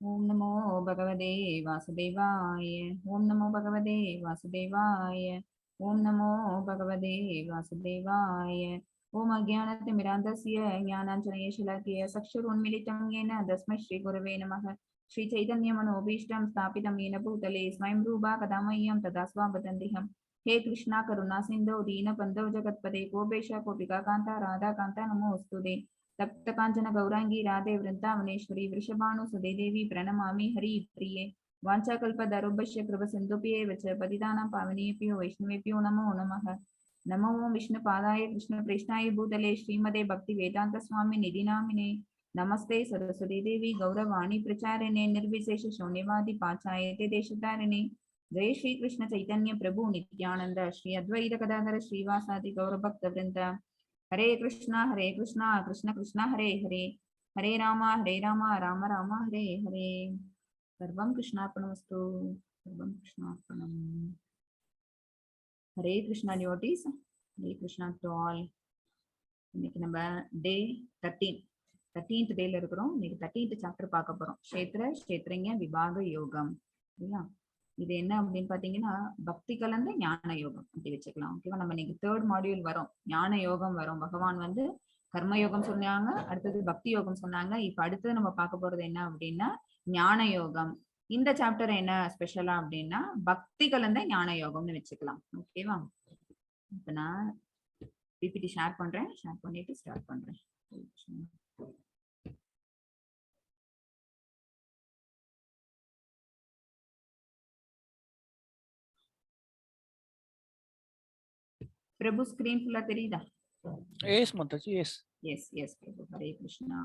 ओम नमो भगवते वासुदेवाय। ओम नमो भगवते वासुदेवाय। ओम नमो भगवते वासुदेवाय। ओम अज्ञानतिमिरान्धस्य ज्ञानाञ्जनशलाकया चक्षुरुन्मीलितं येन तस्मै श्रीगुरवे नमः। श्रीचैतन्यमनोभीष्टं स्थापितं येन भूतले स्वयं रूपा कदा मह्यं तदा स्वावदन्तिहं। हे कृष्णा करुणा सिन्धो दीनबन्धो जगत्पते गोपेश गोपिका कान्ता राधा कान्ता नमोऽस्तुते। तप्त कांचन गौरांगी राधे वृंदावनेश्वरी वृषभानुसुते देवी प्रणमामि हरि प्रिये। वाञ्छाकल्पतरुभ्यश्च कृपसिन्धुभ्येव च पतितानां पावनेभ्यो वैष्णवेभ्यो नमो नमः। नमो विष्णुपादाय कृष्णप्रेष्ठाय भूतले श्रीमते भक्तिवेदान्तस्वामिनिधि नामिने। नमस्ते सरस्वती देवी गौरवाणी प्रचारिणे निर्विशेष शून्यवादी पाचायते देशतारिणे। जय श्री कृष्ण चैतन्य प्रभु नित्यानंद श्री अद्वैत गदाधर श्रीवासादि गौरभक्तवृंद। हरे कृष्णा कृष्ण कृष्ण हरे हरे, हरे राम राम राम हरे हरे। सर्वं कृष्णार्पणमस्तु, सर्वं कृष्णार्पणम। Hare Krishna devotees, Hare Krishna to all. இன்னைக்கு நம்ம டே 13th டேல இருக்கிறோம்। இன்னைக்கு 13th சாப்டர் பார்க்க போறோம், கஷேத்ரஜ்ய விபாக யோகம்। சரியா? இது என்ன அப்படின்னு பாத்தீங்கன்னா பக்தி கலந்த ஞான யோகம் அப்படி வச்சுக்கலாம்। ஓகேவா? நம்ம இன்னைக்கு 3rd மாடியூல் வரும், ஞான யோகம் வரும்। பகவான் வந்து கர்ம யோகம் சொன்னாங்க, அடுத்தது பக்தி யோகம் சொன்னாங்க। இப்ப அடுத்தது நம்ம பார்க்க போறது என்ன அப்படின்னா ஞான யோகம்। இந்த சாப்டர் என்ன ஸ்பெஷலா அப்படின்னா பக்தி கலந்த ஞான யோகம்னு வச்சுக்கலாம்। ஓகேவா? இப்ப நான் பிபிடி ஷேர் பண்றேன், ஷேர் பண்ணிட்டு ஸ்டார்ட் பண்றேன்। प्रभु स्क्रीन फुल्ला தெரியுதா? Yes, Mataji, yes. Yes, yes, प्रभु। हरे कृष्णा।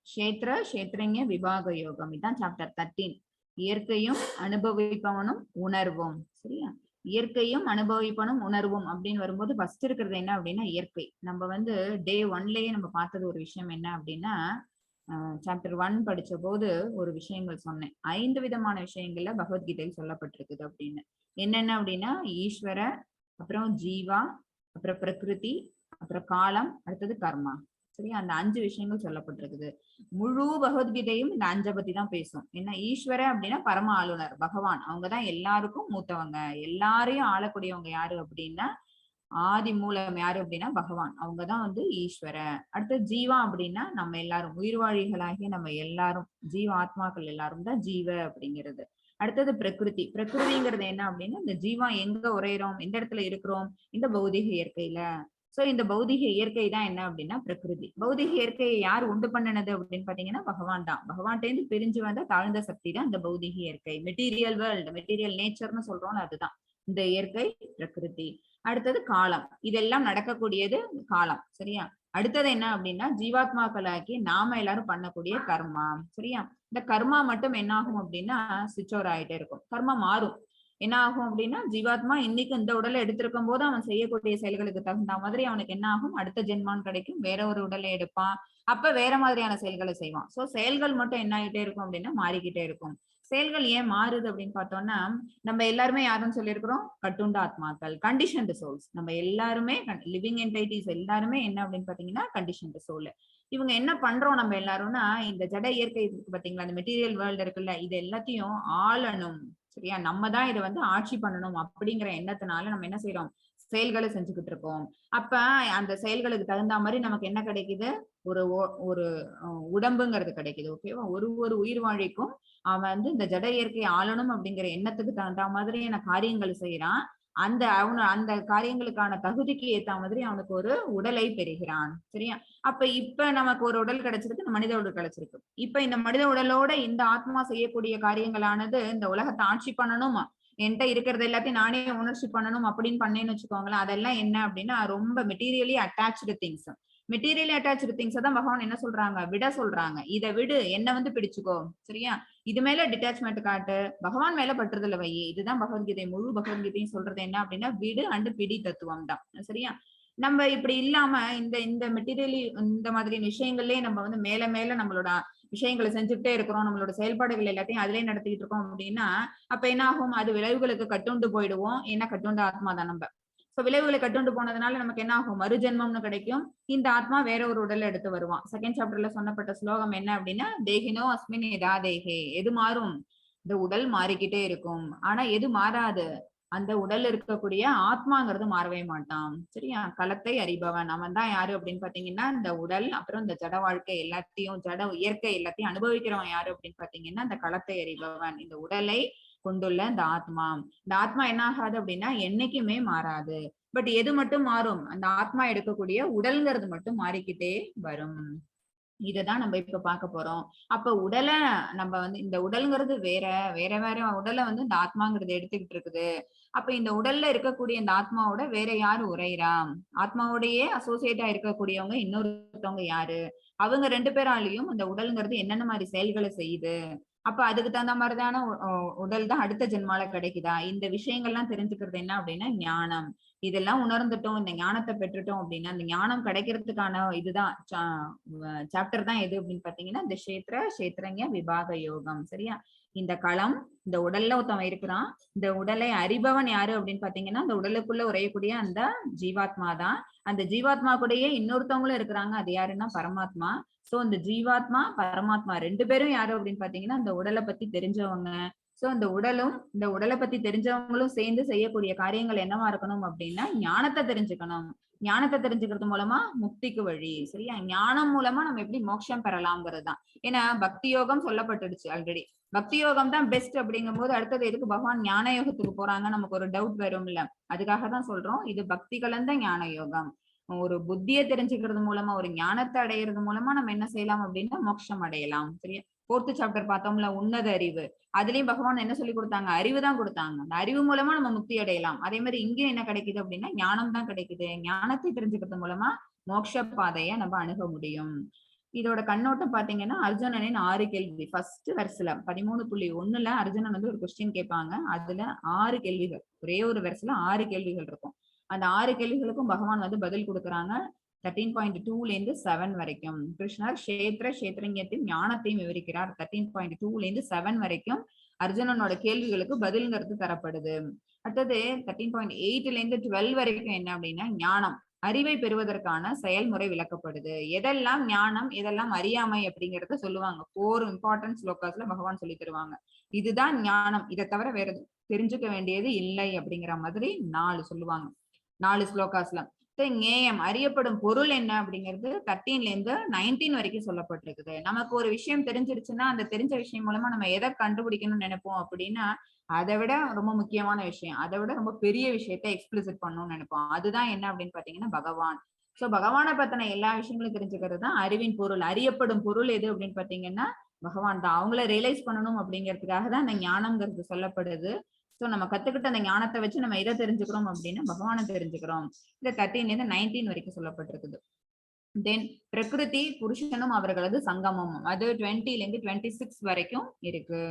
கஷேத்ரஜ்ய விபாக யோகம் இதான் சாப்டர் 13। இயற்கையும் அனுபவிப்பவனும் உணர்வும்। சரியா? இயற்கையும் அனுபவிப்பனும் உணர்வும் அப்படின்னு வரும்போது ஃபர்ஸ்ட் இருக்கிறது என்ன அப்படின்னா இயற்கை। நம்ம வந்து டே 1லயே நம்ம பார்த்தது ஒரு விஷயம் என்ன அப்படின்னா சாப்டர் 1 படிச்ச போது ஒரு விஷயங்கள் சொன்னேன்। 5 விதமான விஷயங்கள்ல பகவத்கீதையில் சொல்லப்பட்டிருக்குது அப்படின்னு। என்னென்ன அப்படின்னா ஈஸ்வர, அப்புறம் ஜீவா, அப்புறம் பிரகிருதி, அப்புறம் காலம், அடுத்தது கர்மா। சரி, அந்த 5 விஷயங்கள் சொல்லப்பட்டிருக்குது। முழு பகவத்கீதையும் இந்த 5 பத்தி தான் பேசும்। என்ன ஈஸ்வர அப்படின்னா பரம ஆளுநர் பகவான், அவங்கதான் எல்லாருக்கும் மூத்தவங்க, எல்லாரையும் ஆளக்கூடியவங்க யாரு அப்படின்னா ஆதி மூலம் யாரு அப்படின்னா பகவான், அவங்கதான் வந்து ஈஸ்வர। அடுத்து ஜீவா அப்படின்னா நம்ம எல்லாரும் உயிர்வாழிகளாகிய நம்ம எல்லாரும் ஜீவ ஆத்மாக்கள் எல்லாரும் தான் ஜீவ அப்படிங்கிறது। அடுத்தது பிரகிருதி, பிரகிருதிங்கிறது என்ன அப்படின்னா இந்த ஜீவா எங்க உரையிறோம், எந்த இடத்துல இருக்கிறோம், இந்த பௌதிக இயற்கையில। சோ இந்த பௌதிக இயற்கை தான் என்ன அப்படின்னா பிரகிருதி। பௌதிக இயற்கையை யார் உண்டு பண்ணினது அப்படின்னு பாத்தீங்கன்னா பகவான் தான்। பகவான்கிட்ட இருந்து பிரிஞ்சு வந்த தாழ்ந்த சக்தி தான் இந்த பௌதிக இயற்கை। மெட்டீரியல் வேர்ல்டு, மெட்டீரியல் நேச்சர்னு சொல்றோம், அதுதான் இந்த இயற்கை பிரகிருதி। அடுத்தது காலம், இதெல்லாம் நடக்கக்கூடியது காலம்। சரியா? அடுத்தது என்ன அப்படின்னா ஜீவாத்மாக்களாக்கி நாம எல்லாரும் பண்ணக்கூடிய கர்மா। சரியா? இந்த கர்மா மட்டும் என்ன ஆகும் அப்படின்னா சுவிட்ச் ஓவர் ஆயிட்டே இருக்கும், கர்மா மாறும்। என்ன ஆகும் அப்படின்னா ஜீவாத்மா இன்னைக்கு இந்த உடலை எடுத்திருக்கும் போது அவன் செய்யக்கூடிய செயல்களுக்கு தகுந்த மாதிரி அவனுக்கு என்ன ஆகும், அடுத்த ஜென்மான் கிடைக்கும், வேற ஒரு உடலை எடுப்பான், அப்ப வேற மாதிரியான செயல்களை செய்வான்। சோ செயல்கள் மட்டும் என்ன ஆகிட்டே இருக்கும் அப்படின்னா மாறிக்கிட்டே இருக்கும்। செயல்கள் ஏன் மாறுது அப்படின்னு பார்த்தோம்னா நம்ம எல்லாருமே யாருன்னு சொல்லியிருக்கிறோம், கட்டுண்ட ஆத்மாக்கள், கண்டிஷன்டு சோல்ஸ்। நம்ம எல்லாருமே லிவிங் என்டைட்டிஸ் எல்லாருமே என்ன அப்படின்னு பாத்தீங்கன்னா கண்டிஷன்டு சோல்। இவங்க என்ன பண்றோம் நம்ம எல்லாரும்னா இந்த ஜட இயற்கை இருக்கு பாத்தீங்களா, அந்த மெட்டீரியல் வேர்ல்டு இருக்குல்ல, இது எல்லாத்தையும் ஆளணும்। சரியா? நம்ம தான் இதை வந்து ஆட்சி பண்ணணும் அப்படிங்கிற எண்ணத்தினால நம்ம என்ன செய்யறோம், செயல்களை செஞ்சுக்கிட்டு இருக்கோம்। அப்ப அந்த செயல்களுக்கு தகுந்த மாதிரி நமக்கு என்ன கிடைக்குது, ஒரு ஒரு உடம்புங்கிறது கிடைக்குது। ஓகேவா? ஒரு உயிர் வாழிக்கும் அவன் வந்து இந்த ஜட இயற்கையை ஆளணும் அப்படிங்கிற எண்ணத்துக்கு தகுந்த மாதிரியான காரியங்கள் செய்யறான்। அந்த காரியங்களுக்கான தகுதிக்கு ஏத்த மாதிரி அவனுக்கு ஒரு உடலை பெறுகிறான்। சரியா? அப்ப இப்ப நமக்கு ஒரு உடல் கிடைச்சிருக்கு, இந்த மனித உடல் கிடைச்சிருக்கு। இப்ப இந்த மனித உடலோட இந்த ஆத்மா செய்யக்கூடிய காரியங்களானது இந்த உலகத்தை ஆட்சி பண்ணணும், என்கிட்ட இருக்கிறது எல்லாத்தையும் நானே ஓனர்ஷிப் பண்ணணும் அப்படின்னு பண்ணேன்னு வச்சுக்கோங்களேன், அதெல்லாம் என்ன அப்படின்னா ரொம்ப materially attach things. Materially attach things தான் பகவான் என்ன சொல்றாங்க, விட சொல்றாங்க। இதை விடு, என்ன வந்து பிடிச்சுக்கோ। சரியா? இது மேல டிட்டாச்மெண்ட் காட்டு, பகவான் மேல பற்றுதல வை। இதுதான் பகவத்கீதை, முழு பகவத்கீதையும் சொல்றது என்ன அப்படின்னா விடு அண்டு பிடி தத்துவம் தான்। சரியா? நம்ம இப்படி இல்லாம இந்த இந்த மெட்டீரியலி இந்த மாதிரி விஷயங்கள்லயே நம்ம வந்து மேல மேல நம்மளோட விஷயங்களை செஞ்சுட்டே இருக்கிறோம், நம்மளோட செயல்பாடுகள் எல்லாத்தையும் அதுலயே நடத்திட்டு இருக்கோம் அப்படின்னா அப்ப என்ன ஆகும், அது விளைவுகளுக்கு கட்டுண்டு போயிடுவோம்। ஏன்னா கட்டுண்ட ஆத்மா தான் நம்ம। சோ விளைவுகளை கட்டுண்டு போனதுனால நமக்கு என்ன ஆகும், மறுஜென்மம்னு கிடைக்கும். இந்த ஆத்மா வேற ஒரு உடல் எடுத்து வருவான். செகண்ட் சாப்டர்ல சொன்னப்பட்ட ஸ்லோகம் என்ன அப்படின்னா, தேகினோ அஸ்மின் இதா தேகே. எது மாறும், இந்த உடல் மாறிக்கிட்டே இருக்கும். ஆனா எது மாறாது, அந்த உடல்ல இருக்கக்கூடிய ஆத்மாங்கிறது மாறவே மாட்டான். சரியா? களத்தை அறிபவன் அவன் தான் யாரு அப்படின்னு பாத்தீங்கன்னா, இந்த உடல் அப்புறம் இந்த ஜட வாழ்க்கை எல்லாத்தையும், ஜட இயற்கை எல்லாத்தையும் அனுபவிக்கிறவன் யாரு அப்படின்னு பாத்தீங்கன்னா, இந்த களத்தை அறிபவன். இந்த உடலை கொண்டுள்ள இந்த ஆத்மா. இந்த ஆத்மா என்ன ஆகாது அப்படின்னா என்னைக்குமே மாறாது. பட் எது மட்டும் மாறும், அந்த ஆத்மா எடுக்கக்கூடிய உடல்ங்கிறது மட்டும் மாறிக்கிட்டே வரும். இததான் நம்ம இப்ப பார்க்க போறோம். அப்ப உடலை நம்ம வந்து இந்த உடல்ங்கிறது வேற வேற வேற உடலை வந்து இந்த ஆத்மாங்கிறது எடுத்துக்கிட்டு இருக்குது. அப்ப இந்த உடல்ல இருக்கக்கூடிய இந்த ஆத்மாவோட வேற யாரு உரையிறா, ஆத்மாவோடயே அசோசியேட்டா இருக்கக்கூடியவங்க இன்னொருத்தவங்க யாரு, அவங்க 2 பேராலையும் இந்த உடல்ங்கிறது என்னென்ன மாதிரி செயல்களை செய்யுது, அப்ப அதுக்கு தகுந்த மாதிரிதான உடல் தான் அடுத்த ஜென்மால கிடைக்குதா, இந்த விஷயங்கள்லாம் தெரிஞ்சுக்கிறது என்ன அப்படின்னா ஞானம். இதெல்லாம் உணர்ந்துட்டோம், இந்த ஞானத்தை பெற்றுட்டோம் அப்படின்னா, இந்த ஞானம் கிடைக்கிறதுக்கான இதுதான் சாப்டர் தான் எது அப்படின்னு பாத்தீங்கன்னா, இந்த கஷேத்திரஞ விபாக யோகம். சரியா? இந்த களம், இந்த உடல்ல ஒருத்தவன் இருக்கிறான். இந்த உடலை அறிபவன் யாரு அப்படின்னு பாத்தீங்கன்னா, அந்த உடலுக்குள்ள உரையக்கூடிய அந்த ஜீவாத்மா தான். அந்த ஜீவாத்மா கூடயே இன்னொருத்தவங்களும் இருக்கிறாங்க. அது யாருன்னா பரமாத்மா. சோ இந்த ஜீவாத்மா பரமாத்மா 2 பேரும் யாரு அப்படின்னு பாத்தீங்கன்னா, அந்த உடலை பத்தி தெரிஞ்சவங்க. சோ இந்த உடலும் இந்த உடலை பத்தி தெரிஞ்சவங்களும் சேர்ந்து செய்யக்கூடிய காரியங்கள் என்னவா இருக்கணும் அப்படின்னா, ஞானத்தை தெரிஞ்சுக்கணும். ஞானத்தை தெரிஞ்சுக்கிறது மூலமா முக்திக்கு வழி. சரியா? ஞானம் மூலமா நம்ம எப்படி மோட்சம் பெறலாம்ங்கிறது தான். ஏன்னா பக்தி யோகம் சொல்லப்பட்டுடுச்சு ஆல்ரெடி. பக்தி யோகம் தான் பெஸ்ட் அப்படிங்கும் போது அடுத்தது எதுக்கு பகவான் ஞான யோகத்துக்கு போறாங்க, நமக்கு ஒரு டவுட் வரும்ல. அதுக்காக தான் சொல்றோம், இது பக்தி கலந்த ஞான யோகம். ஒரு புத்தியை தெரிஞ்சுக்கிறது மூலமா, ஒரு ஞானத்தை அடையிறது மூலமா நம்ம என்ன செய்யலாம் அப்படின்னா மோட்சம் அடையலாம். சரியா? 4th சாப்டர் பார்த்தோம்ல, உன்னத அறிவு. அதுலயும் பகவான் என்ன சொல்லி கொடுத்தாங்க, அறிவு தான் கொடுத்தாங்க. அந்த அறிவு மூலமா நம்ம முக்தி அடையலாம். அதே மாதிரி இங்கேயும் என்ன கிடைக்குது அப்படின்னா ஞானம் தான் கிடைக்குது. ஞானத்தை தெரிஞ்சுக்கிறது மூலமா மோட்ச பாதைய நம்ம அணுக முடியும். இதோட கண்ணோட்டம் பாத்தீங்கன்னா, அர்ஜுனனின் 6 கேள்வி. ஃபர்ஸ்ட் வெர்ஸ்ல 13.1ல அர்ஜுனன் வந்து ஒரு கொஸ்டின் கேட்பாங்க. அதுல 6 கேள்விகள், ஒரே ஒரு வெர்ஸ்ல 6 கேள்விகள் இருக்கும். அந்த 6 கேள்விகளுக்கும் பகவான் வந்து பதில் கொடுக்குறாங்க. 13.2ல இருந்து 7 வரைக்கும் கிருஷ்ணர் கஷேத்திரஞத்தின் ஞானத்தையும் விவரிக்கிறார். 13.2ல இருந்து 7 வரைக்கும் அர்ஜுனனோட கேள்விகளுக்கு பதில்ங்கிறது தரப்படுது. அடுத்தது 13.8ல இருந்து 12 வரைக்கும் என்ன அப்படின்னா ஞானம், அறிவை பெறுவதற்கான செயல்முறை விளக்கப்படுது. எதெல்லாம் ஞானம், எதெல்லாம் அறியாமை அப்படிங்கறத சொல்லுவாங்க. 4 இம்பார்ட்டன்ட் ஸ்லோகாஸ்ல பகவான் சொல்லி தருவாங்க. இதுதான் ஞானம், இதை தவிர வேற தெரிஞ்சுக்க வேண்டியது இல்லை அப்படிங்கிற மாதிரி 4 சொல்லுவாங்க. 4 ஸ்லோகாஸ்ல. ஞேயம், அறியப்படும் பொருள் என்ன அப்படிங்கிறது 13ல இருந்து 19 வரைக்கும் சொல்லப்பட்டிருக்குது. நமக்கு ஒரு விஷயம் தெரிஞ்சிருச்சுன்னா அந்த தெரிஞ்ச விஷயம் மூலமா நம்ம எதை கண்டுபிடிக்கணும்னு நினைப்போம் அப்படின்னா, அதை விட ரொம்ப முக்கியமான விஷயம், அதை விட ரொம்ப பெரிய விஷயத்த எக்ஸ்பிளிசிட் பண்ணணும்னு நினைப்போம். அதுதான் என்ன அப்படின்னு பாத்தீங்கன்னா பகவான். சோ பகவானை பத்தின எல்லா விஷயங்களும் தெரிஞ்சுக்கிறது தான் அறிவின் பொருள். அறியப்படும் பொருள் எது அப்படின்னு பாத்தீங்கன்னா பகவான் தான். அவங்கள ரியலைஸ் பண்ணணும் அப்படிங்கிறதுக்காக தான் அந்த ஞானம்ங்கிறது சொல்லப்படுது. சோ நம்ம கத்துக்கிட்ட அந்த ஞானத்தை வச்சு நம்ம எதை தெரிஞ்சுக்கிறோம் அப்படின்னா பகவானை தெரிஞ்சுக்கிறோம். இந்த 13ல இருந்து 19 வரைக்கும் சொல்லப்பட்டிருக்குது. தென் பிரகிருதி புருஷனும் அவர்களது சங்கமம், அது 20ல இருந்து 26 வரைக்கும் இருக்கு.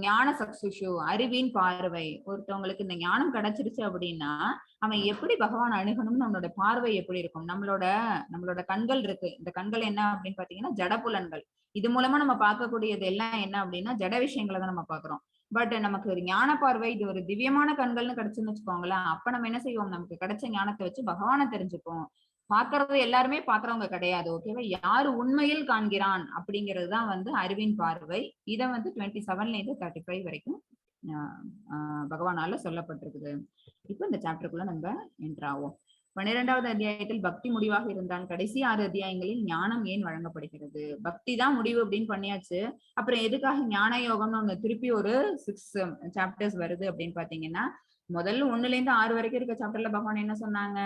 ஞான சக்ஷுஷு, அறிவின் பார்வை. ஒருத்தவங்களுக்கு இந்த ஞானம் கிடைச்சிருச்சு அப்படின்னா அவன் எப்படி பகவான் அணுகணும்னு நம்மளோட பார்வை எப்படி இருக்கும். நம்மளோட கண்கள் இருக்கு. இந்த கண்கள் என்ன அப்படின்னு பாத்தீங்கன்னா ஜடப்புலன்கள். இது மூலமா நம்ம பார்க்கக்கூடியது எல்லாம் என்ன அப்படின்னா ஜட விஷயங்களை தான் நம்ம பாக்குறோம். பட் நமக்கு ஒரு ஞான பார்வை, இது ஒரு திவ்யமான கண்கள்னு கிடைச்சுன்னு வச்சுக்கோங்களேன். அப்ப நம்ம என்ன செய்வோம், நமக்கு கிடைச்ச ஞானத்தை வச்சு பகவானை தெரிஞ்சுப்போம். பாக்குறது எல்லாருமே பாக்குறவங்க கிடையாது. ஓகேவா? யாரு உண்மையில் காண்கிறான் அப்படிங்கிறது தான் வந்து அறிவின் பார்வை. இதை வந்து 27ல இருந்து 35 வரைக்கும் பகவானால சொல்லப்பட்டிருக்குது. இப்ப இந்த சாப்டருக்குள்ள நம்ம என்டர் ஆவோம். 12வது அத்தியாயத்தில் பக்தி முடிவாக இருந்தால் கடைசி 6 அத்தியாயங்களில் ஞானம் ஏன் வழங்கப்படுகிறது. பக்தி தான் முடிவு அப்படின்னு பண்ணியாச்சு. அப்புறம் எதுக்காக ஞான யோகம்னு ஒண்ணு திருப்பி ஒரு 6 சாப்டர்ஸ் வருது அப்படின்னு பாத்தீங்கன்னா, முதல்ல 1ல இருந்து 6 வரைக்கும் இருக்க சாப்டர்ல பகவான் என்ன சொன்னாங்க,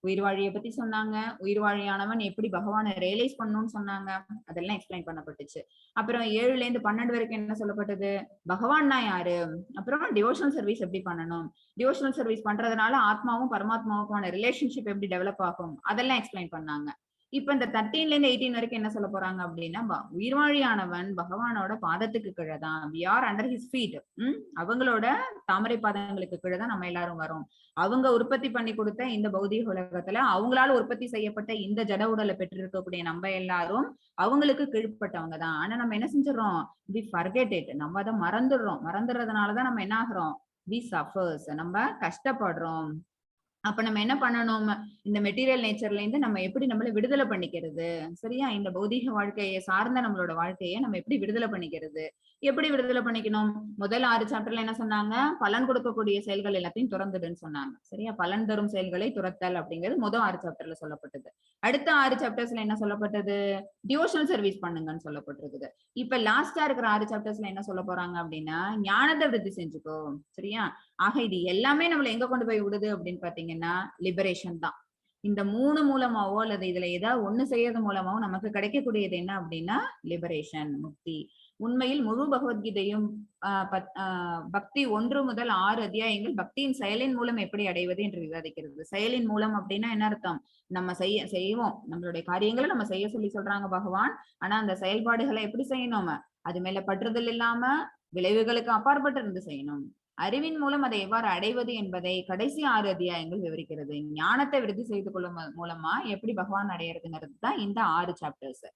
உயிர்வாழியை பத்தி சொன்னாங்க. உயிர்வாழியானவன் எப்படி பகவானை ரியலைஸ் பண்ணணும்னு சொன்னாங்க. அதெல்லாம் எக்ஸ்பிளைன் பண்ணப்பட்டுச்சு. அப்புறம் 7ல இருந்து 12 வரைக்கும் என்ன சொல்லப்பட்டது, பகவான்னா யாரு, அப்புறம் டிவோஷனல் சர்வீஸ் எப்படி பண்ணணும், டிவோஷனல் சர்வீஸ் பண்றதுனால ஆத்மாவும் பரமாத்மாவுக்குமான ரிலேஷன்ஷிப் எப்படி டெவலப் ஆகும், அதெல்லாம் எக்ஸ்பிளைன் பண்ணாங்க. இப்ப இந்த 13ல இருந்து 18 வரைக்கும் என்ன சொல்ல போறாங்க அப்படின்னா, உயிர்வாழியானவன் பகவானோட பாதத்துக்கு கீழே தான், we are under his feet. அவங்களோட தாமரை பாதங்களுக்கு கீழே தான் நம்ம எல்லாரும் வரோம். அவங்க உற்பத்தி பண்ணி கொடுத்த இந்த பௌதிக உலகத்துல அவங்களால உற்பத்தி செய்யப்பட்ட இந்த ஜட உடலை பெற்றிருக்கக்கூடிய நம்ம எல்லாரும் அவங்களுக்கு கீழ்பட்டவங்க தான். ஆனா நம்ம என்ன செஞ்சிடறோம், we forget it. நம்ம அதை மறந்துடுறோம். மறந்துடுறதுனாலதான் நம்ம என்ன ஆகுறோம், we suffers, நம்ம கஷ்டப்படுறோம். அப்ப நம்ம என்ன பண்ணணும், இந்த மெட்டீரியல் நேச்சர்ல இருந்து நம்ம எப்படி நம்மள விடுதலை பண்ணிக்கிறது, சரியா? இந்த பௌதீக வாழ்க்கையை சார்ந்த நம்மளோட வாழ்க்கையை நம்ம எப்படி விடுதலை பண்ணிக்கிறது, எப்படி விடுதலை பண்ணிக்கணும்? முதல் 6 சாப்டர்ல என்ன சொன்னாங்க? பலன் கொடுக்கக்கூடிய செயல்கள் எல்லாத்தையும் துறந்துடுன்னு சொன்னாங்க, சரியா? பலன் தரும் செயல்களை துரத்தல் அப்படிங்கிறது முதல் 6 சாப்டர்ல சொல்லப்பட்டது. அடுத்த 6 சாப்டர்ஸ்ல என்ன சொல்லப்பட்டது? டிவோஷனல் சர்வீஸ் பண்ணுங்கன்னு சொல்லப்பட்டிருக்குது. இப்ப லாஸ்டா இருக்கிற 6 சாப்டர்ஸ்ல என்ன சொல்ல போறாங்க அப்படின்னா, ஞானத்தை விருத்தி செஞ்சுக்கோ, சரியா? ஆக இது எல்லாமே நம்மள எங்க கொண்டு போய் விடுது அப்படின்னு பாத்தீங்கன்னா லிபரேஷன் தான். இந்த 3 மூலமாவோ அல்லது இதுல ஏதாவது ஒண்ணு செய்யறது மூலமாவோ நமக்கு கிடைக்கக்கூடியது என்ன அப்படின்னா லிபரேஷன், முக்தி. உண்மையில் முழு பகவத்கீதையும் பக்தி 1 முதல் 6 அத்தியாயங்கள் பக்தியின் செயலின் மூலம் எப்படி அடைவது என்று விவாதிக்கிறது. செயலின் மூலம் அப்படின்னா என்ன அர்த்தம்? நம்ம செய்வோம், நம்மளுடைய காரியங்களை நம்ம செய்ய சொல்லி சொல்றாங்க பகவான். ஆனா அந்த செயல்பாடுகளை எப்படி செய்யணும்? அது மேல பற்றுதல் இல்லாம விளைவுகளுக்கு அப்பாற்பட்டு இருந்து செய்யணும். அறிவின் மூலம் அதை எவ்வாறு அடைவது என்பதை கடைசி 6 அத்தியாயங்கள் விவரிக்கிறது. ஞானத்தை விருத்தி செய்து கொள்ளும் மூலமா எப்படி பகவான் அடையிறதுங்கிறது தான் இந்த 6 சாப்டர்ஸ்.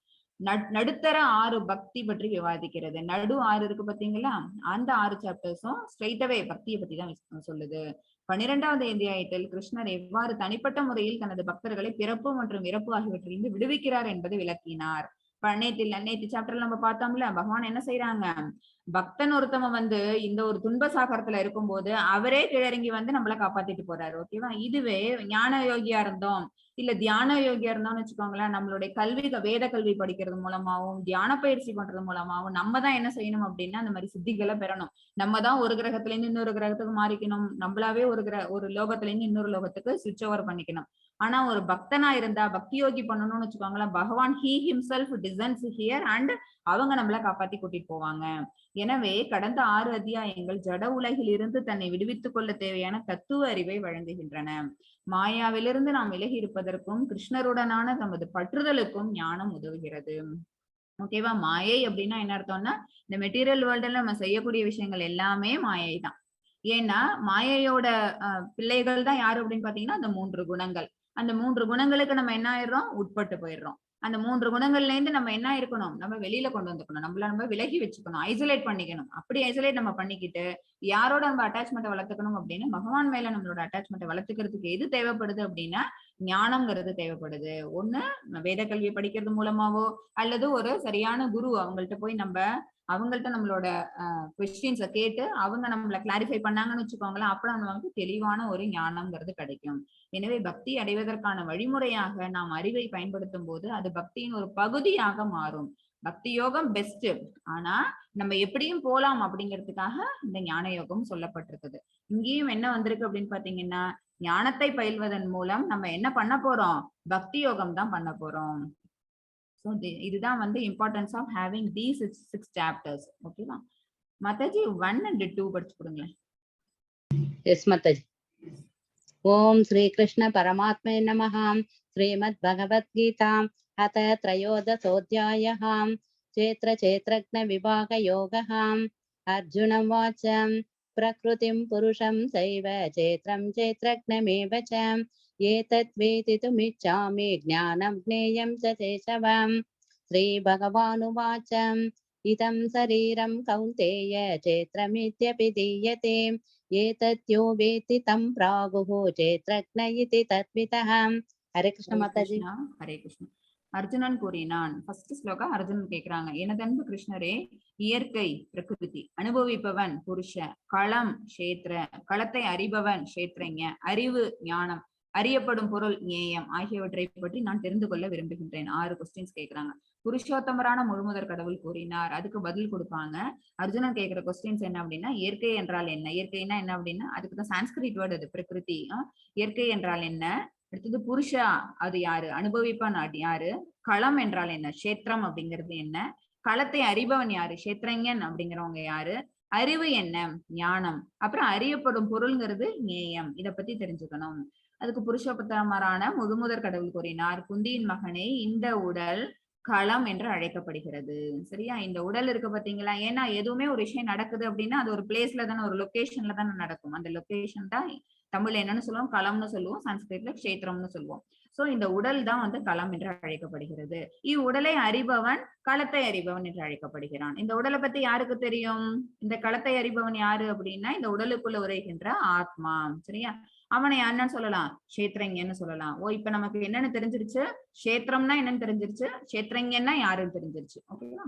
நடுத்தர 6 பக்தி பற்றி விவாதிக்கிறது. நடு 6 இருக்கு பாத்தீங்களா, அந்த 6 சாப்டர்ஸும் ஸ்ட்ரெயிட்டாவே பக்தியை பத்தி தான் சொல்லுது. 12வது அத்தியாயத்தில் கிருஷ்ணர் எவ்வாறு தனிப்பட்ட முறையில் தனது பக்தர்களை பிறப்பு மற்றும் இறப்பு ஆகியவற்றிலிருந்து விடுவிக்கிறார் என்பதை விளக்கினார். நேத்து சாப்டர்ல நம்ம பார்த்தோம்ல, பகவான் என்ன செய்யறாங்க, பக்தன் ஒருத்தவன் இந்த ஒரு துன்ப சாகரத்துல இருக்கும்போது அவரே கீழறங்கி நம்மளை காப்பாத்திட்டு போறாரு. ஓகேவா? இதுவே ஞான யோகியா இருந்தோம், இல்ல தியான யோகியா இருந்தோம்னு வச்சுக்கோங்களேன், நம்மளுடைய வேத கல்வி படிக்கிறது மூலமாவும் தியான பயிற்சி பண்றது மூலமாவும் நம்ம தான் என்ன செய்யணும் அப்படின்னா அந்த மாதிரி சித்திகளை பெறணும். நம்ம தான் ஒரு கிரகத்துல இருந்து இன்னொரு கிரகத்துக்கு மாறிக்கணும், நம்மளாவே ஒரு லோகத்துல இருந்து இன்னொரு லோகத்துக்கு சுவிட்ச் ஓவர் பண்ணிக்கணும். ஆனா ஒரு பக்தனா இருந்தா பக்தி யோகி பண்ணணும்னு வச்சுக்கோங்களேன், பகவான் he himself descends here and அவங்க நம்மள காப்பாத்தி கூட்டிட்டு போவாங்க. எனவே கடந்த 6 அத்தியாயங்கள் ஜட உலகில் இருந்து தன்னை விடுவித்துக் கொள்ள தேவையான தத்துவ அறிவை வழங்குகின்றன. மாயாவிலிருந்து நாம் விலகி இருப்பதற்கும் கிருஷ்ணருடனான தமது பற்றுதலுக்கும் ஞானம் உதவுகிறது. ஓகேவா? மாயை அப்படின்னா என்ன அர்த்தம்னா, இந்த மெட்டீரியல் வேர்ல்டுல நம்ம செய்யக்கூடிய விஷயங்கள் எல்லாமே மாயை தான். ஏன்னா மாயையோட பிள்ளைகள் தான் யாரு அப்படின்னு பாத்தீங்கன்னா அந்த 3 குணங்கள். அந்த 3 குணங்களுக்கு நம்ம என்ன ஆயிடுறோம், உட்பட்டு போயிடுறோம். அந்த 3 குணங்கள்ல இருந்து நம்ம என்ன இருக்கணும், நம்ம வெளியில கொண்டு வந்துக்கணும், நம்ம விலகி வச்சுக்கணும், ஐசோலேட் பண்ணிக்கணும். அப்படி ஐசோலேட் நம்ம பண்ணிக்கிட்டு யாரோட நம்ம அட்டாச்மெண்ட்டை வளர்த்துக்கணும் அப்படின்னு பகவான் மேல நம்மளோட அட்டாச்மெண்ட்டை வளர்த்துக்கிறதுக்கு எது தேவைப்படுது அப்படின்னா ஞானம்ங்கிறது தேவைப்படுது. ஒண்ணு வேத கல்வி படிக்கிறது மூலமாவோ அல்லது ஒரு சரியான குரு அவங்கள்ட்ட போய் அவங்கள்ட்ட நம்மளோட கொஸ்டின்ஸை கேட்டு அவங்க நம்மள கிளாரிஃபை பண்ணாங்கன்னு வச்சுக்கோங்களேன், அப்புறம் நமக்கு தெளிவான ஒரு ஞானம்ங்கிறது கிடைக்கும். எனவே பக்தி அடைவதற்கான வழிமுறையாக நாம் அறிவை பயன்படுத்தும் போது அது பக்தியின் ஒரு பகுதியாக மாறும். பக்தி யோகம் பெஸ்ட், ஆனா நம்ம எப்படியும் போலாம் அப்படிங்கிறதுக்காக இந்த ஞான யோகம் சொல்லப்பட்டிருக்குது. இங்கேயும் என்ன வந்திருக்கு அப்படின்னு பாத்தீங்கன்னா, ஞானத்தை பயில்வதன் மூலம் நம்ம என்ன பண்ண போறோம், பக்தி யோகம் தான் பண்ண போறோம். இதுதான் importance of having these 6 chapters. ஓகேவா? மாதாஜி 1 and 2 படிச்சு கொடுங்களேன். எஸ் மாதாஜி. ஓம் ஸ்ரீ கிருஷ்ண பரமாத்மே நமஹ. ஸ்ரீமத் பகவத்கீதா அத த்ரயோதசோऽध्यायः. சேத்ரக்ன விபாக யோகः. அர்ஜுனம் வாச்சம் பிரகிருதிம் புருஷம் சைவ சேத்ரம் சேத்ரக்னமேவ ச ஏதத் வேதிதுமிச்சாமி ஞானம் ஞேயம் ச சேஷவம். ஸ்ரீ பகவானுவாச்சம் இதம் சரீரம் கௌந்தேய சேத்ரமித்யபி தீயதே ஏதத்யோ வேத்தி தம் பிராகுः சேத்ரக்ன இதி தத்விதः. ஹரே கிருஷ்ண மாதாஜி. ஹரே கிருஷ்ண. அர்ஜுனன் கூறினான். ஃபர்ஸ்ட் ஸ்லோகா அர்ஜுனன் கேக்குறாங்க, எனதன்பு கிருஷ்ணரே, இயற்கை பிரகிருதி, அனுபவிப்பவன் புருஷ, களம் கஷேத்திர, களத்தை அறிபவன் கஷேத்திரஞ, அறிவு ஞானம், அறியப்படும் பொருள் ஞேயம் ஆகியவற்றை பற்றி நான் தெரிந்து கொள்ள விரும்புகின்றேன். 6 கொஸ்டின்ஸ் கேக்குறாங்க. புருஷோத்தமரான முழுமுதற் கடவுள் கூறினார். அதுக்கு பதில் கொடுப்பாங்க. அர்ஜுனன் கேட்கிற கொஸ்டின்ஸ் என்ன அப்படின்னா, இயற்கை என்றால் என்ன? இயற்கைனா என்ன அப்படின்னா அதுக்குதான் சான்ஸ்கிரிட் வேர்டு அது பிரகிருதி. இயற்கை என்றால் என்ன? அடுத்தது புருஷா, அது யாரு? அனுபவிப்பான் யாரு? களம் என்றால் என்ன? கஷேத்திரம் அப்படிங்கிறது என்ன? களத்தை அறிபவன் யாரு? கஷேத்திரஞன் அப்படிங்கிறவங்க யாரு? அறிவு என்ன? ஞானம். அப்புறம் அறியப்படும் பொருள்ங்கிறது ஞேயம். இத பத்தி தெரிஞ்சுக்கணும். அதுக்கு புருஷோத்தமரான முழுமுதற் கடவுள் கூறினார், குந்தியின் மகனே, இந்த உடல் களம் என்று அழைக்கப்படுகிறது. சரியா? இந்த உடல் இருக்கு பாத்தீங்களா? ஏன்னா எதுவுமே ஒரு விஷயம் நடக்குது அப்படின்னா அது ஒரு பிளேஸ்ல தானே, ஒரு லொகேஷன்ல தானே நடக்கும். அந்த லொகேஷன் தான் தமிழ்ல என்னன்னு சொல்லுவோம், களம்னு சொல்லுவோம், சான்ஸ்கிரிட்ல கஷேத்திரம்னு சொல்லுவோம். சோ இந்த உடல் தான் களம் என்று அழைக்கப்படுகிறது. இவ்வுடலை அறிபவன் களத்தை அறிபவன் என்று அழைக்கப்படுகிறான். இந்த உடலை பத்தி யாருக்கு தெரியும்? இந்த களத்தை அறிபவன் யாரு அப்படின்னா இந்த உடலுக்குள்ள உரைகின்ற ஆத்மா. சரியா? அவனை என்னன்னு சொல்லலாம், கஷேத்திரங்கன்னு சொல்லலாம். ஓ, இப்ப நமக்கு என்னன்னு தெரிஞ்சிருச்சு, கஷேத்திரம்னா என்னன்னு தெரிஞ்சிருச்சு, கஷேத்திரங்கன்னா யாருன்னு தெரிஞ்சிருச்சு. ஓகேவா?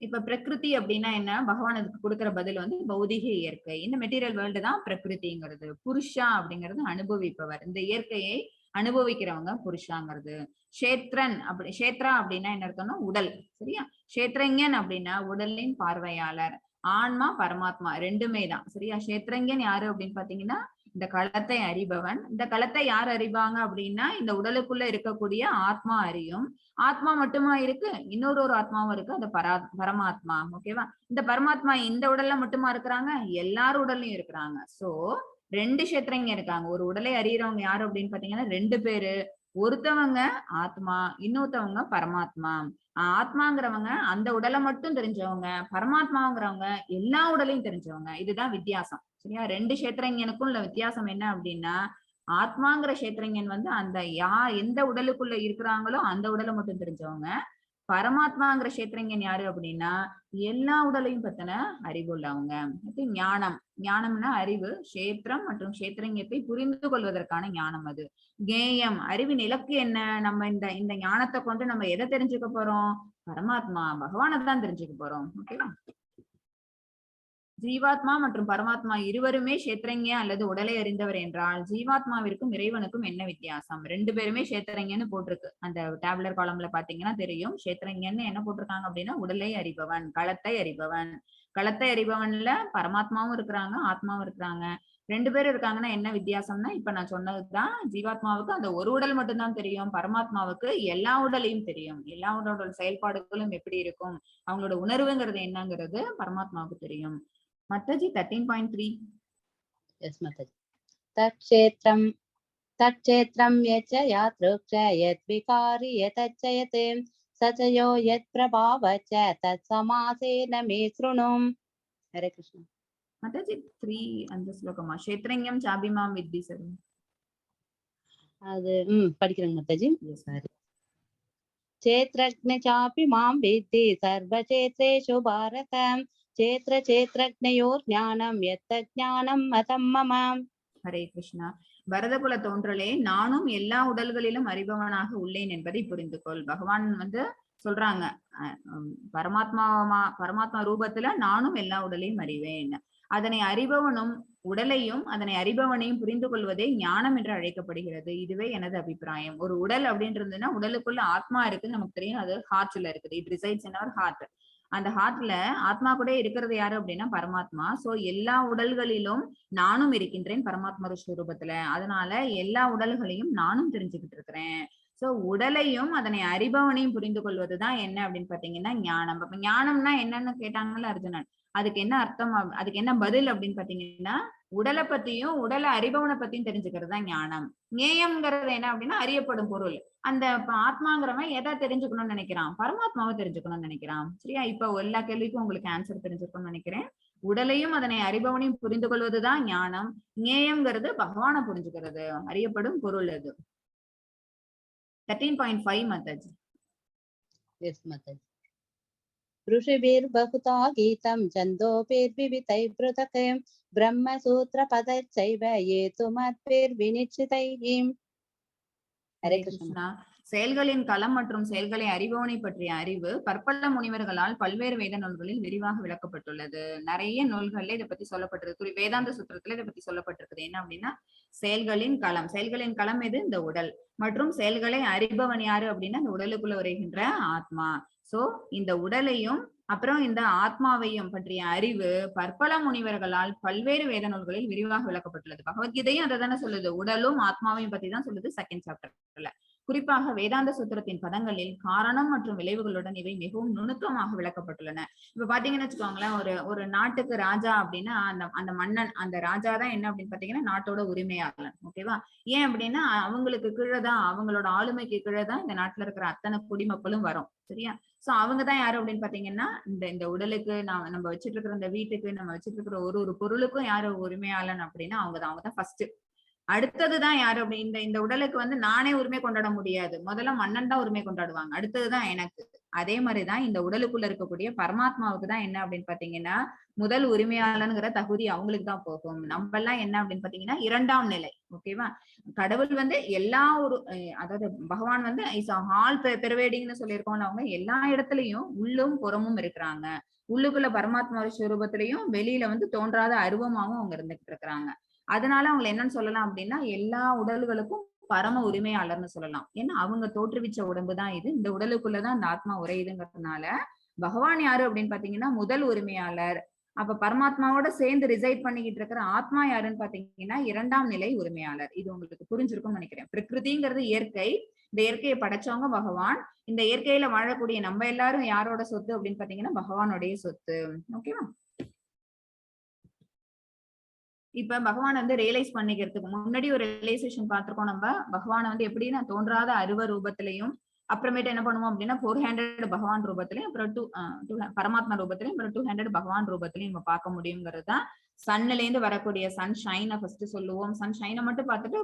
இப்ப பிரகிருதி அப்படின்னா என்ன, பகவான் அதுக்கு கொடுக்கிற பதில் வந்து பௌதிக இயற்கை. இந்த மெட்டீரியல் வேர்ல்டு தான் பிரகிருதிங்கிறது. புருஷா அப்படிங்கிறது அனுபவிப்பவர், இந்த இயற்கையை அனுபவிக்கிறவங்க புருஷாங்கிறது. கஷேத்ரன் அப்படி, கஷேத்ரா அப்படின்னா என்ன அர்த்தம்னா உடல். சரியா? கஷேத்திரஞன் அப்படின்னா உடலின் பார்வையாளர். ஆன்மா பரமாத்மா ரெண்டுமே தான். சரியா? கஷேத்திரஞன் யாரு அப்படின்னு பாத்தீங்கன்னா இந்த களத்தை அறிபவன். இந்த களத்தை யார் அறிவாங்க அப்படின்னா இந்த உடலுக்குள்ள இருக்கக்கூடிய ஆத்மா அறியும். ஆத்மா மட்டுமா இருக்கு, இன்னொரு ஆத்மாவும் இருக்கு, அந்த பரமாத்மா. ஓகேவா? இந்த பரமாத்மா இந்த உடல்ல மட்டுமா இருக்கிறாங்க, எல்லாரும் உடல்லையும் இருக்கிறாங்க. சோ 2 கஷேத்திரங்க இருக்காங்க. ஒரு உடலை அறியறவங்க யாரு அப்படின்னு பாத்தீங்கன்னா 2 பேரு. ஒருத்தவங்க ஆத்மா, இன்னொருத்தவங்க பரமாத்மா. ஆத்மாங்கிறவங்க அந்த உடலை மட்டும் தெரிஞ்சவங்க, பரமாத்மாங்கிறவங்க எல்லா உடலையும் தெரிஞ்சவங்க. இதுதான் வித்தியாசம். சரியா? 2 கஷேத்திரங்களுக்கும் உள்ள வித்தியாசம் என்ன அப்படின்னா, ஆத்மாங்கிற கஷேத்திரஞன் வந்து அந்த எந்த உடலுக்குள்ள இருக்கிறாங்களோ அந்த உடலை மட்டும் தெரிஞ்சவங்க. பரமாத்மாங்கிற கஷேத்திரஞன் யாரு அப்படின்னா எல்லா உடலையும் பத்தின அறிவு உள்ளவங்க. ஞானம், ஞானம்னா அறிவு. கஷேத்திரம் மற்றும் கஷேத்திரஞத்தை புரிந்து கொள்வதற்கான ஞானம் அது. கேயம், அறிவின் இலக்கு என்ன, நம்ம இந்த ஞானத்தை கொண்டு நம்ம எதை தெரிஞ்சுக்க போறோம், பரமாத்மா பகவானை தான் தெரிஞ்சுக்க போறோம். ஓகேவா? ஜீவாத்மா மற்றும் பரமாத்மா இருவருமே கஷேத்திரங்க அல்லது உடலை அறிந்தவர் என்றால் ஜீவாத்மாவிற்கும் இறைவனுக்கும் என்ன வித்தியாசம்? 2 பேருமே கஷேத்திரங்கன்னு போட்டிருக்கு. அந்த டேபுலர் காலம்ல பாத்தீங்கன்னா தெரியும். கஷேத்திரங்கன்னு என்ன போட்டிருக்காங்க அப்படின்னா உடலை அறிபவன், களத்தை அறிபவன். களத்தை அறிபவன்ல பரமாத்மாவும் இருக்கிறாங்க, ஆத்மாவும் இருக்கிறாங்க. 2 பேரும் இருக்காங்கன்னா என்ன வித்தியாசம்னா, இப்ப நான் சொன்னதுதான். ஜீவாத்மாவுக்கு அந்த ஒரு உடல் மட்டும்தான் தெரியும், பரமாத்மாவுக்கு எல்லா உடலையும் தெரியும். எல்லா உடலோட செயல்பாடுகளும் எப்படி இருக்கும், அவங்களோட உணர்வுங்கிறது என்னங்கிறது பரமாத்மாவுக்கு தெரியும். Mataji 13.3. Yes, Mataji. तत्क्षेत्रं यच्च यातृक्ष यद्विकारी यतच्चयते सचयो यत्प्रभावच्च तत्समासेन मे शृणु. हरे कृष्ण. Mataji 3 அந்த ஸ்லோகமா கஷேத்ரஞம் சாபிமாம் வித்தி சார். அது படிக்கிறேங்க மத்தாஜி. சரி. क्षेत्रज्ञ चापि मां विद्धि सर्वक्षेत्रेषु भारत क्षेत्रज्ञयोर् ज्ञानं यत्तज्ञानं मतं मम. ஹரே கிருஷ்ணா. பரதகுல தோன்றலே, நானும் எல்லா உடல்களிலும் அறிபவனாக உள்ளேன் என்பதை புரிந்து கொள். பகவான் வந்து சொல்றாங்க, பரமாத்மா ரூபத்துல நானும் எல்லா உடலையும் அறிவேன். அதனை அறிபவனும் உடலையும் அதனை அறிபவனையும் புரிந்து கொள்வதே ஞானம் என்று அழைக்கப்படுகிறது. இதுவே எனது அபிப்பிராயம். ஒரு உடல் அப்படின்றதுன்னா உடலுக்குள்ள ஆத்மா இருக்குன்னு நமக்கு தெரியும். அது ஹார்ட்ல இருக்குது. It resides in our heart. அந்த ஹார்ட்ல ஆத்மா கூட இருக்கிறது யாரு அப்படின்னா பரமாத்மா. சோ எல்லா உடல்களிலும் நானும் இருக்கின்றேன் பரமாத்மா ஸ்வரூபத்துல. அதனால எல்லா உடல்களையும் நானும் தெரிஞ்சுக்கிட்டு இருக்கிறேன். சோ உடலையும் அதனை அறிபவனையும் புரிந்து கொள்வதுதான் என்ன அப்படின்னு பாத்தீங்கன்னா ஞானம். அப்ப ஞானம்னா என்னன்னு கேட்டாங்கல்ல அர்ஜுனன், அதுக்கு என்ன அர்த்தம், அதுக்கு என்ன பதில் அப்படின்னு பாத்தீங்கன்னா, உடலை பத்தியும் உடலை அறிபவனை பத்தியும் தெரிஞ்சுக்கிறது தான் ஞானம். ஞேயம்ங்கிறது என்ன அப்படின்னா அறியப்படும் பொருள். அந்த ஆத்மாங்கிறவன் எதை தெரிஞ்சுக்கணும்னு நினைக்கிறான், பரமாத்மாவை தெரிஞ்சுக்கணும்னு நினைக்கிறான். சரியா? இப்ப எல்லா கேள்விக்கும் உங்களுக்கு ஆன்சர் தெரிஞ்சிருக்கும்னு நினைக்கிறேன். உடலையும் அதனை அறிபவனையும் புரிந்து கொள்வதுதான் ஞானம். ஞேயம்ங்கிறது பகவானை புரிஞ்சுக்கிறது, அறியப்படும் பொருள் அது. 13.5 மத்தாஜி. Yes, Mataji. ऋषिभिर्बहुधा गीतं छन्दोभिर्विविधैः पृथक् ब्रह्मसूत्रपदैश्चैव ये तु मद्भिर्विनिश्चितैः. हरे कृष्णा. செயல்களின் களம் மற்றும் செயல்களை அறிபவனை பற்றிய அறிவு பற்பல முனிவர்களால் பல்வேறு வேத நூல்களில் விரிவாக விளக்கப்பட்டுள்ளது. நிறைய நூல்கள்ல இதை பத்தி சொல்லப்பட்டிருக்கு. வேதாந்த சூத்திரத்துல இதை பத்தி சொல்லப்பட்டிருக்குது. என்ன அப்படின்னா செயல்களின் களம். செயல்களின் களம் எது? இந்த உடல். மற்றும் செயல்களை அறிபவன் யாரு அப்படின்னா இந்த உடலுக்குள்ள வருகின்ற ஆத்மா. சோ இந்த உடலையும் அப்புறம் இந்த ஆத்மாவையும் பற்றிய அறிவு பற்பல முனிவர்களால் பல்வேறு வேத நூல்களில் விரிவாக விளக்கப்பட்டுள்ளது. பகவத்கீதையும் அதை தானே சொல்லுது, உடலும் ஆத்மாவையும் பத்தி தான் சொல்லுது செகண்ட் சாப்டர்ல. குறிப்பாக வேதாந்த சூத்திரத்தின் பதங்களில் காரணம் மற்றும் விளைவுகளுடன் இவை மிகவும் நுணுக்கமாக விளக்கப்பட்டுள்ளன. இப்ப பாத்தீங்கன்னு வச்சுக்கோங்களேன், ஒரு நாட்டுக்கு ராஜா அப்படின்னா அந்த மன்னன், அந்த ராஜா தான் என்ன அப்படின்னு பாத்தீங்கன்னா நாட்டோட உரிமையாளன். ஓகேவா? ஏன் அப்படின்னா அவங்களுக்கு கீழதான், அவங்களோட ஆளுமைக்கு கீழதான் இந்த நாட்டுல இருக்கிற அத்தனை குடிமக்களும் வரும். சரியா? சோ அவங்கதான் யாரு அப்படின்னு பாத்தீங்கன்னா இந்த உடலுக்கு, நம்ம வச்சிட்டு இருக்கிற இந்த வீட்டுக்கு, நம்ம வச்சிட்டு இருக்கிற ஒரு பொருளுக்கும் யாரு உரிமையாளன் அப்படின்னா அவங்கதான் ஃபர்ஸ்ட். அடுத்ததுதான் யாரு அப்படி, இந்த உடலுக்கு வந்து நானே உரிமை கொண்டாட முடியாது. முதல்ல மன்னன் தான் உரிமை கொண்டாடுவாங்க, அடுத்ததுதான் எனக்கு. அதே மாதிரிதான் இந்த உடலுக்குள்ள இருக்கக்கூடிய பரமாத்மாவுக்கு தான் என்ன அப்படின்னு பாத்தீங்கன்னா முதல் உரிமையாளனுங்கிற தகுதி அவங்களுக்கு தான் போகும். நம்ம எல்லாம் என்ன அப்படின்னு பாத்தீங்கன்னா 2ஆம் நிலை. ஓகேவா? கடவுள் வந்து எல்லா ஒரு அதாவது பகவான் வந்து இஸ் ஆல் பெர்வேடிங்னு சொல்லியிருக்கோம்ல, அவங்க எல்லா இடத்துலயும் உள்ளும் புறமும் இருக்கிறாங்க. உள்ளுக்குள்ள பரமாத்மா ஸ்வரூபத்திலையும் வெளியில வந்து தோன்றாத அருவமாவும் அவங்க இருந்துகிட்டு இருக்கிறாங்க. அதனால அவங்களை என்னன்னு சொல்லலாம் அப்படின்னா எல்லா உடல்களுக்கும் பரம உரிமையாளர்னு சொல்லலாம். ஏன்னா அவங்க தோற்றுவிச்ச உடம்புதான் இது. இந்த உடலுக்குள்ளதான் அந்த ஆத்மா உரையுதுங்கிறதுனால பகவான் யாரு அப்படின்னு பாத்தீங்கன்னா முதல் உரிமையாளர். அப்ப பரமாத்மாவோட சேர்ந்து ரிசைட் பண்ணிக்கிட்டு இருக்கிற ஆத்மா யாருன்னு பாத்தீங்கன்னா 2ஆம் நிலை உரிமையாளர். இது உங்களுக்கு புரிஞ்சிருக்கும்னு நினைக்கிறேன். பிரகிருதிங்கிறது இயற்கை. இந்த இயற்கையை படைச்சவங்க பகவான். இந்த இயற்கையில வாழக்கூடிய நம்ம எல்லாரும் யாரோட சொத்து அப்படின்னு பாத்தீங்கன்னா பகவானுடைய சொத்து. ஓகேவா? இப்ப பகவான் வந்து ரியலைஸ் பண்ணிக்கிறதுக்கு முன்னாடி ஒரு ரியலைசேஷன் பார்த்திருக்கோம் நம்ம. பகவானை வந்து எப்படின்னா தோன்றாத அருவ ரூபத்திலையும், அப்புறமேட்டு என்ன பண்ணுவோம் அப்படின்னா 400 பகவான் ரூபத்திலையும், அப்புறம் பரமாத்மா ரூபத்திலையும், அப்புறம் 200 பகவான் ரூபத்திலையும் நம்ம பார்க்க முடியுங்கிறது தான். சன்ல இருந்து வரக்கூடிய சன் ஷைனை ஃபர்ஸ்ட் சொல்லுவோம். சன் ஷைனை மட்டும் பார்த்துட்டு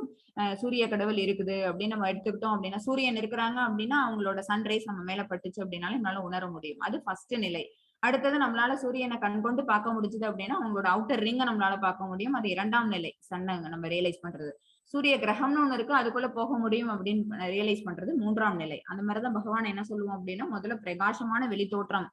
சூரிய கடவுள் இருக்குது அப்படின்னு நம்ம எடுத்துக்கிட்டோம் அப்படின்னா, சூரியன் இருக்கிறாங்க அப்படின்னா அவங்களோட சன் ரேஸ் நம்ம மேல பட்டுச்சு அப்படின்னாலும் நம்மளால உணர முடியும். அது ஃபர்ஸ்ட் நிலை. அடுத்தது நம்மளால சூரியனை கண்கொண்டு பார்க்க முடிஞ்சது அப்படின்னா அவங்களோட அவுட்டர் ரிங்கை நம்மளால பார்க்க முடியும். அது 2ஆம் நிலை சன்னை நம்ம ரியலைஸ் பண்றது. சூரிய கிரகம்னு ஒண்ணு இருக்கு, அதுக்குள்ள போக முடியும் அப்படின்னு ரியலைஸ் பண்றது 3ஆம் நிலை. அந்த மாதிரிதான் பகவான் என்ன சொல்லுவோம் அப்படின்னா முதல்ல பிரகாசமான வெளித்தோற்றம்,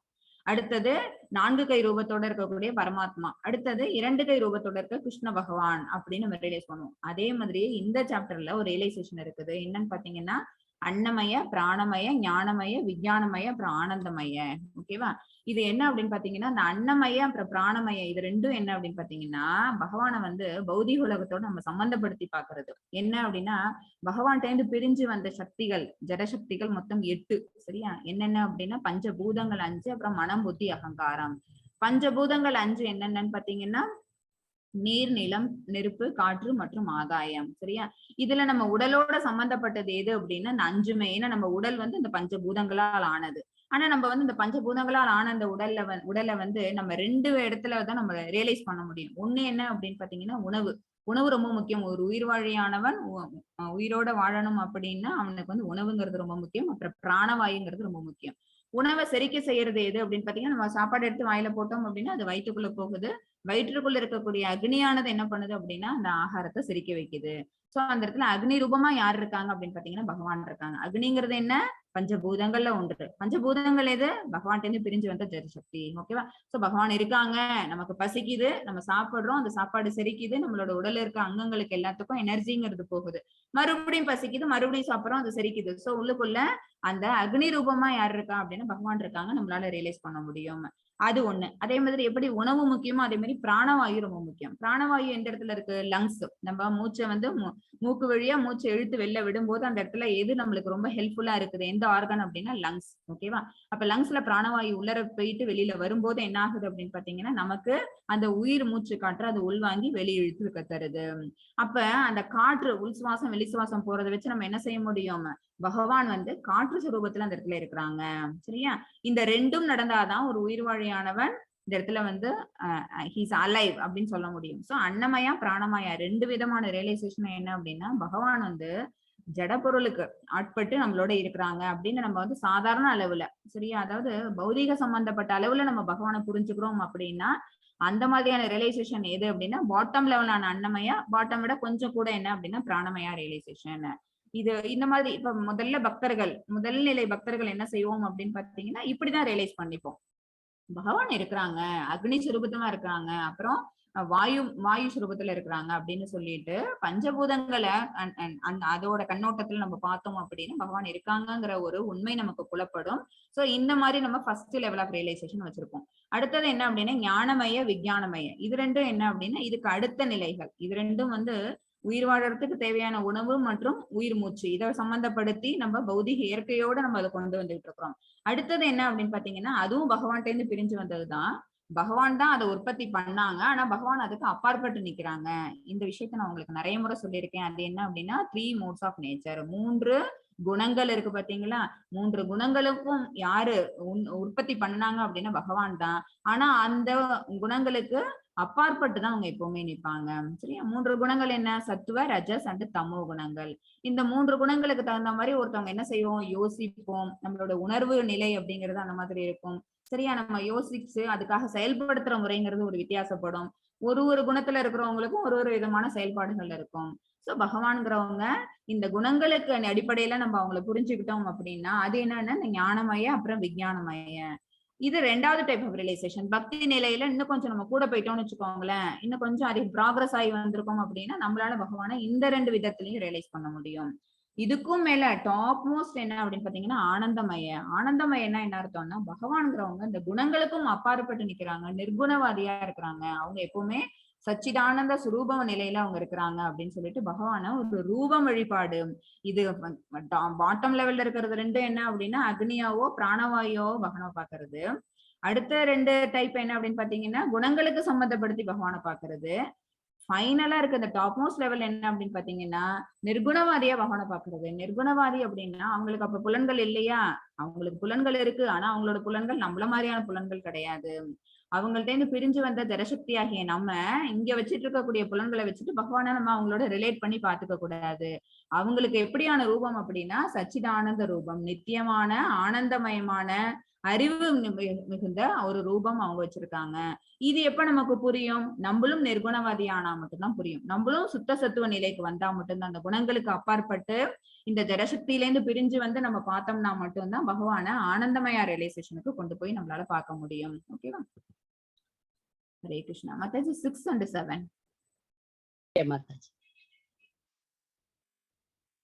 அடுத்தது 4 கை ரூபத்தோட இருக்கக்கூடிய பரமாத்மா, அடுத்தது 2 கை ரூபத்தோட இருக்க கிருஷ்ண பகவான் அப்படின்னு நம்ம ரியலைஸ் பண்ணுவோம். அதே மாதிரி இந்த சாப்டர்ல ஒரு ரியலைசேஷன் இருக்குது. என்னன்னு பாத்தீங்கன்னா அன்னமய, பிராணமய, ஞானமய, விஞ்ஞானமய, அப்புறம் ஆனந்தமய. ஓகேவா? இது என்ன அப்படின்னு பாத்தீங்கன்னா இந்த அன்னமய அப்புறம் பிராணமய இது ரெண்டும் என்ன அப்படின்னு பாத்தீங்கன்னா பகவானை வந்து பௌதிக உலகத்தோட நம்ம சம்பந்தப்படுத்தி பாக்குறது. என்ன அப்படின்னா பகவான்கிட்ட இருந்து பிரிஞ்சு வந்த சக்திகள், ஜடசக்திகள் மொத்தம் 8. சரியா? என்னென்ன அப்படின்னா பஞ்சபூதங்கள் 5, அப்புறம் மனம், புத்தி, அகங்காரம். பஞ்சபூதங்கள் 5 என்னென்னு பாத்தீங்கன்னா நீர், நிலம், நெருப்பு, காற்று மற்றும் ஆகாயம். சரியா? இதுல நம்ம உடலோட சம்பந்தப்பட்டது எது அப்படின்னா இந்த 5மே. ஏன்னா நம்ம உடல் வந்து இந்த பஞ்சபூதங்களால் ஆனது. ஆனா நம்ம வந்து இந்த பஞ்சபூதங்களால் ஆன அந்த உடலை வந்து நம்ம 2 இடத்துலதான் நம்ம ரியலைஸ் பண்ண முடியும். ஒண்ணு என்ன அப்படின்னு பாத்தீங்கன்னா உணவு. உணவு ரொம்ப முக்கியம். ஒரு உயிர் வாழியானவன் உயிரோட வாழணும் அப்படின்னா அவனுக்கு வந்து உணவுங்கிறது ரொம்ப முக்கியம். அப்புறம் பிராணவாயுங்கிறது ரொம்ப முக்கியம். உணவை செரிக்க செய்யறது எது அப்படின்னு பாத்தீங்கன்னா நம்ம சாப்பாடு எடுத்து வாயில போட்டோம் அப்படின்னா அது வயிற்றுக்குள்ள போகுது. வயிற்றுக்குள்ள இருக்கக்கூடிய அக்னியானது என்ன பண்ணுது அப்படின்னா அந்த ஆகாரத்தை செரிக்க வைக்குது. சோ அந்த இடத்துல அக்னி ரூபமா யார் இருக்காங்க அப்படின்னு பாத்தீங்கன்னா பகவான் இருக்காங்க. அக்னிங்கிறது என்ன? பஞ்சபூதங்கள்ல ஒன்று. பஞ்சபூதங்கள் எது? பகவான்கிட்ட இருந்து பிரிஞ்சு வந்த ஜெகசக்தி. ஓகேவா? சோ பகவான் இருக்காங்க, நமக்கு பசிக்குது, நம்ம சாப்பிடுறோம், அந்த சாப்பாடு செரிக்குது, நம்மளோட உடல்ல இருக்க அங்கங்களுக்கு எல்லாத்துக்கும் எனர்ஜிங்கிறது போகுது. மறுபடியும் பசிக்குது, மறுபடியும் சாப்பிடுறோம், அது செரிக்குது. சோ உள்ளுக்குள்ள அந்த அக்னி ரூபமா யார் இருக்கா அப்படின்னா பகவான் இருக்காங்க, நம்மளால ரியலைஸ் பண்ண முடியும். அது ஒண்ணு. அதே மாதிரி எப்படி உணவு முக்கியமோ அதே மாதிரி பிராணவாயு ரொம்ப முக்கியம். பிராணவாயு எந்த இடத்துல இருக்கு? லங்ஸ். நம்ம மூச்சை வந்து மூக்கு வழியா மூச்சை இழுத்து வெளில விடும்போது அந்த இடத்துல எது நம்மளுக்கு ரொம்ப ஹெல்ப்ஃபுல்லா இருக்குது, எந்த ஆர்கன் அப்படின்னா லங்ஸ். ஓகேவா? அப்ப லங்ஸ்ல பிராணவாயு உள்ளர போயிட்டு வெளியில வரும்போது என்ன ஆகுது அப்படின்னு பாத்தீங்கன்னா நமக்கு அந்த உயிர் மூச்சு காற்று அது உள்வாங்கி வெளியே இழுத்து தருது. அப்ப அந்த காற்று உள் சுவாசம் வெளி சுவாசம் போறதை வச்சு நம்ம என்ன செய்ய முடியும்? பகவான் வந்து காற்று சுரூபத்துல அந்த இடத்துல இருக்கிறாங்க. சரியா? இந்த 2ம் நடந்தாதான் ஒரு உயிர் வாழியானவன் இந்த இடத்துல வந்து ஹீஸ் அலைவ் அப்படின்னு சொல்ல முடியும். சோ அன்னமயா, பிராணமயா 2 விதமான ரியலைசேஷன் என்ன அப்படின்னா பகவான் வந்து ஜட பொருளுக்கு ஆட்பட்டு நம்மளோட இருக்கிறாங்க அப்படின்னு நம்ம வந்து சாதாரண அளவுல, சரியா, அதாவது பௌதிக சம்பந்தப்பட்ட அளவுல நம்ம பகவானை புரிஞ்சுக்கிறோம் அப்படின்னா அந்த மாதிரியான ரியலைசேஷன் எது அப்படின்னா பாட்டம் லெவலான அன்னமயா, பாட்டம் விட கொஞ்சம் கூட என்ன அப்படின்னா பிராணமயா ரியலைசேஷன். இது இந்த மாதிரி இப்ப முதல் நிலை பக்தர்கள் என்ன செய்வோம் அப்படின்னு பாத்தீங்கன்னா இப்படிதான் ரியலைஸ் பண்ணிப்போம். பகவான் இருக்கிறாங்க, அக்னி சுரூபத்தமா இருக்கிறாங்க, அப்புறம் வாயு சுரூபத்துல இருக்கிறாங்க அப்படின்னு சொல்லிட்டு பஞ்சபூதங்களை அதோட கண்ணோட்டத்துல நம்ம பார்த்தோம் அப்படின்னா பகவான் இருக்காங்கிற ஒரு உண்மை நமக்கு புலப்படும். சோ இந்த மாதிரி நம்ம ஃபர்ஸ்ட் லெவல் ஆஃப் ரியலைசேஷன் வச்சிருப்போம். அடுத்தது என்ன அப்படின்னா ஞானமய, விஞ்ஞானமய. இது 2ம் என்ன அப்படின்னா இதுக்கு அடுத்த நிலைகள். இது 2ம் வந்து உயிர் வாழறதுக்கு தேவையான உணவு மற்றும் உயிர் மூச்சு இதை சம்பந்தப்படுத்தி நம்ம பௌதிக இயற்கையோட நம்ம அதை கொண்டு வந்துட்டு இருக்கிறோம். அடுத்தது என்ன அப்படின்னு பாத்தீங்கன்னா அதுவும் பகவான்கிட்ட இருந்து பிரிஞ்சு வந்ததுதான். பகவான் தான் அதை உற்பத்தி பண்ணாங்க, ஆனா பகவான் அதுக்கு அப்பாற்பட்டு நிக்கிறாங்க. இந்த விஷயத்த நான் உங்களுக்கு நிறைய முறை சொல்லியிருக்கேன். அது என்ன அப்படின்னா 3 மோட்ஸ் ஆஃப் நேச்சர், 3 குணங்கள் இருக்கு பாத்தீங்களா, 3 குணங்களுக்கும் யாரு உற்பத்தி பண்ணாங்க அப்படின்னா பகவான் தான். ஆனா அந்த குணங்களுக்கு அப்பாற்பட்டு தான் அவங்க எப்பவுமே நிப்பாங்க. சரியா? 3 குணங்கள் என்ன? சத்துவ, ரஜஸ் அண்ட் தமோ குணங்கள். இந்த 3 குணங்களுக்கு தகுந்த மாதிரி ஒருத்தவங்க என்ன செய்வோம்? யோசிப்போம். நம்மளோட உணர்வு நிலை அப்படிங்கிறது அந்த மாதிரி இருக்கும். சரியா? நம்ம யோசிச்சு அதுக்காக செயல்படுத்துற முறைங்கிறது ஒரு வித்தியாசப்படும். ஒரு குணத்துல இருக்கிறவங்களுக்கும் ஒரு விதமான செயல்பாடுகள் இருக்கும். சோ பகவான்கிறவங்க இந்த குணங்களுக்கு அடிப்படையில நம்ம அவங்களை புரிஞ்சுக்கிட்டோம் அப்படின்னா அது என்னன்னா இந்த ஞானமய அப்புறம் விஞ்ஞானமய. இது 2வது டைப் ஆஃப் ரியலைசேஷன். பக்தி நிலையில இன்னும் கொஞ்சம் நம்ம கூட போயிட்டோம்னு வச்சுக்கோங்களேன், இன்னும் கொஞ்சம் அதிக ப்ராக்ரஸ் ஆகி வந்திருக்கோம் அப்படின்னா நம்மளால பகவானை இந்த 2 விதத்திலையும் ரியலைஸ் பண்ண முடியும். இதுக்கும் மேல டாப் மோஸ்ட் என்ன அப்படின்னு பாத்தீங்கன்னா ஆனந்தமய. ஆனந்தமயன்னா என்ன அர்த்தம்னா பகவான்கிறவங்க இந்த குணங்களுக்கும் அப்பாற்பட்டு நிக்கிறாங்க, நிர்குணவாதியா இருக்கிறாங்க. அவங்க எப்பவுமே சச்சிதானந்த சுரூப நிலையில அவங்க இருக்கிறாங்க அப்படின்னு சொல்லிட்டு பகவான ஒரு ரூபம் வழிபாடு. இது பாட்டம் லெவல்ல இருக்கிறது 2 என்ன அப்படின்னா அக்னியாவோ பிராணவாயுவோ பகவானை பாக்குறது. அடுத்த 2 டைப் என்ன அப்படின்னு பாத்தீங்கன்னா குணங்களுக்கு சம்மந்தப்படுத்தி பகவானை பாக்குறது. ஃபைனலா இருக்க இந்த டாப் மோஸ்ட் லெவல் என்ன அப்படின்னு பாத்தீங்கன்னா நிர்குணவாதியா பகவானை பாக்குறது. நிர்குணவாதி அப்படின்னா அவங்களுக்கு அப்ப புலன்கள் இல்லையா? அவங்களுக்கு புலன்கள் இருக்கு, ஆனா அவங்களோட புலன்கள் நம்மள மாதிரியான புலன்கள் கிடையாது. அவங்கள்ட்ட இருந்து பிரிஞ்சு வந்த ஜடசக்தி ஆகிய நம்ம இங்க வச்சிட்டு இருக்கக்கூடிய புலன்களை வச்சுட்டு பகவானை நம்ம அவங்களோட ரிலேட் பண்ணி பாத்துக்க கூடாது. அவங்களுக்கு எப்படியான ரூபம் அப்படின்னா சச்சிதானந்த ரூபம், நித்தியமான ஆனந்தமயமான அறிவு மிகுந்த ஒரு ரூபம் அவங்க வச்சிருக்காங்க. இது எப்ப நமக்கு புரியும்? நம்மளும் நிர்குணவாதி ஆனா மட்டும்தான் புரியும். நம்மளும் சுத்த சத்துவ நிலைக்கு வந்தா மட்டும்தான், அந்த குணங்களுக்கு அப்பாற்பட்டு இந்த ஜடசக்தியில இருந்து பிரிஞ்சு வந்து நம்ம பார்த்தோம்னா மட்டும்தான் பகவான ஆனந்தமயா ரியலைசேஷனுக்கு கொண்டு போய் நம்மளால பார்க்க முடியும். ஓகேவா? ஹரே கிருஷ்ணா. மாதாஜி 6 and 7. மாதாஜி.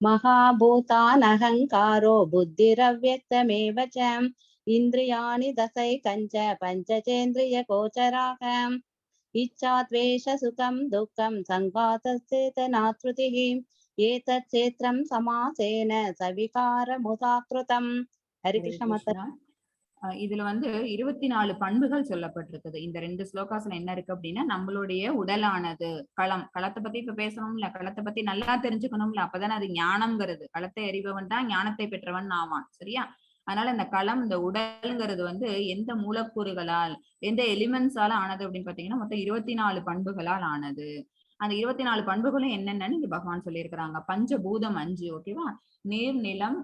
महाभूतानहङ्कारो बुद्धिरव्यक्तमेव च इन्द्रियाणि दशैकञ्च पञ्चचेन्द्रियगोचराः इच्छा द्वेष सुखं दुःखं सङ्घातश्चेतनात्रुतिः एतत् क्षेत्रं समासेन सविकारमुदाकृतम्. हरिकृष्ण माता. இதுல வந்து 24 பண்புகள் சொல்லப்பட்டிருக்குது. இந்த 2 ஸ்லோகாஸ்ல என்ன இருக்கு அப்படின்னா நம்மளுடைய உடலானது களத்தை பத்தி இப்ப பேசணும்ல, களத்தை பத்தி நல்லா தெரிஞ்சுக்கணும்ல, அப்பதானே அது ஞானம்ங்கிறது. களத்தை அறிபவன் தான் ஞானத்தை பெற்றவன் ஆவான். சரியா? அதனால இந்த களம், இந்த உடல்ங்கிறது வந்து எந்த மூலக்கூறுகளால், எந்த எலிமெண்ட்ஸால ஆனது அப்படின்னு பாத்தீங்கன்னா மொத்தம் 24 பண்புகளால் ஆனது. அந்த 24 பண்புகளும் என்னென்னு இங்க பகவான் சொல்லியிருக்கிறாங்க. பஞ்சபூதம் 5. ஓகேவா? நீர், நிலம்,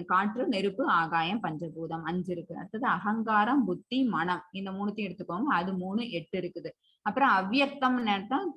காற்று, நெருப்பு, ஆகாயம், பஞ்சபூதம் 5 இருக்கு. அடுத்தது அகங்காரம், புத்தி, மனம், இந்த 3த்தையும் எடுத்துக்கோங்க. அது 3 8 இருக்குது. அப்புறம் அவ்வியக்தம்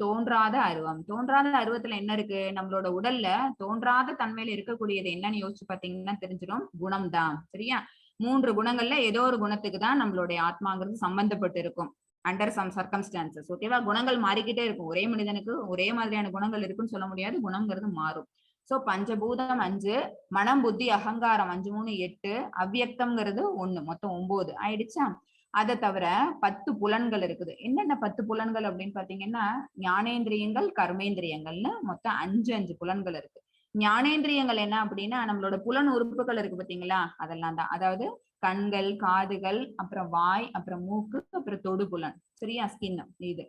தோன்றாத அருவம். தோன்றாத அருவத்துல என்ன இருக்கு? நம்மளோட உடல்ல தோன்றாத தன்மையில இருக்கக்கூடியது என்னன்னு யோசிச்சு பாத்தீங்கன்னா தெரிஞ்சிடும், குணம் தான். சரியா? 3 குணங்கள்ல ஏதோ ஒரு குணத்துக்கு தான் நம்மளுடைய ஆத்மாங்கிறது சம்பந்தப்பட்டு இருக்கும் அண்டர் சம் சர்க்கம்ஸ்டான்சஸ். ஓகேவா? குணங்கள் மாறிக்கிட்டே இருக்கும். ஒரே மனிதனுக்கு ஒரே மாதிரியான குணங்கள் இருக்குன்னு சொல்ல முடியாது, குணம்ங்கிறது மாறும். சோ பஞ்சபூதம் 5, மனம், புத்தி, அகங்காரம் 5 3 8, அவ்வியக்தம்ங்கிறது 1, மொத்தம் 9 ஆயிடுச்சா? அதை தவிர 10 புலன்கள் இருக்குது. என்னென்ன 10 புலன்கள் அப்படின்னு பாத்தீங்கன்னா ஞானேந்திரியங்கள், கர்மேந்திரியங்கள்னு மொத்தம் 5 புலன்கள் இருக்கு. ஞானேந்திரியங்கள் என்ன அப்படின்னா நம்மளோட புலன் உறுப்புகள் இருக்கு பாத்தீங்களா, அதெல்லாம் தான். அதாவது கண்கள், காதுகள், அப்புறம் வாய், அப்புறம் மூக்கு, அப்புறம் தொடு புலன். சரியா? ஸ்கின். இது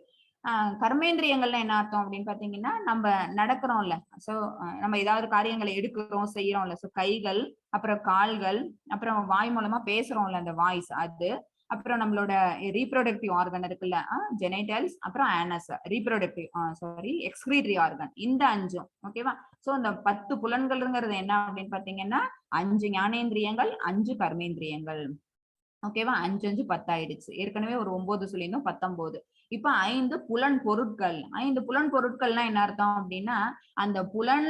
கர்மேந்திரியங்கள்ல என்ன அர்த்தம் அப்படின்னு பாத்தீங்கன்னா நம்ம நடக்கிறோம்ல, சோ நம்ம ஏதாவது காரியங்களை எடுக்கிறோம், செய்யறோம்ல, சோ கைகள், அப்புறம் கால்கள், அப்புறம் வாய் மூலமா பேசுறோம்ல, அந்த வாய்ஸ் அது, அப்புறம் நம்மளோட ரீப்ரொடக்டிவ் ஆர்கன் இருக்குல்ல, ஜெனைட்டல்ஸ், அப்புறம் ஆனஸ், எக்ஸ்கிரீட்டரி ஆர்கன். இந்த 5. ஓகேவா? சோ இந்த 10 புலன்கள்ங்கிறது என்ன அப்படின்னு பாத்தீங்கன்னா 5 ஞானேந்திரியங்கள், 5 கர்மேந்திரியங்கள். ஓகேவா? 5 5 10 ஆயிடுச்சு. ஏற்கனவே ஒரு 9 சொல்லியிருந்தோம், 19. இப்ப 5 புலன் பொருட்கள். 5 புலன் பொருட்கள்னா என்ன அர்த்தம் அப்படின்னா அந்த புலன்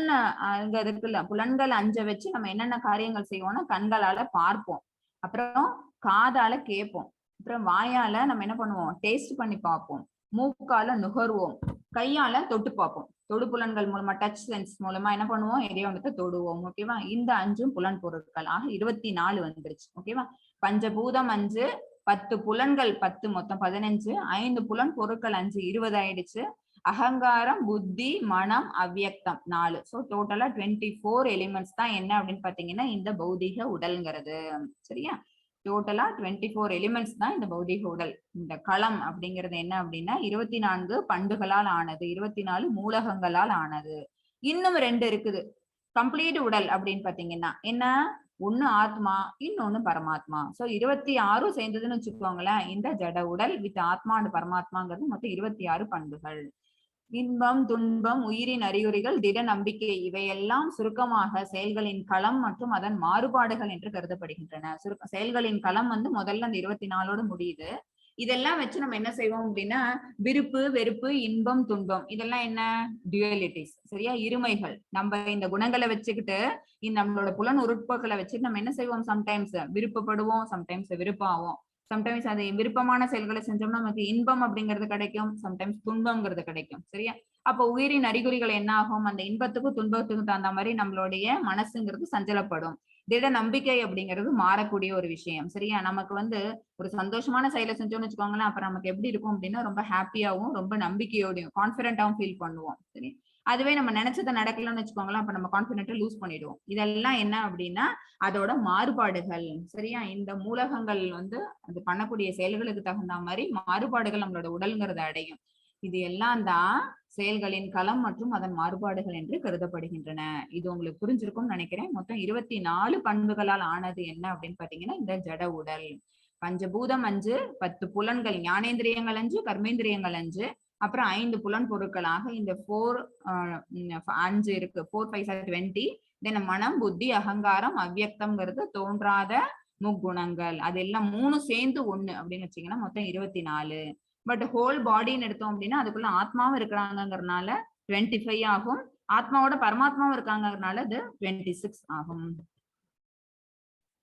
அங்க இருக்குல்ல, புலன்கள் 5 வச்சு நம்ம என்னென்ன காரியங்கள் செய்வோம்னா கண்களால பார்ப்போம், அப்புறம் காதால கேட்போம், அப்புறம் வாயால நம்ம என்ன பண்ணுவோம், டேஸ்ட் பண்ணி பார்ப்போம், மூக்கால நுகர்வோம், கையால தொட்டு பார்ப்போம், தொடு புலன்கள் மூலமா, டச் சென்ஸ் மூலமா என்ன பண்ணுவோம், எதையோ ஒன்று தொடுவோம். ஓகேவா? இந்த 5 புலன் பொருட்கள். ஆக 24 வந்துருச்சு. ஓகேவா? பஞ்சபூதம் 5, 10 புலன்கள் 10, மொத்தம் 15, 5 புலன் பொருட்கள் 5, 20 ஆயிடுச்சு. அகங்காரம், புத்தி, மனம், அவ்வியக்தம் 4. சோ டோட்டலா 24 எலிமெண்ட்ஸ் தான் என்ன அப்படின்னு பாத்தீங்கன்னா இந்த பௌதிக உடல்ங்கிறது. சரியா? டோட்டலா 24 எலிமெண்ட்ஸ் தான் இந்த பௌதிக உடல். இந்த களம் அப்படிங்கிறது என்ன அப்படின்னா 24 பண்புகளால் ஆனது, 24 மூலகங்களால் ஆனது. இன்னும் 2 இருக்குது. கம்ப்ளீட் உடல் அப்படின்னு பாத்தீங்கன்னா என்ன, ஒண்ணு ஆத்மா இன்னொன்னு பரமாத்மா. சோ 26 சேர்ந்ததுன்னு வச்சுக்கோங்களேன். இந்த ஜட உடல் வித் ஆத்மா அண்ட் பரமாத்மாங்கிறது மொத்தம் 26 பண்புகள். இன்பம், துன்பம், உயிரின் அறிகுறிகள், திட நம்பிக்கை இவையெல்லாம் சுருக்கமாக செயல்களின் களம் மற்றும் அதன் மாறுபாடுகள் என்று கருதப்படுகின்றன. செயல்களின் களம் வந்து முதல்ல அந்த 24ஓட முடியுது. இதெல்லாம் வச்சு நம்ம என்ன செய்வோம் அப்படின்னா, விருப்பு, வெறுப்பு, இன்பம், துன்பம் இதெல்லாம் என்ன, டியூலிட்டிஸ், சரியா, இருமைகள். நம்ம இந்த குணங்களை வச்சுக்கிட்டு இந்த நம்மளோட புலன் உறுப்புகளை வச்சுட்டு நம்ம என்ன செய்வோம், சம்டைம்ஸ் விருப்பப்படுவோம், சம்டைம்ஸ் விருப்பாவோம். சம்டைம்ஸ் அது விருப்பமான செயல்களை செஞ்சோம்னா நமக்கு இன்பம் அப்படிங்கிறது கிடைக்கும், சம்டைம்ஸ் துன்பம்ங்கிறது கிடைக்கும், சரியா. அப்போ உயிரின் அறிகுறிகள் என்ன ஆகும், அந்த இன்பத்துக்கும் துன்பத்துக்கும் தகுந்த மாதிரி நம்மளுடைய மனசுங்கிறது சஞ்சலப்படும். திட நம்பிக்கை அப்படிங்கிறது மாறக்கூடிய ஒரு விஷயம், சரியா. நமக்கு வந்து ஒரு சந்தோஷமான செயலை செஞ்சோம்னு வச்சுக்கோங்களேன், அப்புறம் நமக்கு எப்படி இருக்கும் அப்படின்னா ரொம்ப ஹாப்பியாவும் ரொம்ப நம்பிக்கையோடையும் கான்பிடென்டாவும் ஃபீல் பண்ணுவோம், சரி. அதுவே நம்ம நினைச்சதை நடக்கலன்னு வச்சுக்கோங்களேன், அப்ப நம்ம கான்பிடென்ட்டை லூஸ் பண்ணிடுவோம். இதெல்லாம் என்ன அப்படின்னா அதோட மாறுபாடுகள், சரியா. இந்த மூலகங்கள் வந்து அது பண்ணக்கூடிய செயல்களுக்கு தகுந்த மாதிரி மாறுபாடுகள் நம்மளோட உடல்ங்கிறத அடையும். இது எல்லாம் தான் செயல்களின் களம் மற்றும் அதன் மாறுபாடுகள் என்று கருதப்படுகின்றன. இது உங்களுக்கு புரிஞ்சிருக்கும்னு நினைக்கிறேன். மொத்தம் 24 பண்புகளால் ஆனது என்ன அப்படின்னு பாத்தீங்கன்னா இந்த ஜட உடல். பஞ்சபூதம் 5, 10 புலன்கள், ஞானேந்திரியங்கள் 5, கர்மேந்திரியங்கள் 5, அப்புறம் 5 புலன் பொருட்களாக இந்த 5 இருக்கு. 4, 5, 20. தென் மனம், புத்தி, அகங்காரம், அவ்யக்தம்ங்கிறது தோன்றாத முக்குணங்கள். அது எல்லாம் 3 சேர்ந்து 1 அப்படின்னு வச்சீங்கன்னா மொத்தம் 24. பட் ஹோல் பாடின்னு எடுத்தோம் அப்படின்னா அதுக்குள்ள ஆத்மாவும் இருக்கிறாங்கிறதுனால 25 ஆகும். ஆத்மாவோட பரமாத்மாவும் இருக்காங்கிறதுனால அது 26 ஆகும்.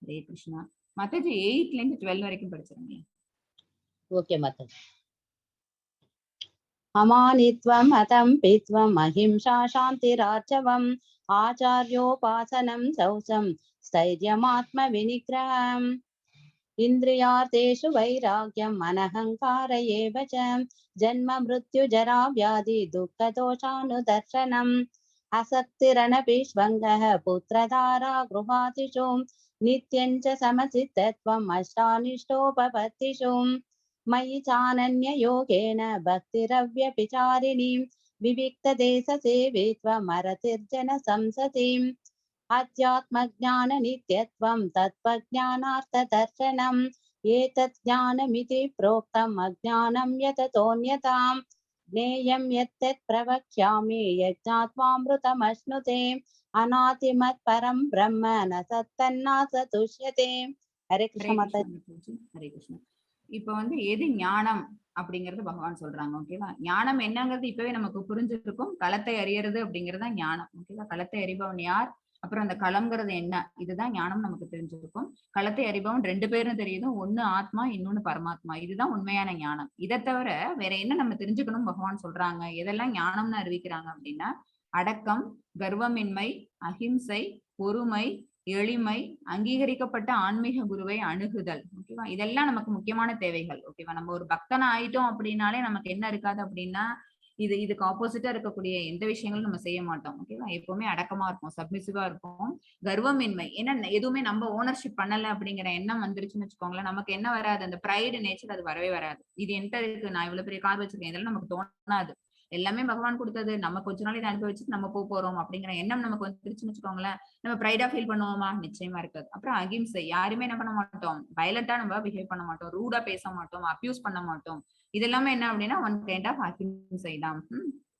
ஹரே கிருஷ்ணா. மாதாஜி 8ல இருந்து 12 வரைக்கும் படிச்சிருங்க. ஓகே மாதாஜி. அமானித்வம் அதம் பித்வம் அஹிம்சா சாந்திரார்ஜவம் ஆச்சார்யோபாசனம் சௌசம் ஸ்தைர்யமாத்ம விநிகிரகம் இந்திரியார்த்தேஷு வைராக்யம் அனஹங்கார ஏவ ச ஜன்ம மிருத்யு ஜரா வியாதி துக்கதோஷானுதர்சனம் அசக்திரணபிஷ்வங்கः புத்திரதாரா கృహాதிஷு நித்யஞ்ச சமசித்தத்வம் அஷ்டானிஷ்டோபபத்திஷு மயி சானன்ய யோகேன பக்திரவ்யபிசாரிணீம் விவிக்ததேச சேவித்வம் அரதிர்ஜன சம்சதிம் அத்யாத்மஜ்ஞான நித்யத்வம் தத்வஜ்ஞானார்த்த தர்சனம் ஏதத் ஞானமிதி ப்ரோக்தம் அஜ்ஞானம் யததோன்யதாம் ஜ்ஞேயம் யத்தத் பிரவக்ஷ்யாமி யஜ்ஞாத்வாம்ருதமஸ்னுதே அநாதிமத் பரம் பிரம்ம ந சத்தன்னாச துஷ்யதே. ஹரே கிருஷ்ண மாதாஜி. ஹரே கிருஷ்ணா. இப்ப வந்து எது ஞானம் அப்படிங்கறது பகவான் சொல்றாங்க, ஓகேவா. ஞானம் என்னங்கிறது இப்பவே நமக்கு புரிஞ்சிருக்கும். களத்தை அறியறது அப்படிங்கறது தான் ஞானம், ஓகேவா. களத்தை அறிபவன் யார், அப்புறம் அந்த களம்ங்கிறது என்ன, இதுதான் ஞானம் நமக்கு தெரிஞ்சிருக்கும். களத்தை அறிபவன் 2 பேரும் தெரியுது, ஒண்ணு ஆத்மா இன்னொன்னு பரமாத்மா. இதுதான் உண்மையான ஞானம். இதை தவிர வேற என்ன நம்ம தெரிஞ்சுக்கணும் பகவான் சொல்றாங்க, எதெல்லாம் ஞானம்னு அறிவிக்கிறாங்க அப்படின்னா அடக்கம், கர்வமின்மை, அஹிம்சை, பொறுமை, எளிமை, அங்கீகரிக்கப்பட்ட ஆன்மீக குருவை அணுகுதல், ஓகேவா. இதெல்லாம் நமக்கு முக்கியமான தேவைகள், ஓகேவா. நம்ம ஒரு பக்தனா ஆயிட்டோம் அப்படின்னாலே நமக்கு என்ன இருக்காது அப்படின்னா இதுக்கு ஆப்போசிட்டா இருக்கக்கூடிய எந்த விஷயங்களும் நம்ம செய்ய மாட்டோம், ஓகேவா. எப்பவுமே அடக்கமா இருப்போம், சப்மிசிவா இருப்போம். கர்வமின்மை, ஏன்னா எதுவுமே நம்ம ஓனர்ஷிப் பண்ணல அப்படிங்கிற எண்ணம் வந்துருச்சுன்னு வச்சுக்கோங்களேன், நமக்கு என்ன வராது, அந்த பிரைடு நேச்சர் அது வரவே வராது. இது என்கிட்ட இருக்கு, நான் இவ்வளவு பெரிய கார் வச்சிருக்கேன், இதெல்லாம் நமக்கு தோணாது. எல்லாமே பகவான் கொடுத்தது, நம்ம கொஞ்ச நாள் இதை அனுபவிச்சுட்டு நம்ம போறோம் அப்படிங்கிற எண்ணம் நமக்கு வந்துருச்சுன்னு வச்சுக்கோங்களேன், நம்ம பிரைடா ஃபீல் பண்ணுவோமா, நிச்சயமா இருக்காது. அப்புறம் அகிம்சை, யாருமே என்ன பண்ண மாட்டோம், வயலண்டா நம்ம பிஹேவ் பண்ண மாட்டோம், ரூடா பேச மாட்டோம், அபியூஸ் பண்ண மாட்டோம். இதெல்லாமே என்ன அப்படின்னா ஒன் கைண்ட் ஆஃப் அகிம்சை தான்.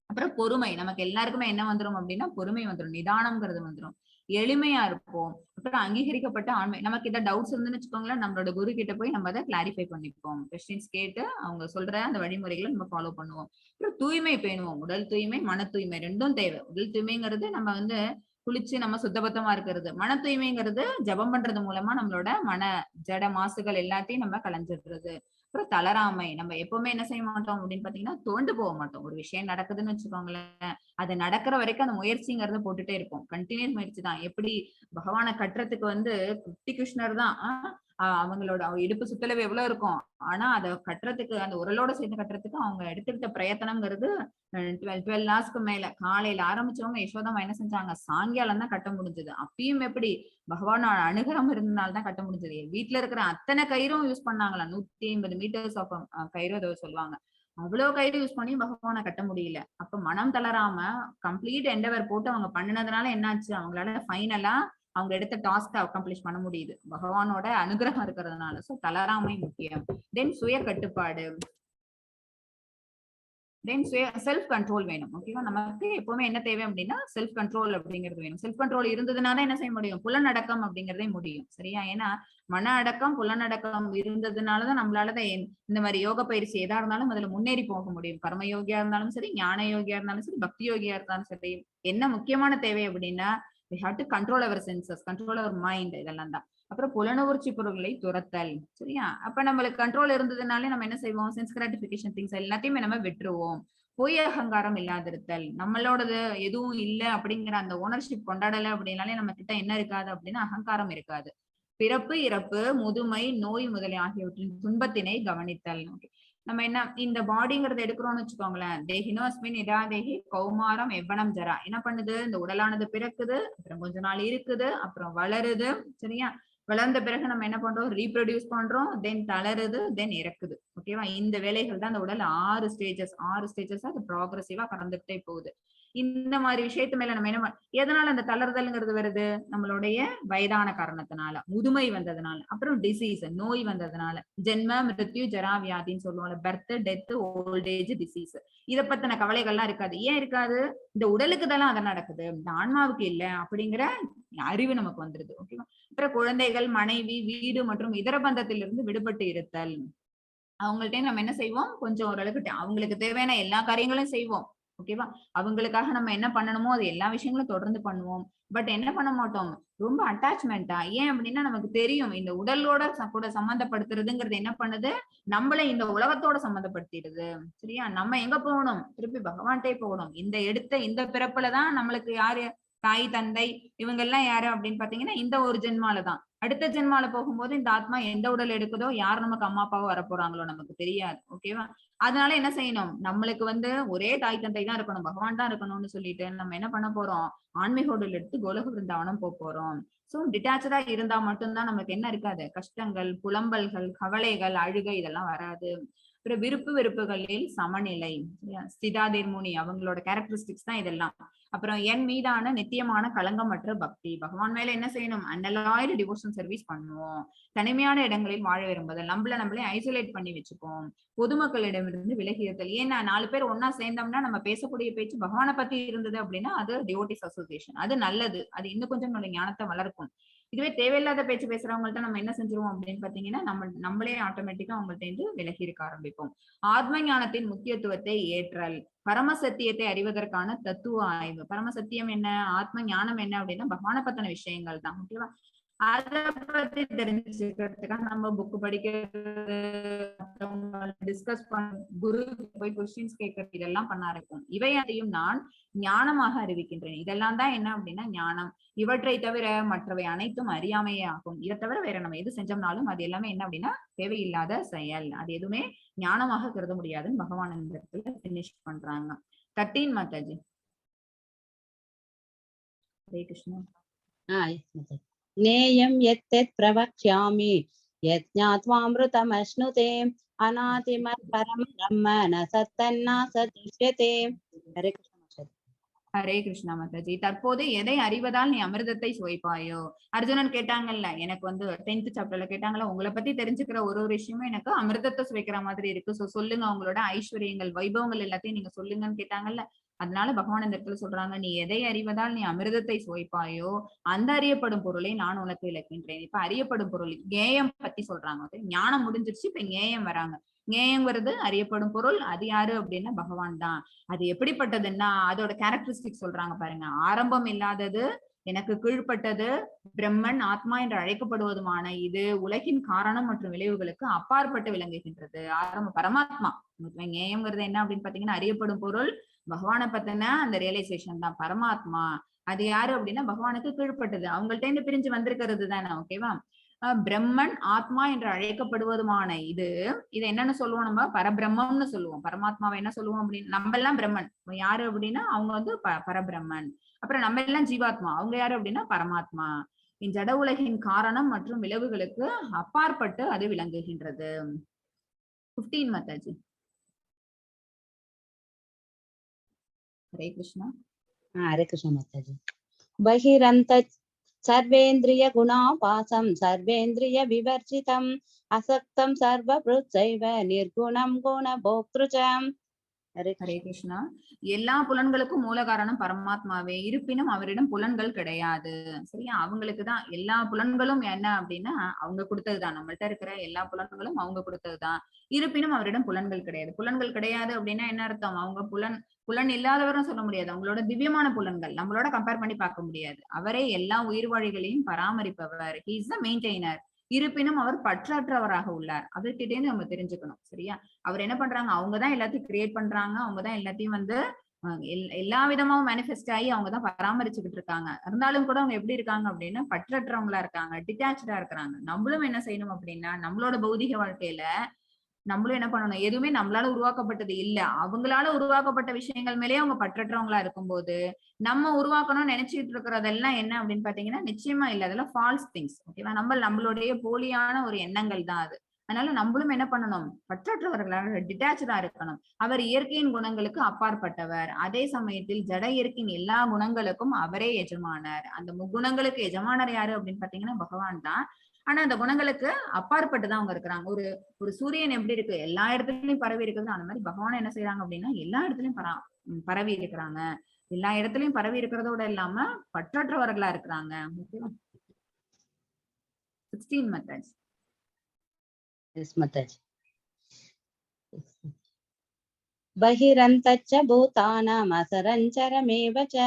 அப்புறம் பொறுமை, நமக்கு எல்லாருக்குமே என்ன வந்துரும் அப்படின்னா பொறுமை வந்துடும், நிதானம்ங்கிறது வந்துடும். எளிமையா இருப்போம். அப்புறம் அங்கீகரிக்கப்பட்ட ஆண்மை, நமக்கு இதை டவுட்ஸ் இருந்துன்னு வச்சுக்கோங்களேன், நம்மளோட குரு கிட்ட போய் நம்ம அதை கிளாரிஃபை பண்ணிப்போம். கொஸ்டின்ஸ் கேட்டு அவங்க சொல்ற அந்த வழிமுறைகளை நம்ம ஃபாலோ பண்ணுவோம். அப்புறம் தூய்மை பேணுவோம். உடல் தூய்மை, மன தூய்மை ரெண்டும் தேவை. உடல் தூய்மைங்கிறது நம்ம வந்து குளிச்சு நம்ம சுத்தபத்தமா இருக்கிறது. மன தூய்மைங்கிறது ஜபம் பண்றது மூலமா நம்மளோட மன ஜட மாசுகள் எல்லாத்தையும் நம்ம களைஞ்சிடுறது. அப்புறம் தளராமை, நம்ம எப்பவுமே என்ன செய்ய மாட்டோம் அப்படின்னு பாத்தீங்கன்னா தோண்டு போக மாட்டோம். ஒரு விஷயம் நடக்குதுன்னு வச்சுக்கோங்களேன், அது நடக்கிற வரைக்கும் அந்த முயற்சிங்கிறத போட்டுட்டே இருப்போம். கண்டினியூஸ் முயற்சி தான். எப்படி பகவானை கட்டுறதுக்கு வந்து குட்டி கிருஷ்ணர் தான் அவங்களோட இடுப்பு சுத்தளவு எவ்வளவு இருக்கும், ஆனா அதை கட்டுறதுக்கு அந்த உரலோட சேர்ந்து கட்டுறதுக்கு அவங்க எடுத்துக்கிட்ட பிரயத்தனம்ங்கிறது 12 ஹார்ஸ்க்கு மேல. காலையில ஆரம்பிச்சவங்க யசோதாமா என்ன செஞ்சாங்க, சாயங்காலம் தான் கட்ட முடிஞ்சது. அப்பயும் எப்படி பகவானோட அனுகிரகம் இருந்தனால்தான் கட்ட முடிஞ்சது. வீட்டுல இருக்கிற அத்தனை கயிறும் யூஸ் பண்ணாங்களா, 150 மீட்டர்ஸ் ஆஃப் கயிறு அதை சொல்லுவாங்க. அவ்வளவு கைடு யூஸ் பண்ணி பகவானை கட்ட முடியல. அப்ப மனம் தளராம கம்ப்ளீட் எண்டவர் போட்டு அவங்க பண்ணினதுனால என்னாச்சு, அவங்களால ஃபைனலா அவங்க எடுத்த டாஸ்க் அக்கம்ப்ளிஷ் பண்ண முடியுது பகவானோட அனுகிரகம் இருக்கிறதுனால. சோ தளராமை முக்கியம். தென் சுய கட்டுப்பாடு, தென் செல்ஃப் கண்ட்ரோல் வேணும். ஓகேவா, நமக்கு எப்பவுமே என்ன தேவை அப்படின்னா செல்ஃப் கண்ட்ரோல் அப்படிங்கிறது வேணும். செல்ஃப் கண்ட்ரோல் இருந்ததுனால என்ன செய்ய முடியும், புலனடக்கம் அப்படிங்கறதே முடியும். சரியா, ஏன்னா மன அடக்கம் புலனடக்கம் இருந்ததுனாலதான் நம்மளாலதான் இந்த மாதிரி யோக பயிற்சி எதா இருந்தாலும் அதுல முன்னேறி போக முடியும். கர்ம யோகியா இருந்தாலும் சரி, ஞான யோகியா இருந்தாலும் சரி, பக்தி யோகியா இருந்தாலும் சரி. என்ன முக்கியமான தேவை அப்படின்னா we have to control our senses, control our mind. இதெல்லாம் தான். அப்புறம் புலனுணர்ச்சி பொருள்களை துரத்தல். சரியா, அப்ப நம்மளுக்கு கண்ட்ரோல் இருந்ததுனாலே நம்ம என்ன செய்வோம், சென்ஸ் கிராட்டிபிகேஷன் திங்ஸ் எல்லாத்தையுமே நம்ம விட்டுருவோம். பொய் அகங்காரம் இல்லாதிருத்தல், நம்மளோடது எதுவும் இல்லை அப்படிங்கிற அந்த ஓனர்ஷிப் கொண்டாடல அப்படின்னாலே நம்ம கிட்ட என்ன இருக்காது அப்படின்னா அகங்காரம் இருக்காது. பிறப்பு, இறப்பு, முதுமை, நோய் முதலிய ஆகியவற்றின் துன்பத்தினை கவனித்தல். நம்ம என்ன இந்த பாடிங்கிறத எடுக்கிறோம்னு வச்சுக்கோங்களேன், தேகினோஸ்மின் இதா தேகி கௌமாரம் எவ்வனம் ஜரா. என்ன பண்ணுது, இந்த உடலானது பிறக்குது, அப்புறம் கொஞ்ச நாள் இருக்குது, அப்புறம் வளருது. சரியா, வளர்ந்த பிறகு நம்ம என்ன பண்றோம், ரீப்ரொடியூஸ் பண்றோம், தென் தளருது, தென் இறக்குது. ஓகேவா, இந்த வேலைகள் தான் அந்த உடல் 6 ஸ்டேஜஸ் அது ப்ராக்ரசிவா கடந்துட்டே போகுது. இந்த மாதிரி விஷயத்து மேல நம்ம என்ன எதனால அந்த தளர்தல்ங்கிறது வருது, நம்மளுடைய வயதான காரணத்தினால, முதுமை வந்ததுனால, அப்புறம் டிசீஸ் நோய் வந்ததுனால, ஜென்ம மிருத்யு ஜரா வியாதின்னு சொல்லுவாங்க, பர்த் டெத் ஓல்டேஜ் டிசீஸ். இதை பத்தின கவலைகள்லாம் இருக்காது. ஏன் இருக்காது, இந்த உடலுக்கு தான் அதை நடக்குது, இந்த ஆன்மாவுக்கு இல்ல அப்படிங்கிற அறிவு நமக்கு வந்துருது. ஓகேவா, அப்புறம் குழந்தைகள், மனைவி, வீடு மற்றும் இதர பந்தத்திலிருந்து விடுபட்டு இருத்தல். அவங்கள்ட்ட நம்ம என்ன செய்வோம், கொஞ்சம் ஓரளவுக்கு அவங்களுக்கு தேவையான எல்லா காரியங்களும் செய்வோம். ஓகேவா, அவங்களுக்காக நம்ம என்ன பண்ணணுமோ அது எல்லா விஷயங்களும் தொடர்ந்து பண்ணுவோம். பட் என்ன பண்ண மாட்டோம், ரொம்ப அட்டாச்மெண்டா. ஏன் அப்படின்னா நமக்கு தெரியும் இந்த உடலோட கூட சம்பந்தப்படுத்துறதுங்கிறது என்ன பண்ணுது, நம்மள இந்த உலகத்தோட சம்பந்தப்படுத்திடுது. சரியா, நம்ம எங்க போகணும், திருப்பி பகவான்கிட்டே போகணும். இந்த பிறப்புலதான் நம்மளுக்கு யாரு தாய் தந்தை இவங்க எல்லாம் யாரு அப்படின்னு பாத்தீங்கன்னா இந்த ஒரு ஜென்மாலதான். அடுத்த ஜென்மால போகும்போது இந்த ஆத்மா எந்த உடல் எடுக்குதோ, யார் நமக்கு அம்மா அப்பாவோ வரப்போறாங்களோ நமக்கு தெரியாது. ஓகேவா, அதனால என்ன செய்யணும், நம்மளுக்கு ஒரே தாய் தந்தை தான் இருக்கணும், பகவான் தான் இருக்கணும்னு சொல்லிட்டு நம்ம என்ன பண்ண போறோம், ஆன்மீக உடல் எடுத்து கோலக பிருந்தாவனம் போறோம். சோ டிட்டாச்சா இருந்தா மட்டும்தான் நமக்கு என்ன இருக்காது, கஷ்டங்கள், புலம்பல்கள், கவலைகள், அழுகை இதெல்லாம் வராது. அப்புறம் விருப்பு வெறுப்புகளில் சமநிலை. ஸ்திதாதிர்முனி அவங்களோட கேரக்டரிஸ்டிக்ஸ் தான் இதெல்லாம். அப்புறம் என் மீதான நித்தியமான களங்கமற்ற பக்தி. பகவான் மேல என்ன செய்யணும், அன்னலாயிரம் டிவோஷன் சர்வீஸ் பண்ணுவோம். தனிமையான இடங்களில் வாழ விரும்புதல், நம்மளே ஐசோலேட் பண்ணி வச்சுப்போம். பொதுமக்களிடமிருந்து விலகி இருத்தல். ஏன்னா 4 பேர் ஒன்னா சேர்ந்தோம்னா நம்ம பேசக்கூடிய பேச்சு பகவானை பத்தி இருந்தது அப்படின்னா அது டிவோட்டிஸ் அசோசியேஷன், அது நல்லது, அது இன்னும் கொஞ்சம் நம்மளுடைய ஞானத்தை வளர்க்கும். இதுவே தேவையில்லாத பேச்சு பேசுறவங்கள்ட்ட நம்ம என்ன செஞ்சிருவோம் அப்படின்னு பாத்தீங்கன்னா நம்மளே ஆட்டோமேட்டிக்கா அவங்கள்ட்ட இருந்து விலகி இருக்க ஆரம்பிப்போம். ஆத்ம ஞானத்தின் முக்கியத்துவத்தை ஏற்றல், பரமசத்தியத்தை அறிவதற்கான தத்துவ ஆய்வு. பரமசத்தியம் என்ன, ஆத்ம ஞானம் என்ன அப்படின்னா பகவானை பத்தின விஷயங்கள் தான். ஓகேவா, அத பத்தி தெரிஞ்சுக்கிறதுக்காக நம்ம புக் படிக்கிறது, டிஸ்கஸ் பண்ண, குரு போய் கொஸ்டின்ஸ் கேட்கறது, இதெல்லாம் பண்ண ஆரம்பிக்கும். இவையத்தையும் நான் ஞானமாக அறிவிக்கின்றேன். இதெல்லாம் தான் என்ன அப்படின்னா ஞானம். இவற்றை தவிர மற்றவை அனைத்தும் அறியாமையே ஆகும். இதை தவிர வேற நம்ம எது செஞ்சோம்னாலும் அது எல்லாமே என்ன அப்படின்னா தேவையில்லாத செயல், அது எதுவுமே ஞானமாக கருத முடியாதுன்னு பகவான் இந்த இடத்துல பினிஷ் பண்றாங்க. 13 மாதாஜி. ஹரே கிருஷ்ணா. ज्ञेयं यत् प्रवक्ष्यामि यज्ञात्वामृतमश्नुते अनादिमत्परं ब्रह्म न सत्तन्नासदृश्यते. हरे कृष्ण. ஹரே கிருஷ்ணா மாதாஜி. தற்போது எதை அறிவதால் நீ அமிர்தத்தை சுவைப்பாயோ. அர்ஜுனன் கேட்டாங்கல்ல, எனக்கு 10th சாப்டர்ல கேட்டாங்கல்ல, உங்களை பத்தி தெரிஞ்சுக்கிற ஒரு விஷயமும் எனக்கு அமிர்தத்தை சுவைக்கிற மாதிரி இருக்கு. சோ சொல்லுங்க, உங்களோட ஐஸ்வர்யங்கள், வைபவங்கள் எல்லாத்தையும் நீங்க சொல்லுங்கன்னு கேட்டாங்கல்ல. அதனால பகவான் இந்த இடத்துல சொல்றாங்க, நீ எதை அறிவதால் நீ அமிர்தத்தை சுவைப்பாயோ அந்த அறியப்படும் பொருளை நான் உனக்கு விளக்கின்றேன். இப்ப அறியப்படும் பொருள் ஞேயம் பத்தி சொல்றாங்க. ஞானம் முடிஞ்சிருச்சு, இப்ப ஞேயம் வராங்க. ஞேயங்கிறது அறியப்படும் பொருள், அது யாரு அப்படின்னா பகவான் தான். அது எப்படிப்பட்டதுன்னா அதோட கேரக்டரிஸ்டிக் சொல்றாங்க பாருங்க. ஆரம்பம் இல்லாதது, எனக்கு கீழ்ப்பட்டது, பிரம்மன் ஆத்மா என்று அழைக்கப்படுவதுமான இது உலகின் காரணம் மற்றும் விளைவுகளுக்கு அப்பாற்பட்டு விளங்குகின்றது. பரமாத்மா. ஞேயம்ங்கிறது என்ன அப்படின்னு பாத்தீங்கன்னா அறியப்படும் பொருள், பகவானை பத்தின அந்த ரியலைசேஷன் தான். பரமாத்மா அது யாரு அப்படின்னா பகவானுக்கு கீழ்ப்பட்டது, அவங்கள்ட்ட இருந்து பிரிஞ்சு வந்திருக்கிறது தானே. ஓகேவா, பிரம்மன் ஆத்மா என்று அழைக்கப்படுவதுமான இதை என்னன்னு சொல்லுவோம், நம்ம பரபிரம்மம்னு சொல்லுவோம். பரமாத்மாவை என்ன சொல்லுவோம் அப்படின்னு, நம்ம எல்லாம் பிரம்மன் யாரு அப்படின்னா அவங்க பரபிரம்மன். அப்புறம் நம்ம எல்லாம் ஜீவாத்மா, அவங்க யாரு அப்படின்னா பரமாத்மா. ஜட உலகின் காரணம் மற்றும் விளைவுகளுக்கு அப்பாற்பட்டு அது விளங்குகின்றது. 15 மாதாஜி. ஹரே கிருஷ்ணா. हरे कृष्ण माताजी। बहिरंत सर्वेन्द्रिय गुणापासं सर्वेन्द्रिय विवर्जितम् असक्तं सर्वभृत्सैव निर्गुणं गुणभोक्तृ च। हरे ஹரே कृष्ण। கிருஷ்ணா. எல்லா புலன்களுக்கும் மூல காரணம் பரமாத்மாவே, இருப்பினும் அவரிடம் புலன்கள் கிடையாது. சரியா? அவங்களுக்கு தான் எல்லா புலன்களும் என்ன அப்படின்னா அவங்க கொடுத்ததுதான். நம்மள்ட்ட இருக்கிற எல்லா புலன்களும் அவங்க கொடுத்ததுதான். இருப்பினும் அவரிடம் புலன்கள் கிடையாது. புலன்கள் கிடையாது அப்படின்னா என்ன அர்த்தம்? அவங்க புலன் இல்லாதவரும் சொல்ல முடியாது. அவங்களோட திவ்யமான புலன்கள் நம்மளோட கம்பேர் பண்ணி பார்க்க முடியாது. அவரே எல்லா உயிர்வாழிகளையும் பராமரிப்பவர். He is the maintainer. இருப்பினும் அவர் பற்றற்றவராக உள்ளார். அவர்கிட்ட இருந்து நம்ம தெரிஞ்சுக்கணும். சரியா? அவர் என்ன பண்றாங்க? அவங்கதான் எல்லாத்தையும் கிரியேட் பண்றாங்க. அவங்கதான் எல்லாத்தையும் வந்து எல்லா விதமாவும் மேனிஃபெஸ்ட் ஆகி அவங்கதான் பராமரிச்சுக்கிட்டு இருக்காங்க. இருந்தாலும் கூட அவங்க எப்படி இருக்காங்க அப்படின்னா பற்றற்றவங்களா இருக்காங்க, டிட்டாச்சா இருக்கிறாங்க. நம்மளும் என்ன செய்யணும் அப்படின்னா நம்மளோட பௌதிக வாழ்க்கையில நம்மளும் என்ன பண்ணணும்? எதுவுமே நம்மளால உருவாக்கப்பட்டது இல்ல. அவங்களால உருவாக்கப்பட்ட விஷயங்கள் மேலேயே அவங்க பற்றற்றவங்களா இருக்கும்போது நம்ம உருவாக்கணும்னு நினைச்சிட்டு இருக்கிறதெல்லாம் என்ன அப்படின்னு பாத்தீங்கன்னா நிச்சயமா இல்ல. அதெல்லாம் ஃபால்ஸ் திங்ஸ். ஓகேவா? நம்மளுடைய போலியான ஒரு எண்ணங்கள் தான் அது. அதனால நம்மளும் என்ன பண்ணணும்? பற்றற்றவர்களாக டிட்டாச்சா இருக்கணும். அவர் இயற்கையின் குணங்களுக்கு அப்பாற்பட்டவர். அதே சமயத்தில் ஜட இயற்கையின் எல்லா குணங்களுக்கும் அவரே எஜமானர். அந்த முக்குணங்களுக்கு எஜமானர் யாரு அப்படின்னு பாத்தீங்கன்னா பகவான் தான். ஆனா அந்த குணங்களுக்கு அப்பாற்பட்டுதான் அவங்க இருக்கிறாங்க. ஒரு சூரியன் எப்படி இருக்கு? எல்லா இடத்துலயும் பரவி இருக்குது. அந்த மாதிரி பகவான் என்ன செய்யறாங்க அப்படின்னா எல்லா இடத்துலயும் பரவி இருக்கிறாங்க. எல்லா இடத்துலயும் பரவி இருக்கிறதோட இல்லாம பற்றற்றவர்களா இருக்கிறாங்க. ஓகேவா? 16 மெத்தட்ஸ். यस माताजी। बहिरन्तच्च भूतानाम् असरञ्चरमेव च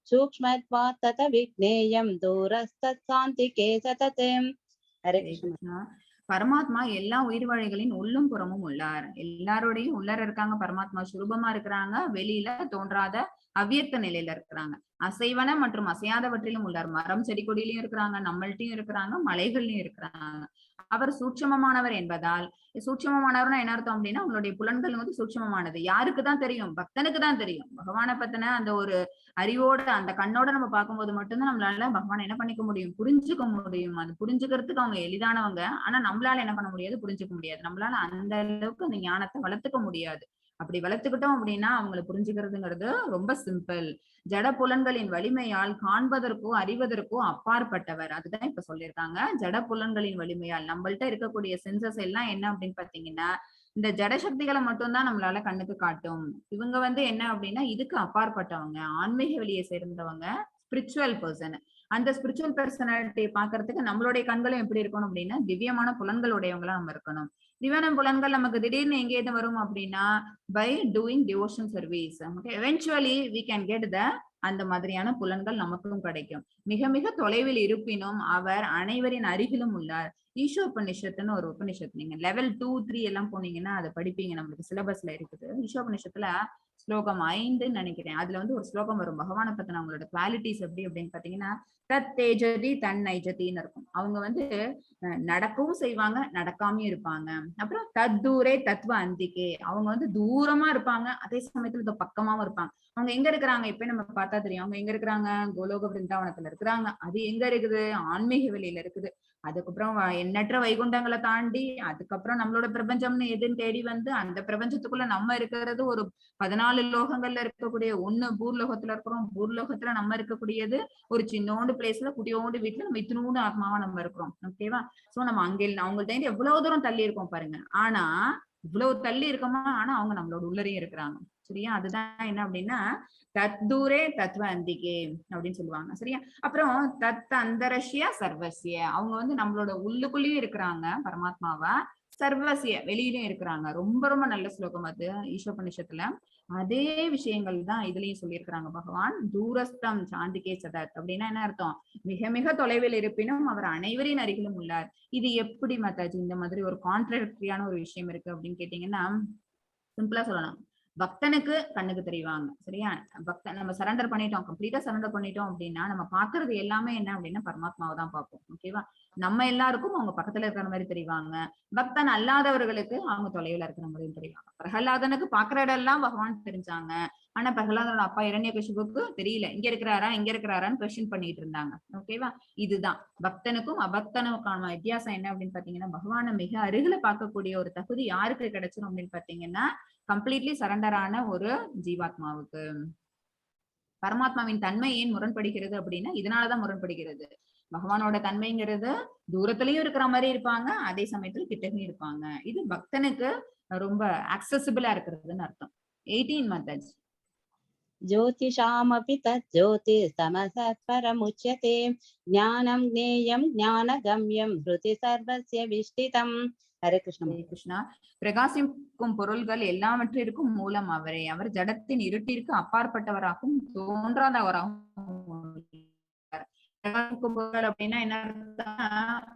सूक्ष्मत्वात् तत विज्ञेयं दूरस्तत्सान्तिके सततं। हरे कृष्ण। பரமாத்மா எல்லா உயிர்வாழிகளின் உள்ளும் புறமும் உள்ளார். எல்லாரோடையும் உள்ளர இருக்காங்க. பரமாத்மா சுரூபமா இருக்கிறாங்க. வெளியில தோன்றாத அவ்வியக்த நிலையில இருக்கிறாங்க. அசைவன மற்றும் அசையாதவற்றிலும் உள்ளார். மரம் செடி கொடியிலயும் இருக்கிறாங்க, நம்மள்ட்டையும் இருக்கிறாங்க, மலைகள்லயும் இருக்கிறாங்க. அவர் சூட்சமமானவர் என்பதால், சூட்சமமானவர்னா என்ன அர்த்தம் அப்படின்னா உங்களுடைய புலன்கள் வந்து சூட்சமமானது. யாருக்கு தான் தெரியும்? பக்தனுக்கு தான் தெரியும். பகவானை பத்தின அந்த ஒரு அறிவோட அந்த கண்ணோட நம்ம பார்க்கும்போது மட்டும்தான் நம்மளால பகவானை என்ன பண்ணிக்க முடியும்? புரிஞ்சுக்க முடியும். அது புரிஞ்சுக்கிறதுக்கு அவங்க எளிதானவங்க. ஆனா நம்மளால என்ன பண்ண முடியாது? புரிஞ்சுக்க முடியாது. நம்மளால அந்த அளவுக்கு அந்த ஞானத்தை வளர்த்துக்க முடியாது. அப்படி வளர்த்துக்கிட்டோம் அப்படின்னா அவங்களை புரிஞ்சுக்கிறதுங்கிறது ரொம்ப சிம்பிள். ஜட புலன்களின் வலிமையால் காண்பதற்கோ அறிவதற்கோ அப்பாற்பட்டவர். அதுதான் இப்ப சொல்லியிருக்காங்க. ஜட புலன்களின் வலிமையால் நம்மள்ட்ட இருக்கக்கூடிய சென்சஸ் எல்லாம் என்ன அப்படின்னு பாத்தீங்கன்னா இந்த ஜட சக்திகளை மட்டும்தான் நம்மளால கண்ணுக்கு காட்டும். இவங்க வந்து என்ன அப்படின்னா இதுக்கு அப்பாற்பட்டவங்க, ஆன்மீக வெளியை சேர்ந்தவங்க, ஸ்பிரிச்சுவல் பர்சன். அந்த ஸ்பிரிச்சுவல் பர்சனாலிட்டியை பாக்குறதுக்கு நம்மளுடைய கண்களும் எப்படி இருக்கணும் அப்படின்னா திவ்யமான புலன்கள் உடையவங்களா நம்ம இருக்கணும். திவ்யான புலன்கள் நமக்கு திடீர்னு எங்கேயிருந்து வரும் அப்படின்னா by doing devotion service. Eventually we can get the அந்த மாதிரியான புலன்கள் நமக்கும் கிடைக்கும். மிக மிக தொலைவில் இருப்பினும் அவர் அனைவரின் அருகிலும் உள்ளார். ஈஷோபனிஷத்துன்னு ஒரு உபனிஷத்து, நீங்க லெவல் 2, 3 எல்லாம் போனீங்கன்னா அதை படிப்பீங்க. நம்மளுக்கு சிலபஸ்ல இருக்குது. ஈஷோபனிஷத்துல ஸ்லோகம் 5 நினைக்கிறேன். அதுல வந்து ஒரு ஸ்லோகம் வரும் பகவானை பத்தின அவங்களோட குவாலிட்டிஸ் எப்படி அப்படின்னு பாத்தீங்கன்னா தத் தேஜதி தன் நைஜதின்னு இருக்கும். அவங்க வந்து நடக்கவும் செய்வாங்க, நடக்காமையும் இருப்பாங்க. அப்புறம் தத்தூரே தத்துவ அந்திக்கே, அவங்க வந்து தூரமா இருப்பாங்க, அதே சமயத்துல இந்த பக்கமாவும் இருப்பாங்க. அவங்க எங்க இருக்கிறாங்க? இப்ப நம்ம பார்த்தா தெரியும். அவங்க எங்க இருக்கிறாங்க? கோலோக பிருந்தாவனத்துல இருக்கிறாங்க. அது எங்க இருக்குது? ஆன்மீக வெளியில இருக்குது. அதுக்கப்புறம் எண்ணற்ற வைகுண்டங்களை தாண்டி அதுக்கப்புறம் நம்மளோட பிரபஞ்சம்னு எதுன்னு தேடி வந்து அந்த பிரபஞ்சத்துக்குள்ள நம்ம இருக்கிறது ஒரு 14 லோகங்கள்ல இருக்கக்கூடிய ஒண்ணு பூர்லோகத்துல இருக்கிறோம். பூர்லோகத்துல நம்ம இருக்கக்கூடியது ஒரு சின்னோண்டு பிளேஸ்ல குட்டியோண்டு வீட்டுல நம்ம இத்தினோண்டு ஆத்மாவா நம்ம இருக்கிறோம். ஓகேவா? சோ நம்ம அவங்கள்ட்ட இருந்து எவ்வளவு தூரம் தள்ளி இருக்கோம் பாருங்க. ஆனா இவ்வளவு தள்ளி இருக்கோமா, ஆனா அவங்க நம்மளோட உள்ளரையும் இருக்கிறாங்க. சரியா? அதுதான் என்ன அப்படின்னா தத்தூரே தத்துவ அந்திகே அப்படின்னு சொல்லுவாங்க. சரியா? அப்புறம் தத் அந்தரஷ்ய சர்வசிய, அவங்க வந்து நம்மளோட உள்ளுக்குள்ளேயும் இருக்கிறாங்க பரமாத்மாவா, சர்வசிய வெளியிலயும் இருக்கிறாங்க. ரொம்ப ரொம்ப நல்ல ஸ்லோகம் அது ஈஷோபனிஷத்துல. அதே விஷயங்கள் தான் இதுலயும் சொல்லியிருக்கிறாங்க பகவான். தூரஸ்தம் சாந்திகே சதத் அப்படின்னா என்ன அர்த்தம்? மிக மிக தொலைவில் இருப்பினும் அவர் அனைவரின் அருகிலும் உள்ளார். இது எப்படி மாதாஜி இந்த மாதிரி ஒரு கான்ட்ராக்டரியான ஒரு விஷயம் இருக்கு அப்படின்னு கேட்டீங்கன்னா சிம்பிளா சொல்லலாம். பக்தனுக்கு கண்ணுக்கு தெரிவாங்க. சரியா? பக்தன் நம்ம சரண்டர் பண்ணிட்டோம், கம்ப்ளீட்டா சரண்டர் பண்ணிட்டோம் அப்படின்னா நம்ம பாக்குறது எல்லாமே என்ன அப்படின்னா பரமாத்மாவை தான் பார்ப்போம். ஓகேவா? நம்ம எல்லாருக்கும் அவங்க பக்கத்துல இருக்கிற மாதிரி தெரிவாங்க. பக்தன் அல்லாதவர்களுக்கு அவங்க தொலைவில் இருக்கிற மாதிரியும் தெரிவாங்க. பிரகலாதனுக்கு பாக்குற இடம் எல்லாம் பகவான் தெரிஞ்சாங்க. ஆனா பிரகலாதனோட அப்பா இரண்யகசிபுக்கு தெரியல. இங்க இருக்கிறாரான்னு கொஸ்டின் பண்ணிட்டு இருந்தாங்க. ஓகேவா? இதுதான் பக்தனுக்கும் அபக்தனுக்கான வித்தியாசம் என்ன அப்படின்னு பாத்தீங்கன்னா பகவானை மிக அருகில பார்க்கக்கூடிய ஒரு தகுதி யாருக்கு கிடைச்சிடும் அப்படின்னு பாத்தீங்கன்னா கம்ப்ளீட்லி சரண்டரான ஒரு ஜீவாத்மாவுக்கு. பரமாத்மாவின் தன்மை ஏன் முரண்படுகிறது அப்படின்னா இதனாலதான் முரண்படுகிறது. பகவானோட தன்மைங்கிறது தூரத்திலயும் இருக்கிற மாதிரி இருப்பாங்க, அதே சமயத்துல கிட்டயும் இருப்பாங்க. இது பக்தனுக்கு ரொம்ப அக்சசிபிளா இருக்கிறதுன்னு அர்த்தம். 18 மாதாஜி. ज्योतिषामपि तज्ज्योतिस्तमसत्परमुच्यते ज्ञानं ज्ञेयं ज्ञानगम्यं हृदि सर्वस्य विष्टितम्. हरे कृष्ण. ஹரே கிருஷ்ணா. பிரகாசிக்கும் பொருள்கள் எல்லாவற்றிற்கும் மூலம் அவரே. அவர் ஜடத்தின் இருட்டிற்கு அப்பாற்பட்டவராகவும் தோன்றாதவராகவும் உள்ளார். பிரகாசிக்கும் பொருள்கள் அப்படின்னா என்ன அர்த்தம்?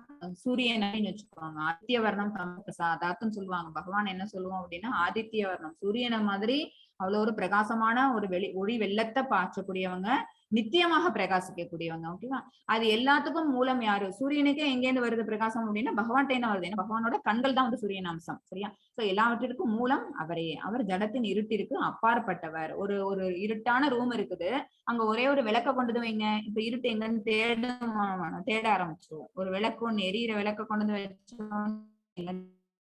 சூரியன் வச்சுக்குவாங்க. ஆதித்ய வர்ணம் பிரசாதாத்துன்னு சொல்லுவாங்க. பகவான் என்ன சொல்லுவோம் அப்படின்னா ஆதித்ய வர்ணம், சூரியனை மாதிரி அவ்வளவு ஒரு பிரகாசமான ஒரு ஒளி வெள்ளத்தை பாய்ச்சக்கூடியவங்க, நித்தியமாக பிரகாசிக்கக்கூடியவங்க. ஓகேவா? அது எல்லாத்துக்கும் மூலம் யாரு? சூரியனுக்கு எங்க இருந்து வருது பிரகாசம் அப்படின்னா பகவான்கிட்ட என்ன வருது? ஏன்னா பகவானோட கண்கள் தான் வந்து சூரியன் அம்சம். சரியா? சோ எல்லாவற்றிற்கும் மூலம் அவரே. அவர் ஜடத்தின் இருட்டிற்கு அப்பாற்பட்டவர். ஒரு இருட்டான ரூம் இருக்குது, அங்க ஒரே ஒரு விளக்க கொண்டு வைங்க, இப்ப இருட்டு எங்கன்னு தேட ஆரம்பிச்சிருவோம். ஒரு விளக்கு ஒண்ணு எரியிற விளக்க கொண்டு வந்து வச்சோம்.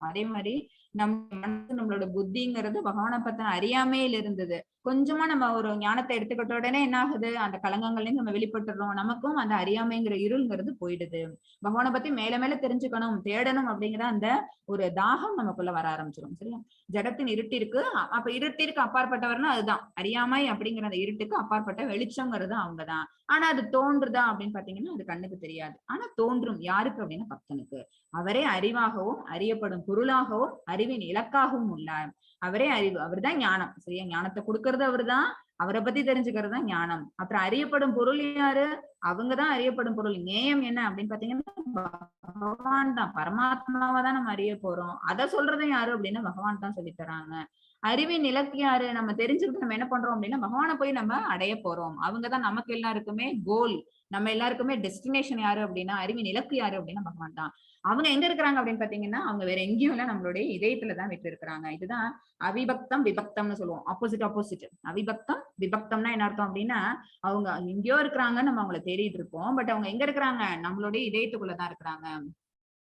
அதே மாதிரி நம்ம மனசு, நம்மளோட புத்திங்கிறது பகவானை பத்தின அறியாமையில இருந்தது. கொஞ்சமா நம்ம ஒரு ஞானத்தை எடுத்துக்கிட்ட உடனே என்ன ஆகுது? அந்த கலங்கங்கள்லயும் நம்ம வெளிப்பட்டுறோம். நமக்கும் அந்த அறியாமைங்கிற இருள்ங்கிறது போயிடுது. பகவானை பத்தி மேல மேல தெரிஞ்சுக்கணும், தேடணும் அப்படிங்கிற அந்த ஒரு தாகம் நமக்குள்ள வர ஆரம்பிச்சிடும். சரியா? ஜடத்தின் இருட்டிற்கு அப்ப இருட்டிற்கு அப்பாற்பட்டவர்னா அதுதான் அறியாமை அப்படிங்கிற அந்த இருட்டுக்கு அப்பாற்பட்ட வெளிச்சங்கிறது அவங்கதான். ஆனா அது தோன்றுதா அப்படின்னு பாத்தீங்கன்னா அது கண்ணுக்கு தெரியாது. ஆனா தோன்றும். யாருக்கு அப்படின்னா பக்தனுக்கு. அவரே அறிவாகவும் அறியப்படும் பொருளாகவும் அறிவின் இலக்காகவும் உள்ளார். அவரே அறிவு, அவர்தான் ஞானம். சரியா? ஞானத்தை கொடுக்கறது அவர்தான். அவரை பத்தி தெரிஞ்சுக்கிறது தான் ஞானம். அப்புறம் அறியப்படும் பொருள் யாரு? அவங்கதான் அறியப்படும் பொருள். நேயம் என்ன அப்படின்னு பாத்தீங்கன்னா பகவான் தான், பரமாத்மாவை தான் நம்ம அறிய போறோம். அதை சொல்றதும் யாரு அப்படின்னா பகவான் தான் சொல்லி தராங்க. அறிவின் இலக்கு யாரு? நம்ம தெரிஞ்சுக்கிட்டு நம்ம என்ன பண்றோம் அப்படின்னா பகவானை போய் நம்ம அடைய போறோம். அவங்கதான் நமக்கு எல்லாருக்குமே கோல், நம்ம எல்லாருக்குமே டெஸ்டினேஷன் யாரு அப்படின்னா அறிவின் இலக்கு யாரு அப்படின்னா பகவான் தான். அவங்க எங்க இருக்கிறாங்க அப்படின்னு பாத்தீங்கன்னா அவங்க வேற எங்கேயும் இல்ல, நம்மளுடைய இதயத்துலதான் விட்டு இருக்கிறாங்க. இதுதான் அவிபக்தம் விபக்தம்னு சொல்லுவோம். ஆப்போசிட். அவிபக்தம் விபக்தம்னா என்ன அர்த்தம் அப்படின்னா அவங்க எங்கேயோ இருக்கிறாங்க, நம்ம அவங்கள தேடிட்டு இருப்போம். பட் அவங்க எங்க இருக்கிறாங்க? நம்மளுடைய இதயத்துக்குள்ளதான் இருக்கிறாங்க.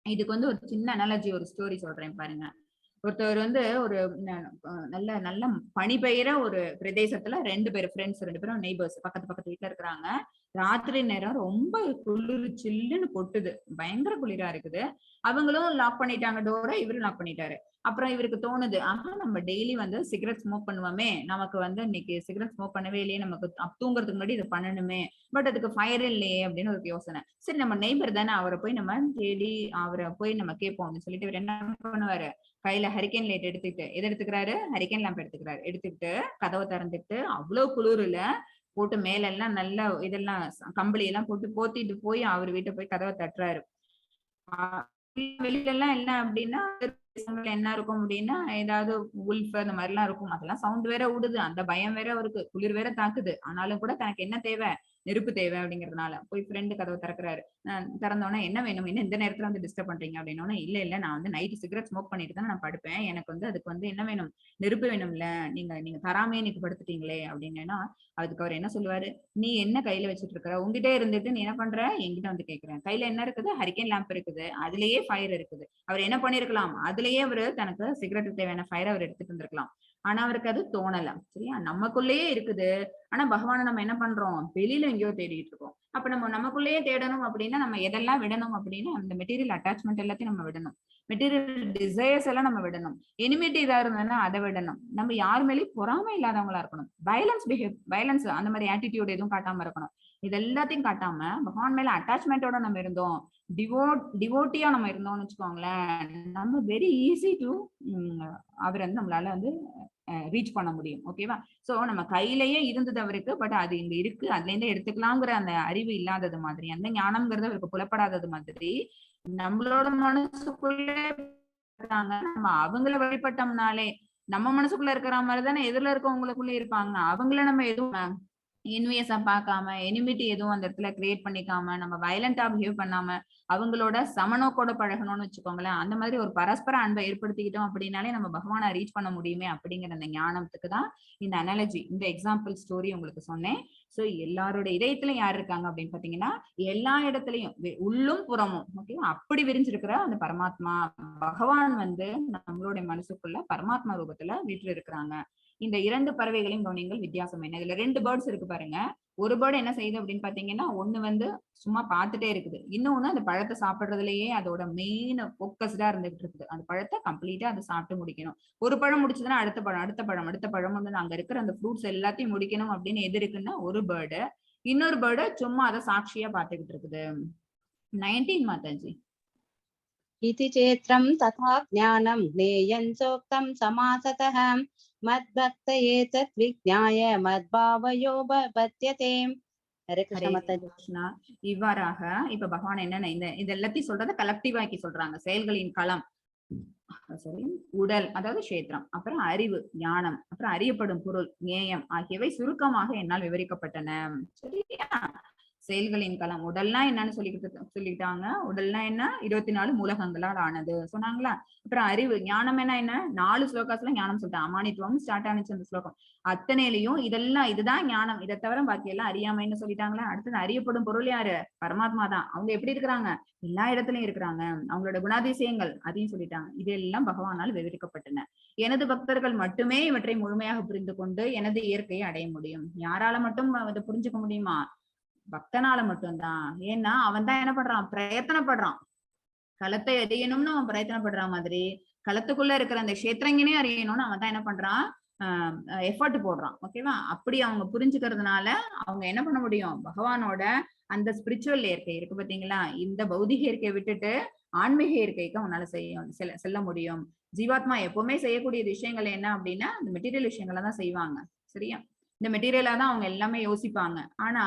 இதுக்கு வந்து ஒரு சின்ன அனாலஜி, ஒரு ஸ்டோரி சொல்றேன் பாருங்க. ஒருத்தவர் வந்து ஒரு நல்ல நல்ல பனி பெய்யற ஒரு பிரதேசத்துல ரெண்டு பேரும் நெய்பர்ஸ், பக்கத்து வீட்டுல இருக்கிறாங்க. ராத்திரி நேரம் ரொம்ப குளிர், சில்லுன்னு கொட்டுது, பயங்கர குளிரா இருக்குது. அவங்களும் லாக் பண்ணிட்டாங்க டோரை, இவரும் லாக் பண்ணிட்டாரு. அப்புறம் இவருக்கு தோணுது, ஆஹா நம்ம டெய்லி வந்து சிகரெட் ஸ்மோக் பண்ணுவோமே, நமக்கு வந்து இன்னைக்கு சிகரெட் ஸ்மோக் பண்ணவே இல்லையே, நமக்கு தூங்குறதுக்கு முன்னாடி இதை பண்ணணுமே, பட் அதுக்கு ஃபயர் இல்லையே அப்படின்னு ஒரு யோசனை. சரி நம்ம நெய்பர் தானே, அவரை போய் நம்ம தேடி அவரை போய் நம்ம கேட்போம் அப்படின்னு சொல்லிட்டு இவர் என்ன பண்ணுவாரு, கையில ஹரிக்கேன் லைட் எடுத்துக்கிட்டு, எது எடுத்துக்கிறாரு? Hurricane lamp எடுத்துக்கிறாரு. எடுத்துக்கிட்டு கதவை திறந்துட்டு அவ்வளவு குளிர்ல போட்டு மேல எல்லாம் நல்லா இதெல்லாம் கம்பளி எல்லாம் போட்டு போத்திட்டு போய் அவர் வீட்டை போய் கதவை தட்டுறாரு. வெளியில எல்லாம் என்ன அப்படின்னா என்ன இருக்கும் அப்படின்னா ஏதாவது உல்ஃப் அந்த மாதிரி எல்லாம் இருக்கும். அதெல்லாம் சவுண்ட் வேற விடுது, அந்த பயம் வேற அவருக்கு, குளிர் வேற தாக்குது. ஆனாலும் கூட தனக்கு என்ன தேவை? நெருப்பு தேவை அப்படிங்கறதுனால போய் ஃப்ரெண்டு கதவை திறக்கிறாரு. திறந்தோன்னா என்ன வேணும், என்ன இந்த நேரத்துல வந்து டிஸ்டர்ப் பண்றீங்க அப்படின்னோன்னா, இல்ல நான் வந்து நைட்டு சிகரெட் ஸ்மோக் பண்ணிட்டு தான் நான் படுப்பேன், எனக்கு வந்து அதுக்கு வந்து என்ன வேணும், நெருப்பு வேணும்ல, நீங்க தராமே இன்னைக்கு படுத்துட்டீங்களே அப்படின்னா அதுக்கு அவர் என்ன சொல்லுவாரு, நீ என்ன கையில வச்சுட்டு இருக்கிற, உங்ககிட்ட இருந்துட்டு நீ என்ன பண்ற, என்கிட்ட வந்து கேக்குறேன். கையில என்ன இருக்குது? ஹரிக்கேன் லேம்ப் இருக்குது, அதுலயே ஃபயர் இருக்குது. அவர் என்ன பண்ணிருக்கலாம், அதுலயே அவரு தனக்கு சிகரெட்டுக்கு தேவையான ஃபயர் அவர் எடுத்துட்டு வந்திருக்கலாம். ஆனா அவருக்கு அது தோணல. சரியா? நமக்குள்ளேயே இருக்குது. ஆனா பகவானை நம்ம என்ன பண்றோம், வெளியில எங்கேயோ தேடிட்டு இருக்கோம். அப்ப நம்ம நமக்குள்ளேயே தேடணும் அப்படின்னா நம்ம எதெல்லாம் விடணும் அப்படின்னா அந்த மெட்டீரியல் அட்டாச்மெண்ட் எல்லாத்தையும் நம்ம விடணும். மெட்டீரியல் டிசைர்ஸ் எல்லாம் நம்ம விடணும். எனிமிட்டி இதா இருந்ததுன்னா அதை விடணும். நம்ம யார் மேலேயும் பொறாமை இல்லாதவங்களா இருக்கணும். வயலன்ஸ் அந்த மாதிரி ஆட்டிடியூட் எதுவும் காட்டாம இருக்கணும். இது எல்லாத்தையும் காட்டாம பகவான் மேல அட்டாச்மெண்டோட நம்ம இருந்தோம், டிவோட்டியா நம்ம இருந்தோம்னு வச்சுக்கோங்களேன், நம்ம வெரி ஈஸி டு அவர் வந்து நம்மளால வந்து ரீச் பண்ண முடியும். ஓகேவா? சோ நம்ம கையிலேயே இருந்தது அவருக்கு, பட் அது இங்க இருக்கு, அதுல இருந்து எடுத்துக்கலாங்கிற அந்த அறிவு இல்லாதது மாதிரி, அந்த ஞானம்ங்கிறது அவருக்கு புலப்படாதது மாதிரி நம்மளோட மனசுக்குள்ளே நம்ம அவங்கள வழிபட்டோம்னாலே நம்ம மனசுக்குள்ள இருக்கிற மாதிரி தானே எதிரில இருக்கவங்களுக்குள்ள இருப்பாங்க. அவங்கள நம்ம எதுவும் என்வியஸா பார்க்காம, எனிமிட்டி எதுவும் அந்த இடத்துல கிரியேட் பண்ணிக்காம, நம்ம வயலண்டா பிஹேவ் பண்ணாம அவங்களோட சமநோக்கோட பழகணும்னு வச்சுக்கோங்களேன். அந்த மாதிரி ஒரு பரஸ்பர அன்பை ஏற்படுத்திக்கிட்டோம் அப்படின்னாலே நம்ம பகவானை ரீச் பண்ண முடியுமே அப்படிங்கிற அந்த ஞானத்துக்கு தான் இந்த அனாலஜி, இந்த எக்ஸாம்பிள் ஸ்டோரி உங்களுக்கு சொன்னேன். சோ எல்லாரோட இதயத்துல யார் இருக்காங்க அப்படின்னு பாத்தீங்கன்னா எல்லா இடத்துலயும் உள்ளும் புறமும், ஓகேவா, அப்படி விரிஞ்சிருக்கிற அந்த பரமாத்மா பகவான் வந்து நம்மளுடைய மனசுக்குள்ள பரமாத்மா ரூபத்துல வீட்டுல இருக்கிறாங்க. இந்த 2 பறவைகளையும் கவனிங்கள், வித்தியாசம் என்ன? இதுல 2 பேர்ட்ஸ் இருக்கு பாருங்க. ஒரு பேர்டு என்ன செய்யுது அப்படின்னு பாத்தீங்கன்னா, ஒண்ணு வந்து சும்மா பார்த்துட்டே இருக்குது, இன்னொன்னு அந்த பழத்தை சாப்பிடுறதுலயே அதோட மெயின் போக்கஸ்டா இருந்துகிட்டு இருக்குது. அந்த பழத்தை கம்ப்ளீட்டா அதை சாப்பிட்டு முடிக்கணும். ஒரு பழம் முடிச்சதுன்னா அடுத்த பழம், அடுத்த பழம், அடுத்த பழம் வந்து அங்க இருக்கிற அந்த ஃப்ரூட்ஸ் எல்லாத்தையும் முடிக்கணும் அப்படின்னு எது இருக்குன்னா ஒரு பேர்டு. இன்னொரு பேர்டு சும்மா அதை சாட்சியா பார்த்துக்கிட்டு இருக்குது. 19 மாதாஜி. इति चेत्रं तथा ज्ञानं ज्ञेयं चोक्तं समासतः मद्भक्त एतत् विज्ञाय मद्भावयो भवत्यते. हरे कृष्ण ஹரே माताजी. கிருஷ்ணா. இவ்வாறாக இப்ப பகவான் என்னன்னா இது எல்லாத்தையும் சொல்றத கலெக்டிவாக்கி சொல்றாங்க. செயல்களின் களம், சாரி, உடல் அதாவது கஷேத்திரம், அப்புறம் அறிவு ஞானம், அப்புறம் அறியப்படும் பொருள் ஞேயம் ஆகியவை சுருக்கமாக என்னால் விவரிக்கப்பட்டன. சரியா? செயல்களின் களம், உடல்னா என்னன்னு சொல்லிக்கிட்டாங்க. உடல்னா என்ன? 24 மூலகங்களால் ஆனது சொன்னாங்களா? அப்புறம் அறிவு ஞானம் என்ன? 4 ஸ்லோகாஸ்ல ஞானம் சொல்லிட்டாங்க. அமானித்துவம் ஸ்டார்ட் ஆனிச்சு அந்த ஸ்லோகம் அத்தனையிலையும். இதெல்லாம் இதுதான் ஞானம், இதை தவிர பாக்கி எல்லாம் அறியாமைன்னு சொல்லிட்டாங்களா? அடுத்தது அறியப்படும் பொருள் யாரு? பரமாத்மா தான். அவங்க எப்படி இருக்கிறாங்க? எல்லா இடத்துலயும் இருக்கிறாங்க. அவங்களோட குணாதிசயங்கள் அதையும் சொல்லிட்டாங்க. இதெல்லாம் பகவானால் விவரிக்கப்பட்டன. எனது பக்தர்கள் மட்டுமே இவற்றை முழுமையாக புரிந்து கொண்டு எனது இயற்கையை அடைய முடியும். யாரால மட்டும் இதை புரிஞ்சுக்க முடியுமா? பக்தனால மட்டும்தான். ஏன்னா அவன் தான் என்ன பண்றான்? பிரயத்தனப்படுறான். களத்தை அறியணும்னு அவன் பிரயத்தனப்படுற மாதிரி, களத்துக்குள்ள இருக்கிற அந்த கஷேத்திரங்கனே அறியணும்னு அவன் தான் என்ன பண்றான்? எஃபர்ட் போடுறான். ஓகேவா? அப்படி அவங்க புரிஞ்சுக்கிறதுனால அவங்க என்ன பண்ண முடியும்? பகவானோட அந்த ஸ்பிரிச்சுவல் இயற்கை இருக்கு பாத்தீங்களா, இந்த பௌதிக இயற்கையை விட்டுட்டு ஆன்மீக இயற்கைக்கு அவனால செல்ல முடியும். ஜீவாத்மா எப்பவுமே செய்யக்கூடிய விஷயங்கள் என்ன அப்படின்னா இந்த மெட்டீரியல் விஷயங்களை தான் செய்வாங்க. சரியா? இந்த மெட்டீரியலா தான் அவங்க எல்லாமே யோசிப்பாங்க. ஆனா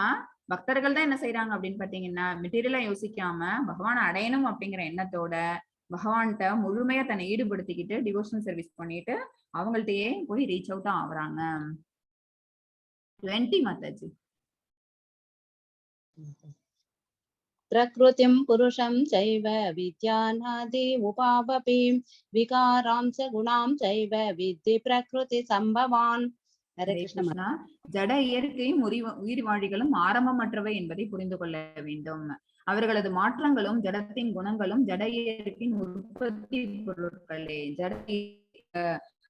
பக்தர்கள் தான் என்ன செய்யறாங்க அப்படின்னு பாத்தீங்கன்னா, மெட்டீரியலா யோசிக்காம பகவானை அடையணும் அப்படிங்கிற எண்ணத்தோட பகவான்கிட்ட முழுமையா தன்னை ஈடுபடுத்திக்கிட்டு டிவோஷனல் சர்வீஸ் பண்ணிட்டு அவங்கள்ட்டயே போய் ரீச் அவுட் ஆகுறாங்க. 20 மாதாஜி. प्रकृतिं पुरुषं चैव विद्यानादि उपावपि विकारांश गुणां चैव विद्धि प्रकृति संभवान्. हरे ஹரே कृष्ण கிருஷ்ணா. ஜட இயற்கையும் உயிர்வாழிகளும் ஆரம்பமற்றவை என்பதை புரிந்து கொள்ள வேண்டும். அவர்களது மாற்றங்களும் ஜடத்தின் குணங்களும் ஜட இயற்கையின் உற்பத்தி பொருட்களே. ஜட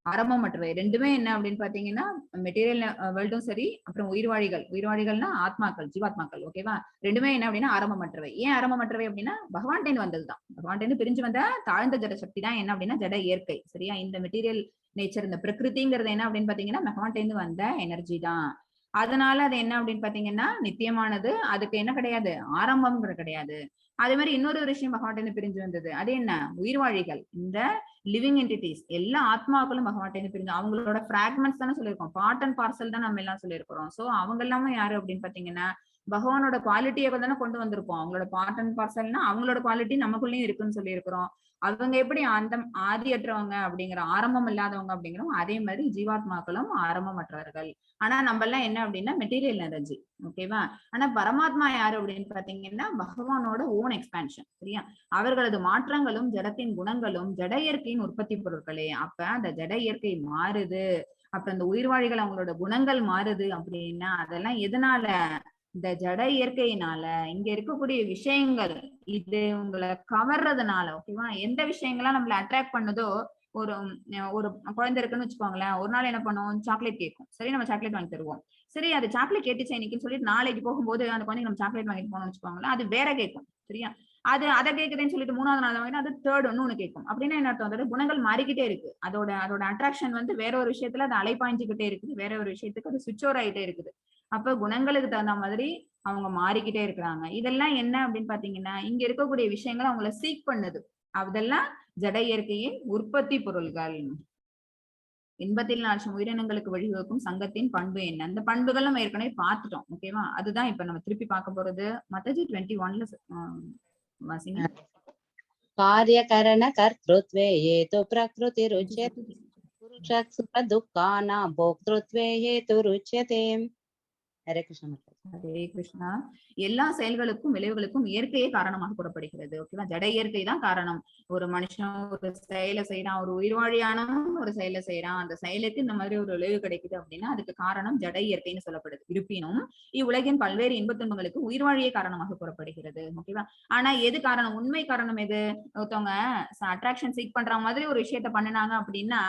ஆரம்பமற்றவை ரெண்டுமே என்ன அப்படின்னு பாத்தீங்கன்னா மெட்டீரியல் வேர்ல்டும் சரி, அப்புறம் உயிர்வாழிகள்னா ஆத்மாக்கள், ஜீவாத்மாக்கள். ஓகேவா? ரெண்டுமே என்ன அப்படின்னா ஆரம்பமற்றவை. ஏன் ஆரம்பமற்றவை அப்படின்னா பகவான்டேந்து வந்ததுதான். பகவான்டேந்து பிரிஞ்சு வந்த தாழ்ந்த ஜட சக்தி தான் என்ன அப்படின்னா ஜட இயற்கை. சரியா? இந்த மெட்டீரியல் நேச்சர், இந்த பிரகிருதிங்கிறது என்ன அப்படின்னு பாத்தீங்கன்னா பகவான்டேந்து வந்த எனர்ஜி தான். அதனால அது என்ன அப்படின்னு பாத்தீங்கன்னா நித்தியமானது. அதுக்கு என்ன கிடையாது? ஆரம்பம்ங்கிறது கிடையாது. அதே மாதிரி இன்னொரு விஷயம் பகவான்டேந்து பிரிஞ்சு வந்தது. அது என்ன? உயிர்வாழிகள், இந்த லிவிங் என்டிட்டிஸ், எல்லா ஆத்மாக்களும் பகவான்டேந்து பிரிஞ்சு அவங்களோட பிராக்மெண்ட்ஸ் தானே சொல்லியிருக்கோம். பார்ட் அண்ட் பார்சல் தான் நம்ம எல்லாம் சொல்லியிருக்கிறோம். சோ அவங்க எல்லாமே யாரு அப்படின்னு பாத்தீங்கன்னா பகவானோட குவாலிட்டியை தானே கொண்டு வந்திருப்போம். அவங்களோட பார்ட் அண்ட் பார்சல்னா அவங்களோட குவாலிட்டி நமக்குள்ளயும் இருக்குன்னு சொல்லியிருக்கிறோம். அவங்க எப்படி அந்த ஆதியற்றவங்க அப்படிங்கிற, ஆரம்பம் இல்லாதவங்க அப்படிங்கிறோம், அதே மாதிரி ஜீவாத்மாக்களும் ஆரம்பமற்றவர்கள். ஆனா நம்ம எல்லாம் என்ன அப்படின்னா மெட்டீரியல் எனர்ஜி. ஓகேவா? ஆனா பரமாத்மா யாரு அப்படின்னு பாத்தீங்கன்னா பகவானோட ஓன் எக்ஸ்பான்ஷன். சரியா? அவர்களது மாற்றங்களும் ஜடத்தின் குணங்களும் ஜட இயற்கையின் உற்பத்தி பொருட்களே. அப்ப அந்த ஜட இயற்கை மாறுது, அப்புறம் அந்த உயிர்வாழிகள் அவங்களோட குணங்கள் மாறுது அப்படின்னா அதெல்லாம் எதனால? இந்த ஜட இயற்கையினால. இங்க இருக்கக்கூடிய விஷயங்கள் இது உங்களை கவர்றதுனால. ஓகேவா? எந்த விஷயங்கள்லாம் நம்மள அட்ராக்ட் பண்ணுதோ, ஒரு ஒரு குழந்தை இருக்குன்னு வச்சுக்கோங்களேன், ஒரு நாள் என்ன பண்ணும்? சாக்லேட் கேட்கும். சரி, நம்ம சாக்லேட் வாங்கி தருவோம். சரி, அது சாக்லேட் கேட்டுச்சு இன்னைக்குன்னு சொல்லிட்டு நாளைக்கு போகும்போது அந்த குழந்தைக்கு நம்ம சாக்லேட் வாங்கிட்டு போனோம்னு வச்சுக்கோங்களேன், அது வேற கேட்கும். சரியா? அது அதை கேட்குதுன்னு சொல்லிட்டு 3வது நாள் வாங்கினா அது தேர்ட் ஒண்ணு கேட்கும். அப்படின்னா என்ன அர்த்தம்? அதோட குணங்கள் மாறிக்கிட்டே இருக்கு. அதோட அட்ராக்ஷன் வந்து வேற ஒரு விஷயத்துல அது அலைப்பாய்ஞ்சுக்கிட்டே இருக்குது. வேற ஒரு விஷயத்துக்கு அது சுவிட்ச் ஓவர் ஆயிட்டே இருக்குது. அப்ப குணங்களுக்கு தகுந்த மாதிரி அவங்க மாறிக்கிட்டே இருக்கிறாங்க. இதெல்லாம் என்ன அப்படின்னு பாத்தீங்கன்னா இங்க இருக்கக்கூடிய விஷயங்கள் அவங்கள சீக் பண்ணுது. அதெல்லாம் ஜட இயற்கையின் உற்பத்தி பொருள்கள். 84 உயிரினங்களுக்கு வழிவகுக்கும் சங்கத்தின் பண்பு என்ன? அந்த பண்புகள் நம்ம ஏற்கனவே பார்த்துட்டோம். ஓகேவா? அதுதான் இப்ப நம்ம திருப்பி பார்க்க போறது. மாதாஜி 21ல வாசிங்க. कार्यकरण कर्तृत्वे हेतु प्रकृतिरुच्यते पुरुषः सुख दुःखानां भोक्तृत्वे हेतुरुच्यते. हरे कृष्ण माताजी. ஹரே கிருஷ்ணா. எல்லா செயல்களுக்கும் விளைவுகளுக்கும் இயற்கையே காரணமாக கூறப்படுகிறது. ஓகேவா? ஜட இயற்கை தான் காரணம். ஒரு மனுஷன் ஒரு செயலை செய்யறான், ஒரு உயிர்வாழியானவன் ஒரு செயலை செய்யறான், அந்த செயலுக்கு இந்த மாதிரி ஒரு விளைவு கிடைக்குது அப்படின்னா அதுக்கு காரணம் ஜட இயற்கைன்னு சொல்லப்படுது. இருப்பினும் இவ்வுலகின் பல்வேறு இன்பத் துன்பங்களுக்கு உயிர்வாழியே காரணமாக கூறப்படுகிறது. ஓகேவா? ஆனா எது காரணம்? உண்மை காரணம் எது? ஒருத்தவங்க அட்ராக்ஷன் சீக் பண்ற மாதிரி ஒரு விஷயத்த பண்ணினாங்க அப்படின்னா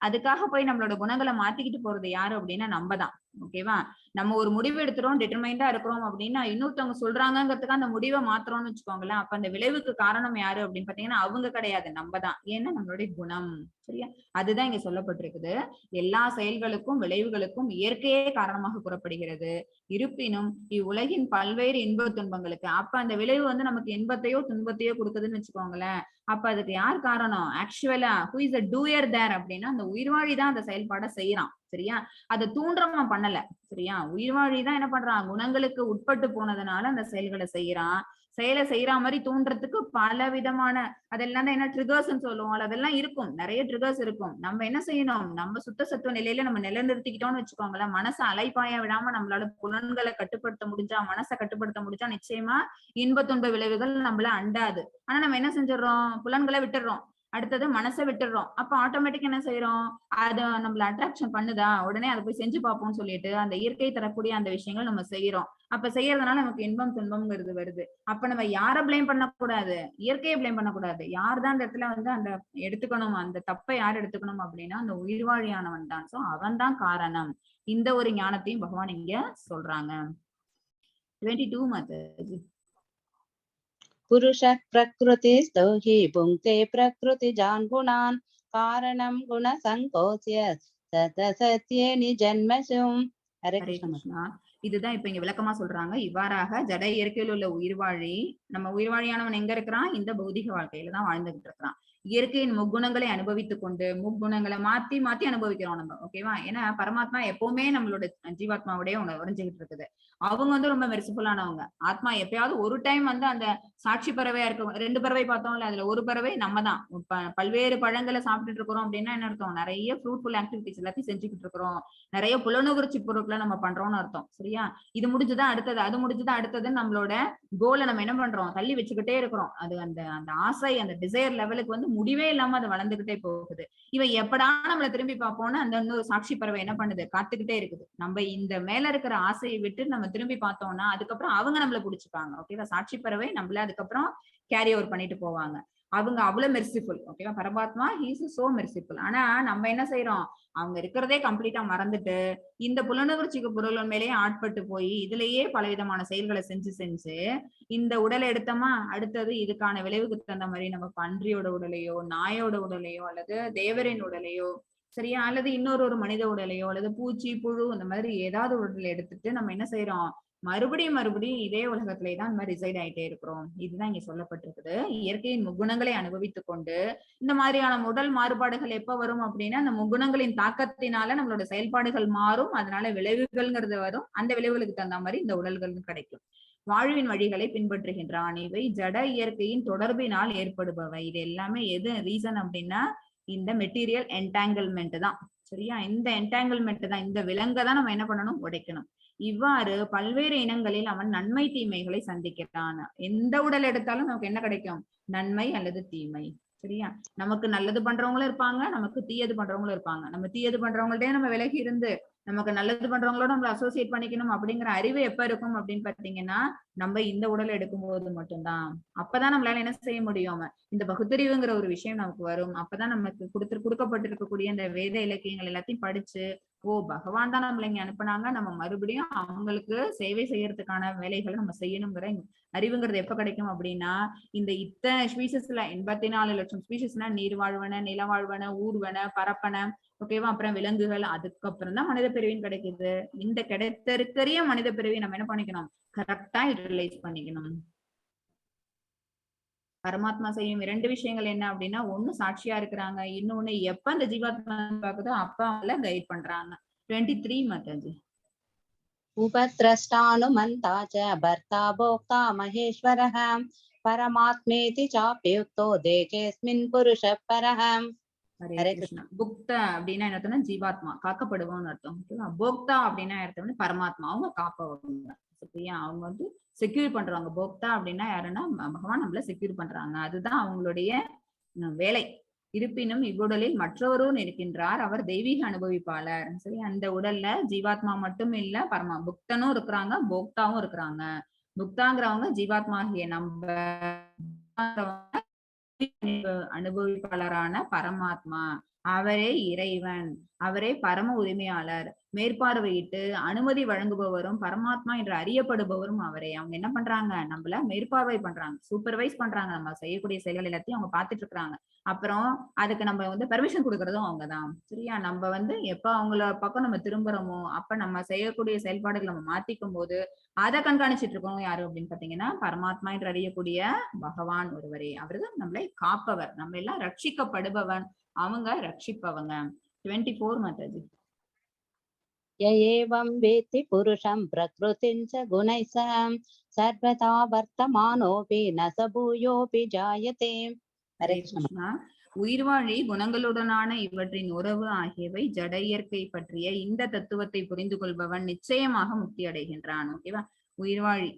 அதுக்காக போய் நம்மளோட குணங்களை மாத்திக்கிட்டு போறது யாரு அப்படின்னா நம்ம தான். ஓகேவா? நம்ம ஒரு முடிவு எடுத்துறோம், டிட்டர்மைண்டா இருக்கிறோம் அப்படின்னா இன்னொருத்தவங்க சொல்றாங்கிறதுக்கு அந்த முடிவை மாத்துறோம்னு வச்சுக்கோங்களேன். அப்ப அந்த விளைவுக்கு காரணம் யாரு அப்படின்னு பாத்தீங்கன்னா அவங்க கிடையாது, நம்ம தான். ஏன்னா நம்மளுடைய குணம். சரியா? அதுதான் இங்க சொல்லப்பட்டிருக்குது. எல்லா செயல்களுக்கும் விளைவுகளுக்கும் இயற்கையே காரணமாக கூறப்படுகிறது. இருப்பினும் இவ்வுலகின் பல்வேறு இன்ப துன்பங்களுக்கு, அப்ப அந்த விளைவு வந்து நமக்கு இன்பத்தையோ துன்பத்தையோ கொடுக்குதுன்னு வச்சுக்கோங்களேன். அப்ப அதுக்கு யார் காரணம்? ஆக்சுவலா ஹூ இஸ் த டூயர் தேர் அப்படின்னா அந்த உயிர்வாழி தான் அந்த செயல்பாடை செய்யறான். சரியா? அதை தூண்டுறவன் பண்ணல. சரியா? உயிர்வாழிதான் என்ன பண்றான்? குணங்களுக்கு உட்பட்டு போனதுனால அந்த செயல்களை செய்யறான். செயலை செய்யற மாதிரி தூண்டுறதுக்கு பல விதமான அதெல்லாம் தான் என்ன ட்ரிகர்ஸ்ன்னு சொல்லுவோம். அதெல்லாம் இருக்கும், நிறைய ட்ரிகர்ஸ் இருக்கும். நம்ம என்ன செய்யணும்? நம்ம சுத்த சத்துவ நிலையில நம்ம நிலைநிறுத்திக்கிட்டோம்னு வச்சுக்கோங்களேன். மனசை அலைப்பாய விடாம நம்மளால புலன்களை கட்டுப்படுத்த முடிஞ்சா, மனசை கட்டுப்படுத்த முடிஞ்சா நிச்சயமா இன்ப துன்ப விளைவுகள் நம்மள அண்டாது. ஆனா நம்ம என்ன செஞ்சிடறோம்? புலன்களை விட்டுடுறோம், அடுத்தது மனசை விட்டுடுறோம். அப்ப ஆட்டோமேட்டிக் என்ன செய்யறோம்? அது நம்மள அட்ராக்ஷன் பண்ணுதா, உடனே அதை போய் செஞ்சு பார்ப்போம்னு சொல்லிட்டு அந்த இயற்கை தரக்கூடிய அந்த விஷயங்கள் நம்ம செய்யறோம். அப்ப செய்யறதுனால நமக்கு இன்பம் துன்பம்ங்கிறது வருது. அப்ப நம்ம யார பிளேம் பண்ணக்கூடாது? இயற்கையை பிளேம் பண்ணக்கூடாது. யார் தான் அந்த இடத்துல வந்து அந்த எடுத்துக்கணும், அந்த தப்பை யார் எடுத்துக்கணும் அப்படின்னா அந்த உயிர்வாழியானவன் தான். சோ அவன் தான் காரணம். இந்த ஒரு ஞானத்தையும் பகவான் இங்க சொல்றாங்க. 22 மாதாஜி. पुरुषः प्रकृतिस्थो हि भुङ्क्ते प्रकृतिजान् गुणान् कारणं गुणसङ्कोच्य सतसत्येनि जन्मसु. हरे ஹரே कृष्ण. கிருஷ்ணா. இதுதான் இப்ப இங்க விளக்கமா சொல்றாங்க. இவ்வாறாக ஜட இயற்கையில் உள்ள உயிர்வாழி, நம்ம உயிர்வாழியானவன் எங்க இருக்கிறான்? இந்த பௌதிக வாழ்க்கையில தான் வாழ்ந்துகிட்டு இருக்கிறான். இயற்கையின் முக்குணங்களை அனுபவித்துக் கொண்டு முக்குணங்களை மாத்தி மாத்தி அனுபவிக்கிறோம் நம்ம. ஓகேவா? ஏன்னா பரமாத்மா எப்பவுமே நம்மளோட ஜீவாத்மாவுடைய உறைஞ்சுகிட்டு இருக்குது. அவங்க வந்து ரொம்ப மெர்சிஃபுல்லானவங்க. ஆத்மா எப்பயாவது ஒரு டைம் வந்து அந்த சாட்சி பறவையா இருக்கும். 2 பறவை பார்த்தோம்ல, அதுல ஒரு பறவை நம்ம தான். பல்வேறு பழங்களை சாப்பிட்டுட்டு இருக்கிறோம் அப்படின்னா என்ன அர்த்தம்? நிறைய ஃப்ரூட்ஃபுல் ஆக்டிவிட்டிஸ் எல்லாத்தையும் செஞ்சுக்கிட்டு இருக்கிறோம், நிறைய புலனுகர்ச்சி பொருட்களை நம்ம பண்றோம்னு அர்த்தம். சரியா? இது முடிஞ்சுதான் அடுத்தது, அது முடிஞ்சுதான் அடுத்தது, நம்மளோட கோலை நம்ம என்ன பண்றோம்? தள்ளி வச்சுக்கிட்டே இருக்கிறோம். அது அந்த அந்த ஆசை, அந்த டிசைர் லெவலுக்கு வந்து முடிவே இல்லாம அது வளர்ந்துகிட்டே போகுது. இவன் எப்படா நம்மள திரும்பி பார்ப்போம்னு அந்த இன்னொரு சாட்சி பறவை என்ன பண்ணுது? காத்துக்கிட்டே இருக்குது. நம்ம இந்த மேல இருக்கிற ஆசையை விட்டு நம்ம திரும்பி பார்த்தோம்னா அதுக்கப்புறம் அவங்க நம்மள புடிச்சுப்பாங்க. ஓகேவா? சாட்சி பறவை நம்மள அதுக்கப்புறம் கேரி ஓவர் பண்ணிட்டு போவாங்க. அவங்க அவ்வளவு மெர்சிஃபுல். ஓகேவா? பரமாத்மா ஹி இஸ் சோ மெர்சிஃபுல். ஆனா நம்ம என்ன செய்யறோம்? அவங்க இருக்கிறதே கம்ப்ளீட்டா மறந்துட்டு இந்த புலனுணர்ச்சிக்கு பொருள் மேலேயே ஆட்பட்டு போய் இதுலயே பலவிதமான செயல்களை செஞ்சு செஞ்சு இந்த உடலை எடுத்தோமா, அடுத்தது இதுக்கான விளைவுக்கு தகுந்த மாதிரி நம்ம பன்றியோட உடலையோ, நாயோட உடலையோ, அல்லது தேவரின் உடலையோ, சரியா, அல்லது இன்னொரு ஒரு மனித உடலையோ, அல்லது பூச்சி புழு இந்த மாதிரி ஏதாவது உடலை எடுத்துட்டு நம்ம என்ன செய்யறோம்? மறுபடியும் மறுபடியும் இதே உலகத்திலே தான் இந்த மாதிரி ரிசைட் ஆயிட்டே இருக்கிறோம். இதுதான் இங்க சொல்லப்பட்டிருக்குது. இயற்கையின் முக்குணங்களை அனுபவித்துக் கொண்டு இந்த மாதிரியான உடல் மாறுபாடுகள் எப்ப வரும் அப்படின்னா அந்த முக்குணங்களின் தாக்கத்தினால நம்மளோட செயல்பாடுகள் மாறும், அதனால விளைவுகள்ங்கிறது வரும். அந்த விளைவுகளுக்கு தகுந்த மாதிரி இந்த உடல்கள் கிடைக்கும். வாழ்வின் வழிகளை பின்பற்றுகின்றான். இவை ஜட இயற்கையின் தொடர்பினால் ஏற்படுபவை. இது எல்லாமே எது ரீசன் அப்படின்னா இந்த மெட்டீரியல் என்டாங்கிள்மெண்ட் தான். சரியா? இந்த என்டாங்கிள்மெண்ட் தான், இந்த விலங்கை தான் நம்ம என்ன பண்ணணும்? உடைக்கணும். இவ்வாறு பல்வேறு இனங்களில் அவன் நன்மை தீமைகளை சந்திக்கிறான். எந்த உடல் எடுத்தாலும் நமக்கு என்ன கிடைக்கும்? நன்மை அல்லது தீமை. சரியா? நமக்கு நல்லது பண்றவங்களும் இருப்பாங்க, நமக்கு தீயது பண்றவங்களும் இருப்பாங்க. நம்ம தீயது பண்றவங்கள்ட்டே நம்ம விலகி இருந்து நமக்கு நல்லது பண்றவங்களோட நம்மள அசோசியேட் பண்ணிக்கணும் அப்படிங்கிற அறிவு எப்ப இருக்கும் அப்படின்னு பாத்தீங்கன்னா நம்ம இந்த உடலை எடுக்கும்போது மட்டும்தான். அப்பதான் நம்மளால என்ன செய்ய முடியும்? இந்த பகுத்தறிவுங்கிற ஒரு விஷயம் நமக்கு வரும். அப்பதான் நமக்கு கொடுக்கப்பட்டிருக்கக்கூடிய இந்த வேத இலக்கியங்கள் எல்லாத்தையும் படிச்சு, ஓ பகவான் தான் நம்மள இங்க அனுப்புனாங்க, நம்ம மறுபடியும் அவங்களுக்கு சேவை செய்யறதுக்கான வேலைகளை நம்ம செய்யணுங்கிற அறிவுங்கிறது எப்ப கிடைக்கும் அப்படின்னா இந்த இத்தனை ஸ்பீஷஸ்ல 84 லட்சம் ஸ்பீஷஸ்னா நீர் வாழ்வன, நில வாழ்வன, ஊர்வன, பரப்பன, ஓகேவா, அப்புறம் விலங்குகள், அதுக்கப்புறம் தான் மனித பிறவின்னு கிடைக்குது. இந்த கிடைத்திருக்கிற மனித பிறவி நம்ம என்ன பண்ணிக்கணும்? கரெக்டா யூட்டிலைஸ் பண்ணிக்கணும். பரமாத்மா செய்யும் 2 விஷயங்கள் என்ன அப்படின்னா, ஒண்ணு சாட்சியா இருக்கிறாங்க, இன்னொன்னு எப்ப அந்த ஜீவாத்மா பாக்குதோ அப்ப அவங்கள கைட் பண்றாங்க. 23 மாதாஜி. उपद्रष्टानुमन्ता च भर्ता भोक्ता महेश्वरः परमात्मेति चाप्युक्तो देहेऽस्मिन् पुरुषः परः. ஹரே கிருஷ்ணா. புக்த அப்படின்னா என்ன? ஜீவாத்மா, காக்கப்படுவோம்னு அர்த்தம். ஓகேவா? போக்தா அப்படின்னா அர்த்தம் பரமாத்மா, அவங்க காப்பவங்க. சரியா? அவங்க வந்து செக்யூர் பண்றாங்க. போக்தா அப்படின்னா யாருன்னா பகவான் நம்மள செக்யூர் பண்றாங்க. அதுதான் அவங்களுடைய வேலை. இருப்பினும் இவ்வுடலில் மற்றவரும் இருக்கின்றார், அவர் தெய்வீக அனுபவிப்பாளர். சரி, அந்த உடல்ல ஜீவாத்மா மட்டும் இல்ல, புக்தனும் இருக்கிறாங்க, போக்தாவும் இருக்கிறாங்க. புக்தாங்கிறவங்க ஜீவாத்மாகிய நம்ம, அனுபவிப்பாளரான பரமாத்மா, அவரே இறைவன், அவரே பரம உரிமையாளர். மேற்பார்வையிட்டு அனுமதி வழங்குபவரும் பரமாத்மா என்று அறியப்படுபவரும் அவரே. அவங்க என்ன பண்றாங்க, நம்மள மேற்பார்வை பண்றாங்க, சூப்பர்வைஸ் பண்றாங்க, நம்ம செய்யக்கூடிய செயல்கள் எல்லாத்தையும் அவங்க பார்த்துட்டு இருக்காங்க. அப்புறம் அதுக்கு நம்ம வந்து பெர்மிஷன் கொடுக்கறதும் அவங்கதான். சரியா? நம்ம வந்து எப்ப அவங்கள பக்கம் நம்ம திரும்புறோமோ அப்ப நம்ம செய்யக்கூடிய செயல்பாடுகளை நம்ம மாத்திக்கும் போது அதை கண்காணிச்சிட்டு இருக்கோம் யாரு அப்படின்னு பாத்தீங்கன்னா பரமாத்மா என்று அறியக்கூடிய பகவான் ஒருவரே. அவர்தான் நம்மளை காப்பவர், நம்ம எல்லாம் ரட்சிக்கப்படுபவன், அவங்க ரட்சிப்பவங்க. 24 மாதாஜி. य एवं वेत्ति पुरुषं प्रकृतिं च गुणैः सह सर्वदा वर्तमानोऽपि न स भूयोऽपि जायते. ஹரே கிருஷ்ணா. உயிர்வாழி குணங்களுடனான இவற்றின் உறவு ஆகியவை ஜட இயற்கை பற்றிய இந்த தத்துவத்தை புரிந்து கொள்பவன் நிச்சயமாக முக்தி அடைகின்றான். ஓகேவா? உயிர்வாழி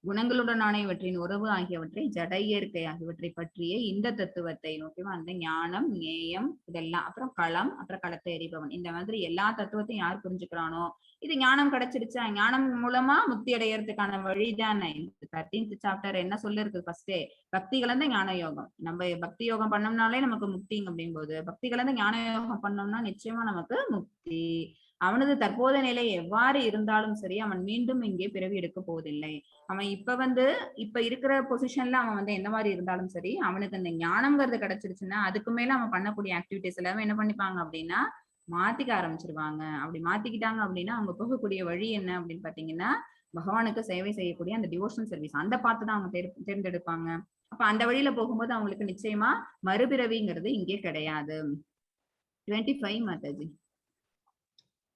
குணங்களுடனான இவற்றின் உறவு ஆகியவற்றை ஜட இயற்கை ஆகியவற்றை பற்றிய இந்த தத்துவத்தை, ஓகேவா, அந்த ஞானம், நேயம், இதெல்லாம், அப்புறம் களம், அப்புறம் களத்தை எறிபவன், இந்த மாதிரி எல்லா தத்துவத்தையும் யார் புரிஞ்சுக்கிறானோ, இது ஞானம் கிடைச்சிருச்சா, ஞானம் மூலமா முக்தி அடையறதுக்கான வழிதானே. 13th சாப்டர் என்ன சொல்லிருக்கு ஃபர்ஸ்டே, பக்தி கலந்த ஞான யோகம். நம்ம பக்தி யோகம் பண்ணோம்னாலே நமக்கு முக்திங்க. அப்படிங்கும் போது பக்தி கலந்த ஞான யோகம் பண்ணோம்னா நிச்சயமா நமக்கு முக்தி. அவனது தற்போதைய நிலை எவ்வாறு இருந்தாலும் சரி, அவன் மீண்டும் இங்கே பிறவி எடுக்க போவதில்லை. அவன் இப்ப இருக்கிற பொசிஷன்ல அவன் வந்து எந்த மாதிரி இருந்தாலும் சரி, அவனுக்கு அந்த ஞானம்ங்கிறது கிடைச்சிருச்சுன்னா அதுக்கு மேல அவன் பண்ணக்கூடிய ஆக்டிவிட்டிஸ் எல்லாமே என்ன பண்ணிப்பாங்க அப்படின்னா மாத்திக்க ஆரம்பிச்சிருவாங்க. அப்படி மாத்திக்கிட்டாங்க அப்படின்னா அவங்க போகக்கூடிய வழி என்ன அப்படின்னு பாத்தீங்கன்னா பகவானுக்கு சேவை செய்யக்கூடிய அந்த டிவோஷனல் சர்வீஸ், அந்த பார்த்துதான் அவங்க தேர்ந்தெடுப்பாங்க. அப்ப அந்த வழியில போகும்போது அவங்களுக்கு நிச்சயமா மறுபிறவிங்கிறது இங்கே கிடையாது. 25 மாதாஜி.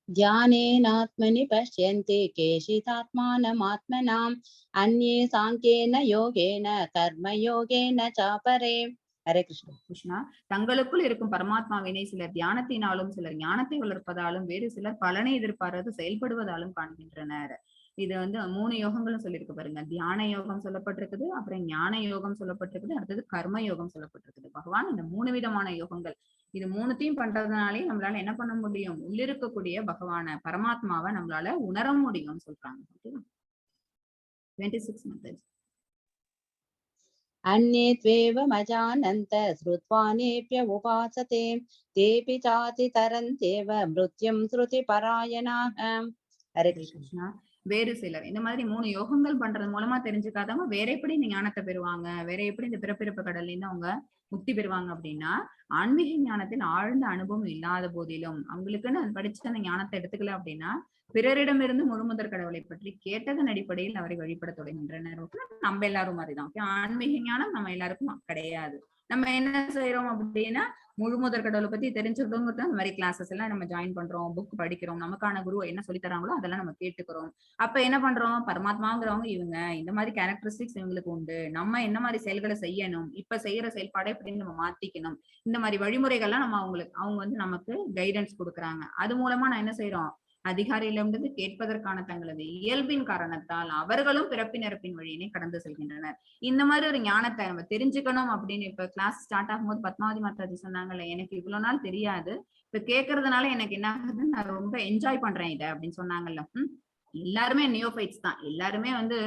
ध्यानेनात्मनि पश्यन्ति केशितात्मानमात्मनाम् अन्ये साङ्ख्येन योगेन कर्मयोगेन चापरे. हरे कृष्ण. கிருஷ்ணா. தங்களுக்குள் இருக்கும் பரமாத்மாவினை சிலர் தியானத்தினாலும் சிலர் ஞானத்தை வளர்ப்பதாலும் வேறு சிலர் பலனை எதிர்பார்த்து செயல்படுவதாலும் காண்கின்றனர். இது வந்து 3 யோகங்களும் சொல்லியிருக்கு பாருங்க. தியான யோகம் சொல்லப்பட்டிருக்குது, அப்புறம் ஞான யோகம் சொல்லப்பட்டிருக்குது, அடுத்தது கர்ம யோகம் சொல்லப்பட்டிருக்குது. பகவான் இந்த 3 விதமான யோகங்கள், இது 3த்தையும் பண்றதுனாலே நம்மளால என்ன பண்ண முடியும், உள்ளிருக்கக்கூடிய பகவான பரமாத்மாவை நம்மளால உணர முடியும்னு சொல்றாங்க. ஓகேவா? 26 மெத்தட். अन्ये त्वेवमजानन्त श्रुत्वानेऽप्य उपासते तेऽपि चाति तरन्त्येव मृत्युं श्रुतिपरायणाः. हरे कृष्ण. வேறு சிலர் இந்த மாதிரி 3 யோகங்கள் பண்றது மூலமா தெரிஞ்சுக்காதவங்க வேற எப்படி இந்த ஞானத்தை பெறுவாங்க, வேற எப்படி இந்த பிறப்பிறப்பு கடல்ல இருந்து அவங்க முக்தி பெறுவாங்க அப்படின்னா, ஆன்மீக ஞானத்தில் ஆழ்ந்த அனுபவம் இல்லாத போதிலும் அவங்களுக்குன்னு படிச்ச அந்த ஞானத்தை எடுத்துக்கல அப்படின்னா பிறரிடமிருந்து முழுமுதற் கடவுளை பற்றி கேட்டதன் அடிப்படையில் அவரை வழிபட தொடங்குகின்றனர். நம்ம எல்லாரும் மாதிரிதான். ஆன்மீக ஞானம் நம்ம எல்லாருக்கும் கிடையாது. நம்ம என்ன செய்யறோம் அப்படின்னா முழுமுதற் கடவுளை பத்தி தெரிஞ்சுக்கிட்டோங்கிறது அந்த மாதிரி கிளாஸஸ் எல்லாம் நம்ம ஜாயின் பண்றோம், புக் படிக்கிறோம், நமக்கான குரு என்ன சொல்லி தராங்களோ அதெல்லாம் நம்ம கேட்டுக்கிறோம். அப்ப என்ன பண்றோம், பரமாத்மாங்கிறவங்க இவங்க இந்த மாதிரி கேரக்டரிஸ்டிக்ஸ் இவங்களுக்கு உண்டு, நம்ம என்ன மாதிரி செயல்களை செய்யணும், இப்ப செய்யற செயல்பாடை எப்படி நம்ம மாத்திக்கணும், இந்த மாதிரி வழிமுறைகள்லாம் நம்ம அவங்க வந்து நமக்கு கைடன்ஸ் கொடுக்குறாங்க. அது மூலமா நான் என்ன செய்யறோம், அதிகாரியிலிருந்து கேட்பதற்கான தங்களது இயல்பின் காரணத்தால் அவர்களும் பிறப்பின் இறப்பின் வழியினை கடந்து செல்கின்றனர். இந்த மாதிரி ஒரு ஞானத்தை நம்ம தெரிஞ்சுக்கணும் அப்படின்னு இப்ப கிளாஸ் ஸ்டார்ட் ஆகும்போது பத்மாவதி மாதாஜி சொன்னாங்கல்ல, எனக்கு இவ்வளவு நாள் தெரியாது, இப்ப கேட்கறதுனால எனக்கு என்ன ஆகுது, நான் ரொம்ப என்ஜாய் பண்றேன் இதை அப்படின்னு சொன்னாங்கல்ல. எல்லாருமே நியோபைட்ஸ் தான், எல்லாருமே வந்து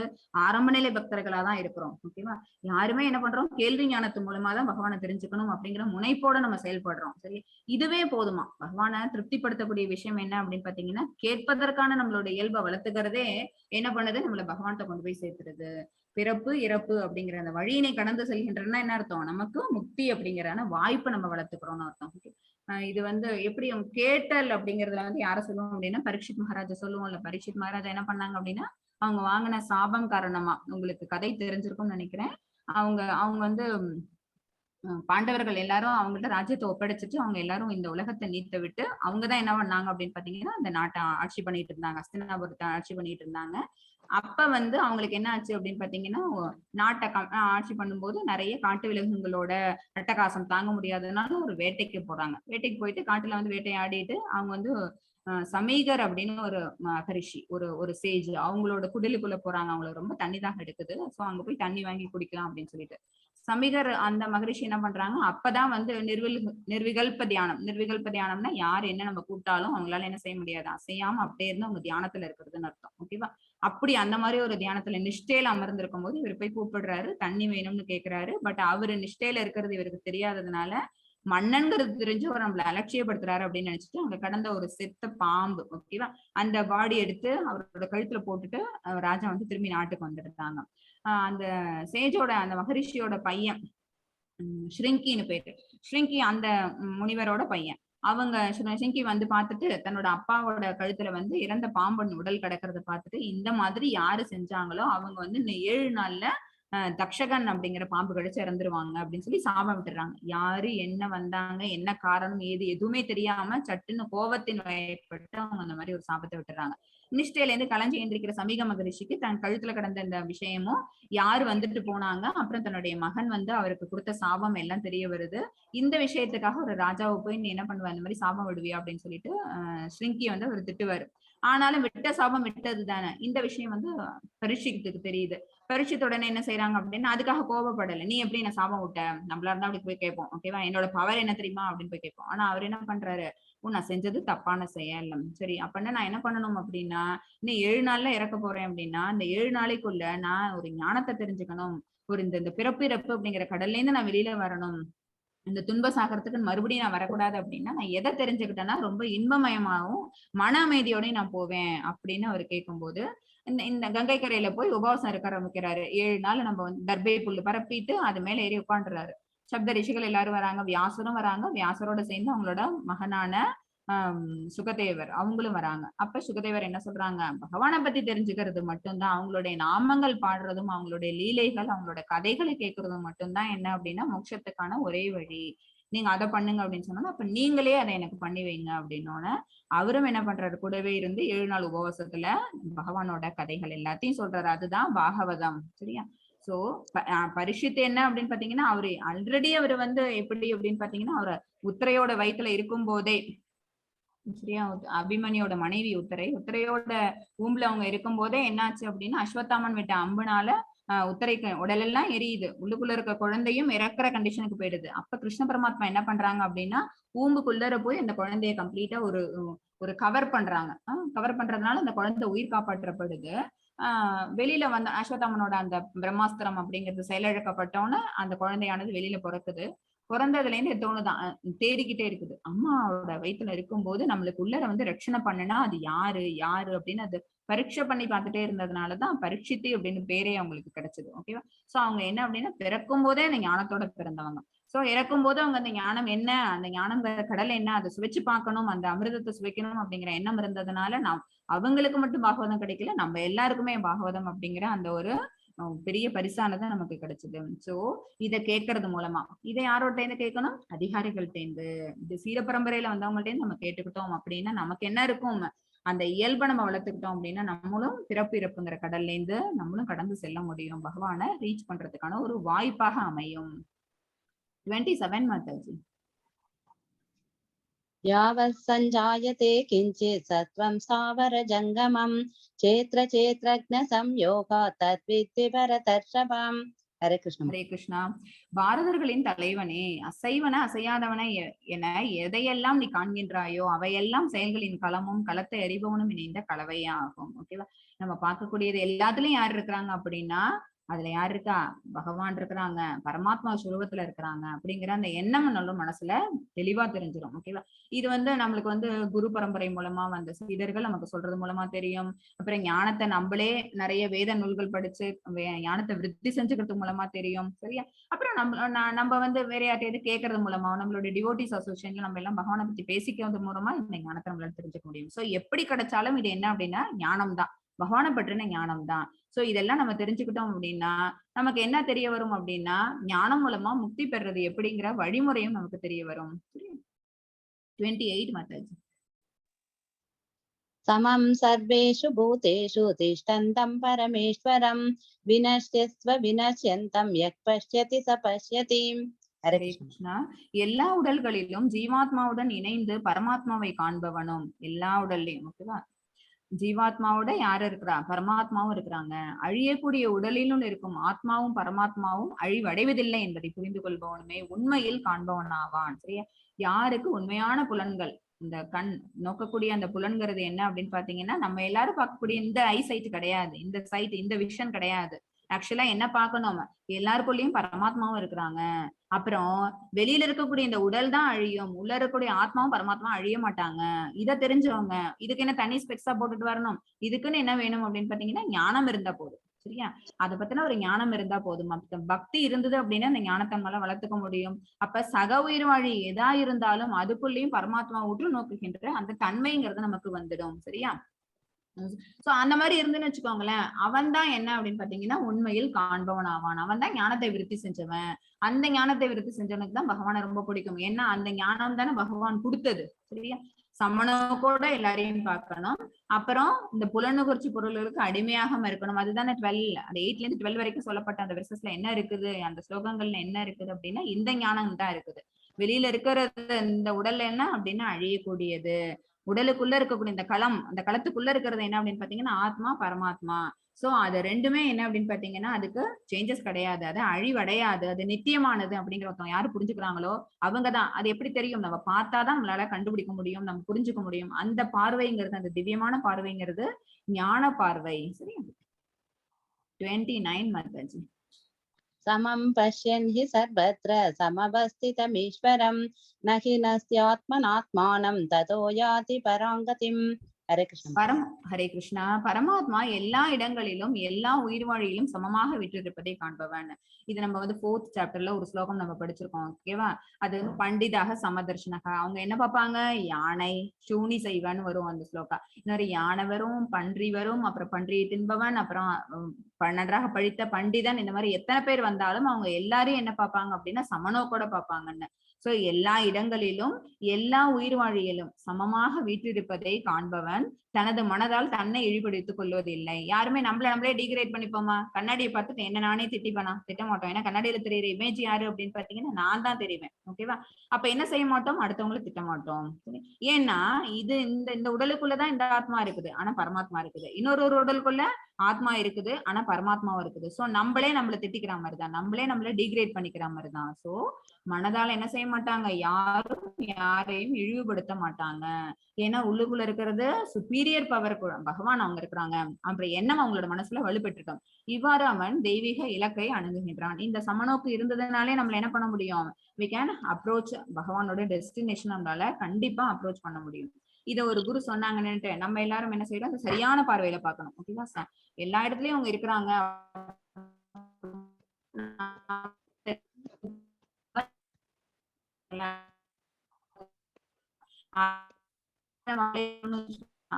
ஆரம்ப நிலை பக்தர்களா தான் இருக்கிறோம். ஓகேவா? யாருமே என்ன பண்றோம், கேள்வி ஞானத்து மூலமா தான் பகவானை தெரிஞ்சுக்கணும் அப்படிங்கிற முனைப்போட நம்ம செயல்படுறோம். சரி, இதுவே போதுமா? பகவானை திருப்திப்படுத்தக்கூடிய விஷயம் என்ன அப்படின்னு பாத்தீங்கன்னா கேட்பதற்கான நம்மளோட இயல்பை வளர்த்துக்கிறதே என்ன பண்ணுது, நம்மள பகவான்கிட்ட கொண்டு போய் சேர்த்துருது. பிறப்பு இறப்பு அப்படிங்கிற அந்த வழியினை கடந்து செல்கின்றன என்ன அர்த்தம், நமக்கு முக்தி அப்படிங்கிற வாய்ப்பை நம்ம வளர்த்துக்கிறோம்னு அர்த்தம். இது வந்து எப்படி கேட்டல் அப்படிங்கறதுல வந்து யார சொல்லுவோம் அப்படின்னா பரீட்சித் மகாராஜா சொல்லுவோம்ல. பரீட்சித் மகாராஜா என்ன பண்ணாங்க அப்படின்னா அவங்க வாங்கின சாபம் காரணமா, உங்களுக்கு கதை தெரிஞ்சிருக்கும்னு நினைக்கிறேன், அவங்க வந்து பாண்டவர்கள் எல்லாரும் அவங்கள்ட்ட ராஜ்யத்தை ஒப்படைச்சிட்டு அவங்க எல்லாரும் இந்த உலகத்தை நீத்த விட்டு அவங்கதான் என்ன பண்ணாங்க அப்படின்னு பாத்தீங்கன்னா அந்த நாட்டை ஆட்சி பண்ணிட்டு இருந்தாங்க, ஹஸ்தினாபுரத்தை ஆட்சி பண்ணிட்டு இருந்தாங்க. அப்ப வந்து அவங்களுக்கு என்ன ஆச்சு அப்படின்னு பாத்தீங்கன்னா, நாட்டை ஆட்சி பண்ணும்போது நிறைய காட்டு விலங்குகளோட அட்டகாசம் தாங்க முடியாததுனால ஒரு வேட்டைக்கு போறாங்க. வேட்டைக்கு போயிட்டு காட்டுல வந்து வேட்டையாடிட்டு அவங்க வந்து சமீகர் அப்படின்னு ஒரு மகரிஷி, ஒரு சேஜ், அவங்களோட குடிலுக்குள்ள போறாங்க. அவங்களுக்கு ரொம்ப தண்ணி தாகம் எடுக்குது. சோ அங்க போய் தண்ணி வாங்கி குடிக்கலாம் அப்படின்னு சொல்லிட்டு சமீகர் அந்த மகரிஷி என்ன பண்றாங்க, அப்பதான் வந்து நிர்விகல்ப தியானம். நிர்விகல்ப தியானம்னா யார் என்ன நம்ம கூப்பிட்டாலும் அவங்களால என்ன செய்ய முடியாது, அசையாம அப்படியே இருந்து அவங்க தியானத்துல இருக்கிறதுன்னு அர்த்தம். ஓகேவா? அப்படி அந்த மாதிரி ஒரு தியானத்துல நிஷ்டையில அமர்ந்திருக்கும் போது இவர் போய் கூப்பிடுறாரு, தண்ணி வேணும்னு கேட்கிறாரு. பட் அவரு நிஷ்டையில இருக்கிறது இவருக்கு தெரியாததுனால மன்னன்கிறது தெரிஞ்சு அவர் நம்மள அலட்சியப்படுத்துறாரு அப்படின்னு நினைச்சிட்டு அங்க கடந்த ஒரு செத்த பாம்பு, ஓகேவா, அந்த பாடி எடுத்து அவரோட கழுத்துல போட்டுட்டு ராஜா வந்து திரும்பி நாட்டுக்கு வந்துட்டாங்க. அந்த சேஜோட அந்த மகரிஷியோட பையன் ஸ்ரிங்கின்னு பேரு, ஸ்ரிங்கி அந்த முனிவரோட பையன். அவங்க ஸ்ரிங்கி வந்து பார்த்துட்டு தன்னோட அப்பாவோட கழுத்துல வந்து இறந்த பாம்பன் உடல் கிடக்கிறத பார்த்துட்டு இந்த மாதிரி யாரு செஞ்சாங்களோ அவங்க வந்து இந்த 7 நாள்ல தக்ஷகன் அப்படிங்கிற பாம்பு கடிச்சு இறந்துருவாங்க அப்படின்னு சொல்லி சாபம் விட்டுறாங்க. யாரு என்ன வந்தாங்க, என்ன காரணம், ஏது எதுவுமே தெரியாம சட்டுன்னு கோபத்தின் வயப்பட்டு அவங்க அந்த மாதிரி ஒரு சாபத்தை விட்டுறாங்க. நிஷ்டையில இருந்து கலைஞ்சு எந்திரிக்கிற சமீக மகரிஷிக்கு தன் கழுத்துல கிடந்த இந்த விஷயமும் யாரு வந்துட்டு போனாங்க, அப்புறம் தன்னுடைய மகன் வந்து அவருக்கு கொடுத்த சாபம் எல்லாம் தெரிய வருது. இந்த விஷயத்துக்காக ஒரு ராஜாவை போய் நீ என்ன பண்ணுவ, இந்த மாதிரி சாபம் விடுவியா அப்படின்னு சொல்லிட்டு ஸ்ரிங்கி வந்து அவர் திட்டுவாரு. ஆனாலும் விட்ட சாபம் விட்டது தானே. இந்த விஷயம் வந்து பரீட்சித்துக்கு தெரியுது. பரீட்சித்த உடனே என்ன செய்யறாங்க அப்படின்னா அதுக்காக கோபப்படல. நீ எப்படி என்ன சாபம் விட்ட, நம்மளா இருந்தா அப்படி போய் கேட்போம். ஓகேவா, என்னோட பவர் என்ன தெரியுமா அப்படின்னு போய் கேட்போம். ஆனா அவர் என்ன பண்றாரு, நான் செஞ்சது தப்பான செயல். சரி, அப்படின்னா நான் என்ன பண்ணணும் அப்படின்னா, இன்னும் 7 நாள்ல இறக்க போறேன் அப்படின்னா இந்த 7 நாளைக்குள்ள நான் ஒரு ஞானத்தை தெரிஞ்சுக்கணும். ஒரு இந்த பிறப்பு இறப்பு அப்படிங்கிற கடல்ல இருந்து நான் வெளியில வரணும். இந்த துன்ப சாகரத்துக்கு மறுபடியும் நான் வரக்கூடாது அப்படின்னா நான் எதை தெரிஞ்சுக்கிட்டேன்னா ரொம்ப இன்பமயமாகவும் மன அமைதியோடய நான் போவேன் அப்படின்னு அவர் கேட்கும்போது இந்த கங்கை கரையில போய் உபவாசம் இருக்க ஆரம்பிக்கிறாரு. 7 நாள் நம்ம வந்து தர்பை புல்லு பரப்பிட்டு அது மேல ஏறி உட்காந்துறாரு. சப்த ரிஷிகள் எல்லாரும் வராங்க, வியாசரும் வராங்க. வியாசரோட சேர்ந்து அவங்களோட மகனான சுகதேவர் அவங்களும் வராங்க. அப்ப சுகதேவர் என்ன சொல்றாங்க, பகவானை பத்தி தெரிஞ்சுக்கிறது மட்டும்தான், அவங்களுடைய நாமங்கள் பாடுறதும் அவங்களுடைய லீலைகள் அவங்களோட கதைகளை கேட்கறதும் மட்டும்தான் என்ன அப்படின்னா மோட்சத்துக்கான ஒரே வழி. நீங்க அதை பண்ணுங்க அப்படின்னு சொன்னா அப்ப நீங்களே அதை எனக்கு பண்ணி வைங்க அப்படின்னோட அவரும் என்ன பண்றாரு, கூடவே இருந்து 7 நாள் உபவாசத்துல பகவானோட கதைகள் எல்லாத்தையும் சொல்றாரு. அதுதான் பாகவதம். சரியா? சோ பரிசுத்து என்ன அப்படின்னு பாத்தீங்கன்னா அவரு ஆல்ரெடி அவரு வந்து எப்படி அப்படின்னு பாத்தீங்கன்னா அவரை உத்திரையோட வயிற்றுல இருக்கும் போதே, சரியா, அபிமன்யோட மனைவி உத்தரையோட ஊம்புல அவங்க இருக்கும் போதே என்னாச்சு அப்படின்னா அஸ்வத்தாமன் விட்ட அம்புனால உத்தரைக்கு உடலெல்லாம் எரியுது. உள்ளுக்குள்ள இருக்க குழந்தையும் இறக்குற கண்டிஷனுக்கு போயிடுது. அப்ப கிருஷ்ண பரமாத்மா என்ன பண்றாங்க அப்படின்னா ஊம்புக்குள்ளர போய் அந்த குழந்தைய கம்ப்ளீட்டா ஒரு கவர் பண்றாங்க. கவர் பண்றதுனால அந்த குழந்தை உயிர் காப்பாற்றப்படுது. வெளியில வந்த அஸ்வத்தாமனோட அந்த பிரம்மாஸ்திரம் அப்படிங்கிறது செயலிழக்கப்பட்டோன்னு அந்த குழந்தையானது வெளியில பிறக்குது. பிறந்ததுல இருந்து தோணுதான் தேடிக்கிட்டே இருக்குது. அம்மாவோட வயிற்றுல இருக்கும்போது நம்மளுக்கு உள்ளர வந்து ரட்சணை பண்ணுனா அது யாரு யாரு அப்படின்னு அது பரீட்சை பண்ணி பார்த்துட்டே இருந்ததுனாலதான் பரீட்சித்து அப்படின்னு பேரே அவங்களுக்கு கிடைச்சது. ஓகேவா? சோ அவங்க என்ன அப்படின்னா பிறக்கும் போதே அந்த ஞானத்தோட பிறந்தவங்க. சோ இறக்கும் போது அவங்க அந்த ஞானம் என்ன, அந்த ஞானங்கிற கடல் என்ன, அதை சுவைச்சு பார்க்கணும், அந்த அமிர்தத்தை சுவைக்கணும் அப்படிங்கிற எண்ணம் இருந்ததுனால அவங்களுக்கு மட்டும் பாகவதம் கிடைக்கல, நம்ம எல்லாருக்குமே பாகவதம் அப்படிங்கிற அந்த ஒரு பெரிய பரிசானது நமக்கு கிடைச்சது. சோ இத கேட்கறது மூலமா இதை யாரோட்ட இருந்து கேட்கணும், அதிகாரிகள்ட்ட இருந்து. இது சீர பரம்பரையில வந்தவங்கள்ட்ட இருந்து நம்ம கேட்டுக்கிட்டோம் அப்படின்னா நமக்கு என்ன இருக்கும், அந்த இயல்பை நம்ம வளர்த்துக்கிட்டோம் அப்படின்னா நம்மளும் பிறப்பு இறப்புங்கிற கடல்ல இருந்து நம்மளும் கடந்து செல்ல முடியும், பகவானை ரீச் பண்றதுக்கான ஒரு வாய்ப்பாக அமையும். 27 மாதாஜி. यावत् सञ्जायते किञ्चित् सत्त्वं स्थावर जङ्गमं चेत्र चेत्रज्ञ संयोगात् तद्विद्धि भरतर्षभम्. ஹரே கிருஷ்ணா. ஹரே கிருஷ்ணா. பாரதர்களின் தலைவனே, அசைவன அசையாதவன என எதையெல்லாம் நீ காண்கின்றாயோ அவையெல்லாம் செயல்களின் களமும் களத்தை அறிபவனும் இணைந்த கலவையா ஆகும். ஓகேவா? நம்ம பார்க்கக்கூடியது எல்லாத்துலயும் யார் இருக்கிறாங்க அப்படின்னா அதுல யார் இருக்கா, பகவான் இருக்கிறாங்க, பரமாத்மா சுரூபத்துல இருக்கிறாங்க அப்படிங்கிற அந்த எண்ணம் நல்ல மனசுல தெளிவா தெரிஞ்சிடும். ஓகேவா? இது வந்து நம்மளுக்கு வந்து குரு பரம்பரை மூலமா வந்த சீடர்கள் நமக்கு சொல்றது மூலமா தெரியும். அப்புறம் ஞானத்தை நம்மளே நிறைய வேத நூல்கள் படிச்சு ஞானத்தை விருத்தி செஞ்சுக்கிறது மூலமா தெரியும். சரியா? அப்புறம் நம்ம வந்து வேற யார்ட்டையாவது கேட்கறது மூலமா நம்மளுடைய டிவோட்டிஸ் அசோசியேஷன்ல நம்ம எல்லாம் பகவானை பத்தி பேசிக்கிறது மூலமா இந்த ஞானத்தை நம்மளால தெரிஞ்சுக்க முடியும். சோ எப்படி கிடைச்சாலும் இது என்ன அப்படின்னா ஞானம் தான், பகவானை பற்றின ஞானம் தான். சோ இதெல்லாம் நம்ம தெரிஞ்சுக்கிட்டோம் அப்படின்னா நமக்கு என்ன தெரிய வரும் அப்படின்னா ஞானம் மூலமா முக்தி பெறுறது எப்படிங்கிற வழிமுறையும் நமக்கு தெரிய வரும். 28 மாதாஜி. समं सर्वेषु भूतेषु तिष्ठन्तं परमेश्वरं विनश्यस्व विनश्यन्तं यः पश्यति स पश्यति. हरे ஹரே कृष्ण. கிருஷ்ணா. எல்லா உடல்களிலும் ஜீவாத்மாவுடன் இணைந்து பரமாத்மாவை காண்பவனும் எல்லா உடல்லையும், ஓகேவா, ஜீவாத்மாவோட யாரு இருக்கிறா, பரமாத்மாவும் இருக்கிறாங்க. அழியக்கூடிய உடலிலும் இருக்கும் ஆத்மாவும் பரமாத்மாவும் அழிவடைவதில்லை என்பதை புரிந்து கொள்பவனுமே உண்மையில் காண்பவன் ஆவான். சரியா? யாருக்கு உண்மையான புலன்கள், இந்த கண் நோக்கக்கூடிய அந்த புலன்கிறது என்ன அப்படின்னு பாத்தீங்கன்னா, நம்ம எல்லாரும் பார்க்கக்கூடிய இந்த ஐ சைட் கிடையாது, இந்த சைட், இந்த விஷன் கிடையாது. ஆக்சுவலா என்ன பார்க்கணும், எல்லாருக்குள்ளயும் பரமாத்மாவும் இருக்கிறாங்க. அப்புறம் வெளியில இருக்கக்கூடிய இந்த உடல் தான் அழியும், உள்ள இருக்கக்கூடிய ஆத்மாவும் பரமாத்மா அழிய மாட்டாங்க. இதை தெரிஞ்சவங்க இதுக்கு என்ன தனி ஸ்பெக்ஸா போட்டுட்டு வரணும்? இதுக்குன்னு என்ன வேணும் அப்படின்னு பாத்தீங்கன்னா, ஞானம் இருந்தா போதும். சரியா? அதை பத்தின ஒரு ஞானம் இருந்தா போதும். பக்தி இருந்தது அப்படின்னா அந்த ஞானத்தை மேல வளர்த்துக்க முடியும். அப்ப சக உயிர் வாழி எதா இருந்தாலும் அதுக்குள்ளேயும் பரமாத்மா உற்று நோக்குகின்ற அந்த தன்மைங்கிறது நமக்கு வந்துடும். சரியா? சோ அந்த மாதிரி இருந்துன்னு வச்சுக்கோங்களேன், அவன் தான் என்ன அப்படின்னு பாத்தீங்கன்னா உண்மையில் காண்பவன் ஆவான். அவன் தான் ஞானத்தை விருத்தி செஞ்சவன். அந்த ஞானத்தை விருத்தி செஞ்சவனுக்கு தான் பகவானை ரொம்ப பிடிக்கும். ஏன்னா அந்த ஞானம் தானே பகவான் கொடுத்தது. சரியா? சமண கூட எல்லாரையும் பார்க்கணும். அப்புறம் இந்த புலனுகர்ச்சி பொருள்களுக்கு அடிமையாக இருக்கணும். அதுதானே 12, அந்த 8ல இருந்து 12 வரைக்கும் சொல்லப்பட்ட அந்த வெர்சஸ்ல என்ன இருக்குது, அந்த ஸ்லோகங்கள்ல என்ன இருக்குது அப்படின்னா இந்த ஞானம் தான் இருக்குது. வெளியில இருக்கிறது இந்த உடல்ல என்ன அப்படின்னா அழியக்கூடியது. உடலுக்குள்ள இருக்கக்கூடிய இந்த களம், அந்த களத்துக்குள்ள இருக்கிறது என்ன அப்படின்னு பாத்தீங்கன்னா ஆத்மா பரமாத்மா. சோ அது ரெண்டுமே என்ன அப்படின்னு பாத்தீங்கன்னா அதுக்கு சேஞ்சஸ் கிடையாது, அது அழிவடையாது, அது நித்தியமானது அப்படிங்கிற ஒருத்தவங்க யாரு புரிஞ்சுக்கிறாங்களோ அவங்கதான். அது எப்படி தெரியும்? நம்ம பார்த்தாதான் நம்மளால கண்டுபிடிக்க முடியும், நம்ம புரிஞ்சுக்க முடியும். அந்த பார்வைங்கிறது, அந்த திவ்யமான பார்வைங்கிறது ஞான பார்வை. சரி, 29 மாதாஜி. समं पश्यन् हि सर्वत्र समवस्थितमीश्वरं न हि नस्यात्मनात्मानं ततो याति पराङ्गतिम्. हरे कृष्ण. ஹரே கிருஷ்ணா. பரமாத்மா எல்லா இடங்களிலும் எல்லா உயிர் வாழியிலும் சமமாக விட்டிருப்பதை காண்பவன். இது நம்ம வந்து 4th சாப்டர்ல ஒரு ஸ்லோகம் நம்ம படிச்சிருக்கோம். ஓகேவா? அது வந்து பண்டிதாக சமதர்ஷனகா. அவங்க என்ன பார்ப்பாங்க? யானை சூனி செய்வன் வரும் அந்த ஸ்லோகா. இன்னொரு யானை வரும், பன்றி வரும், அப்புறம் பன்றியை தின்பவன், அப்புறம் நன்றாக பழித்த பண்டிதன். இந்த மாதிரி எத்தனை பேர் வந்தாலும் அவங்க எல்லாரையும் என்ன பார்ப்பாங்க அப்படின்னா சமனோக்கோட பார்ப்பாங்கன்னு. சோ எல்லா இடங்களிலும் எல்லா உயிர் வாழியிலும் சமமாக வீற்றிருப்பதை காண்பவன் தனது மனதால் தன்னை இழிபடுத்திக் கொள்வதில்லை. யாருமே நம்மளே டிகிரேட் பண்ணிப்போமா? கண்ணாடியை பார்த்துட்டு என்ன நானே திட்டிப்பேனா? திட்ட மாட்டோம். ஏன்னா கண்ணாடியில தெரியுற இமேஜ் யாரு அப்படின்னு பாத்தீங்கன்னா நான் தான் தெரிவேன். ஓகேவா? அப்ப என்ன செய்ய மாட்டோம்? அடுத்தவங்களை திட்ட மாட்டோம். ஏன்னா இது இந்த உடலுக்குள்ளதான் இந்த ஆத்மா இருக்குது, ஆனா பரமாத்மா இருக்குது. இன்னொரு உடலுக்குள்ள ஆத்மா இருக்குது, ஆனா பரமாத்மாவும் இருக்குது. சோ நம்மளே நம்மள திட்டிக்கிற மாதிரிதான், நம்மளே டிகிரேட் பண்ணிக்கிற மாதிரிதான். சோ மனதால என்ன செய்ய மாட்டாங்க? யாரும் யாரையும் இழிவுபடுத்த மாட்டாங்க. ஏன்னா உள்ளுக்குள்ள இருக்கிறது சுப்பீரியர் பவர், பகவான் அவங்க இருக்கிறாங்க. அப்புறம் எண்ணம் அவங்களோட மனசுல வலுப்பெற்றிருக்கோம். இவ்வாறு அவன் தெய்வீக இலக்கை அணுகுகின்றான். இந்த சமநோக்கு இருந்ததுனாலே நம்மள என்ன பண்ண முடியும்? we can approach பகவானோட டெஸ்டினேஷன். நம்மளால கண்டிப்பா அப்ரோச் பண்ண முடியும். இத ஒரு குரு சொன்னாங்கன்னுட்டு நம்ம எல்லாரும் என்ன செய்யறோம்? அந்த சரியான பார்வையில பார்க்கணும். ஓகேவா? எல்லா இடத்துலயும் அவங்க இருக்கிறாங்க.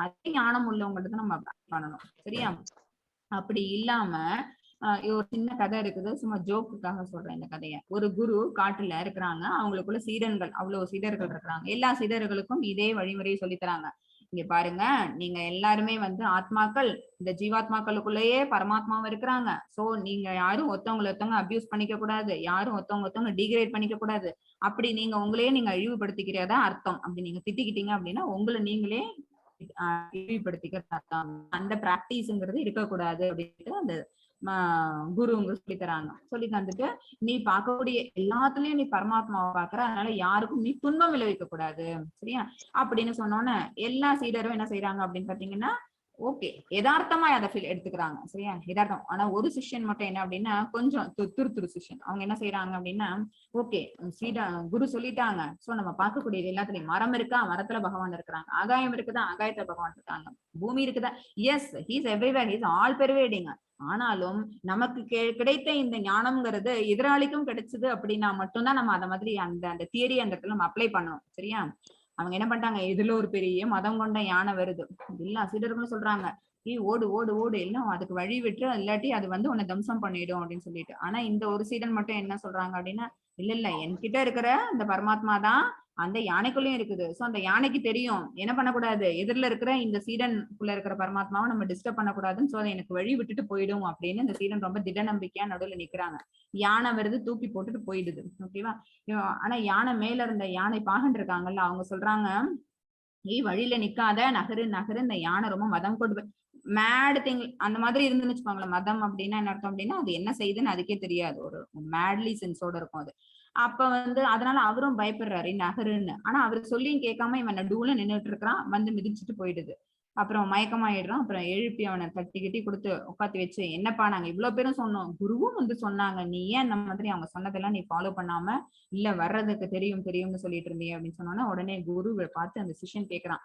அதே ஞானம் உள்ளவங்கள்ட்ட நம்ம பண்ணணும். சரியா? அப்படி இல்லாம ஒரு சின்ன கதை இருக்குது, சும்மா ஜோக்குக்காக சொல்றேன் இந்த கதைய. ஒரு குரு காட்டுல இருக்கிறாங்க, அவங்களுக்குள்ள சீடர்கள், அவ்வளவு சீடர்கள் இருக்கிறாங்க. எல்லா சீடர்களுக்கும் இதே வழிமுறையை சொல்லித்தராங்க. இங்க பாருங்க, நீங்க எல்லாருமே வந்து ஆத்மாக்கள், இந்த ஜீவாத்மாக்களுக்குள்ளேயே பரமாத்மாவும் இருக்கிறாங்க. சோ நீங்க யாரும் ஒருத்தவங்க அபியூஸ் பண்ணிக்க கூடாது, யாரும் ஒருத்தவங்க டிகிரேட் பண்ணிக்க கூடாது. அப்படி நீங்க உங்களையே நீங்க இழிவுபடுத்திக்கிறதா அர்த்தம். அப்படி நீங்க திட்டிக்கிட்டீங்க அப்படின்னா உங்களை நீங்களே இழிவுபடுத்திக்கிறது அர்த்தம். அந்த பிராக்டிஸ்ங்கிறது இருக்கக்கூடாது அப்படின்ட்டு அந்த குரு உங்க சொல்லி தராங்க. சொல்லி தந்துட்டு நீ பார்க்கக்கூடிய எல்லாத்துலயும் நீ பரமாத்மாவை பாக்குற, அதனால யாருக்கும் நீ துன்பம் விளைவிக்க கூடாது. சரியா? அப்படின்னு சொன்னோன்னு எல்லா சீடரும் என்ன செய்யறாங்க அப்படின்னு பாத்தீங்கன்னா ஓகே யதார்த்தமா அதை எடுத்துக்கிறாங்க. சரியா? யதார்த்தம். ஆனா ஒரு சிஷ்யன் மட்டும் என்ன அப்படின்னா கொஞ்சம் துரு சிஷ்யன். அவங்க என்ன செய்யறாங்க அப்படின்னா ஓகே குரு சொல்லிட்டாங்க, சோ நம்ம பார்க்கக்கூடியது எல்லாத்துலயும் மரம் இருக்கா, மரத்துல பகவான் இருக்கிறாங்க. ஆகாயம் இருக்குதா, ஆகாயத்துல பகவான் இருக்காங்க. பூமி இருக்குதா, yes he's everywhere, he's all pervading. ஆனாலும் நமக்கு கிடைத்த இந்த ஞானம்ங்கிறது எதிராளிக்கும் கிடைச்சது அப்படின்னா மட்டும்தான் நம்ம அதை மாதிரி அந்த தியரி அந்த இடத்துல நம்ம அப்ளை பண்ணணும். சரியா? அவங்க என்ன பண்ணிட்டாங்க, இதுல ஒரு பெரிய மதம் கொண்ட யானை வருது, எல்லா சீடர்களும் சொல்றாங்க ஓடு ஓடு ஓடு, எல்லாம் அதுக்கு வழி விட்டு, இல்லாட்டி அது வந்து உன்னை தம்சம் பண்ணிடும் அப்படின்னு சொல்லிட்டு. ஆனா இந்த ஒரு சீடன் மட்டும் என்ன சொல்றாங்க அப்படின்னா இல்ல என்கிட்ட இருக்கிற இந்த பரமாத்மா தான் அந்த யானைக்குள்ளயும் இருக்குது. சோ அந்த யானைக்கு தெரியும் என்ன பண்ணக்கூடாது, எதிரில இருக்கிற இந்த சீடனுக்குள்ள இருக்கிற பரமாத்மாவை நம்ம டிஸ்டர்ப் பண்ணக்கூடாதுன்னு. சோ அதை எனக்கு வழி விட்டுட்டு போயிடும் அப்படின்னு இந்த சீடன் ரொம்ப திட நம்பிக்கையா நடுவுல நிக்கிறாங்க. யானை வருது, தூக்கி போட்டுட்டு போயிடுது. ஓகேவா? ஆனா யானை மேல இருந்த யானை பாகன் இருக்காங்கல்ல, அவங்க சொல்றாங்க, ஏய் வழியில நிக்காத, நகரு நகரு. இந்த யானை ரொம்ப மதம் கொண்டு மேட் திங் அந்த மாதிரி இருந்துன்னு வச்சுக்கோங்களேன். மதம் அப்படின்னா என்ன அர்த்தம் அப்படின்னா, அது என்ன செய்யுதுன்னு அதுக்கே தெரியாது. ஒரு மேட்லி சென்ஸோட இருக்கும் அது. அப்ப அதனால அவரும் பயப்படுறாரு நகருன்னு. ஆனா அவரு சொல்லியும் கேட்காம இவன் நடுவுல நின்னுட்டு இருக்கிறான், வந்து மிதிச்சுட்டு போயிடுது. அப்புறம் மயக்கமாயிடுறான். அப்புறம் எழுப்பி அவனை தட்டி கிட்டி கொடுத்து உட்காத்தி வச்சு, என்னப்பா நாங்க இவ்வளவு பேரும் சொன்னோம், குருவும் சொன்னாங்க, நீ ஏன் அந்த மாதிரி அவங்க சொன்னதெல்லாம் நீ ஃபாலோ பண்ணாம இல்ல வர்றதுக்கு தெரியும் தெரியும்னு சொல்லிட்டு இருந்தீங்க அப்படின்னு சொன்னோன்னா, உடனே குருவை பார்த்து அந்த சிஷ்யன் கேட்கிறான்,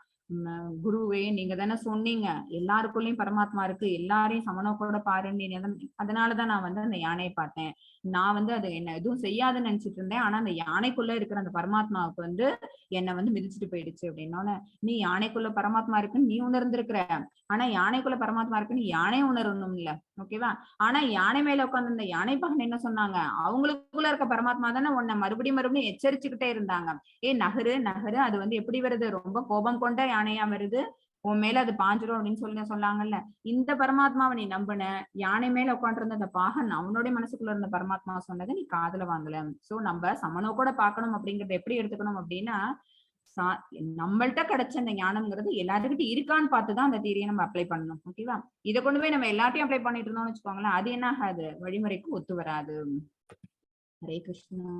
குருவே நீங்க தானே சொன்னீங்க எல்லாருக்குள்ளயும் பரமாத்மா இருக்கு, எல்லாரையும் சமனோக்கோட பாருன்னு. அதனாலதான் நான் அந்த யானையை பார்த்தேன். நான் அது என்ன எதுவும் செய்யாதுன்னு நினைச்சிட்டு இருந்தேன். ஆனா அந்த யானைக்குள்ள இருக்கிற அந்த பரமாத்மாவுக்கு என்னை மிதிச்சுட்டு போயிடுச்சு அப்படின்னோட, நீ யானைக்குள்ள பரமாத்மா இருக்குன்னு நீ உணர்ந்திருக்கிற, ஆனா யானைக்குள்ள பரமாத்மா இருக்குன்னு யானை உணரணும் இல்ல. ஓகேவா? ஆனா யானை மேல உட்கார்ந்து இந்த யானை பகன் என்ன சொன்னாங்க, அவங்களுக்குள்ள இருக்க பரமாத்மா தானே உன்னை மறுபடியும் மறுபடியும் எச்சரிச்சுக்கிட்டே இருந்தாங்க. நகரு நகரு, அது எப்படி வருது, ரொம்ப கோபம் கொண்ட யானையா வருது, உன் மேல அது பாஞ்சிரும் அப்படின்னு சொன்னாங்கல்ல. இந்த பரமாத்மாவை நீ நம்பின, யானை மேல உட்காந்துருந்த அந்த பாகன் அவனுடைய மனசுக்குள்ள இருந்த பரமாத்மா சொன்னதை நீ காதுல வாங்கல. சோ நம்ம சமனோ கூட பார்க்கணும் அப்படிங்கறத எப்படி எடுத்துக்கணும் அப்படின்னா, நம்மள்ட்ட கிடைச்ச அந்த ஞானம்ங்கிறது எல்லாருக்கிட்ட இருக்கான்னு பார்த்துதான் அந்த தியரியை நம்ம அப்ளை பண்ணணும். ஓகேவா? இதை கொண்டு போய் நம்ம எல்லாத்தையும் அப்ளை பண்ணிட்டு இருந்தோம்னு வச்சுக்கோங்களேன், அது என்ன ஆகாது, வழிமுறைக்கு ஒத்து வராது. ஹரே கிருஷ்ணா.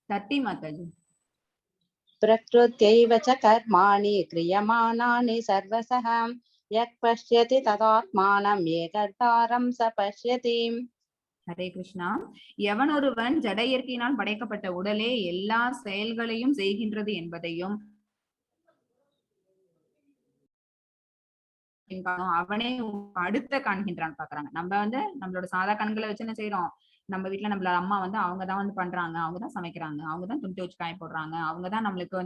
தட்டி மாதாஜி. प्रकृत्यैव च कर्माणि क्रियमाणानि सर्वशः यः पश्यति तदात्मानं ஏகர்த்தாரம் स पश्यति. ஹரே கிருஷ்ணா. எவன் ஒருவன் ஜட இயற்கையினால் படைக்கப்பட்ட உடலே எல்லா செயல்களையும் செய்கின்றது என்பதையும் அவனே அடுத்த காண்கின்றான் பாக்குறாங்க. நம்ம நம்மளோட சாதா கண்களை வச்சு என்ன செய்யறோம், நம்ம வீட்டுல நம்மள அம்மா அவங்கதான் பண்றாங்க, அவங்கதான் சமைக்கிறாங்க, அவங்கதான் துணி துவச்சு காய போடுறாங்க, அவங்கதான் நம்மளுக்கு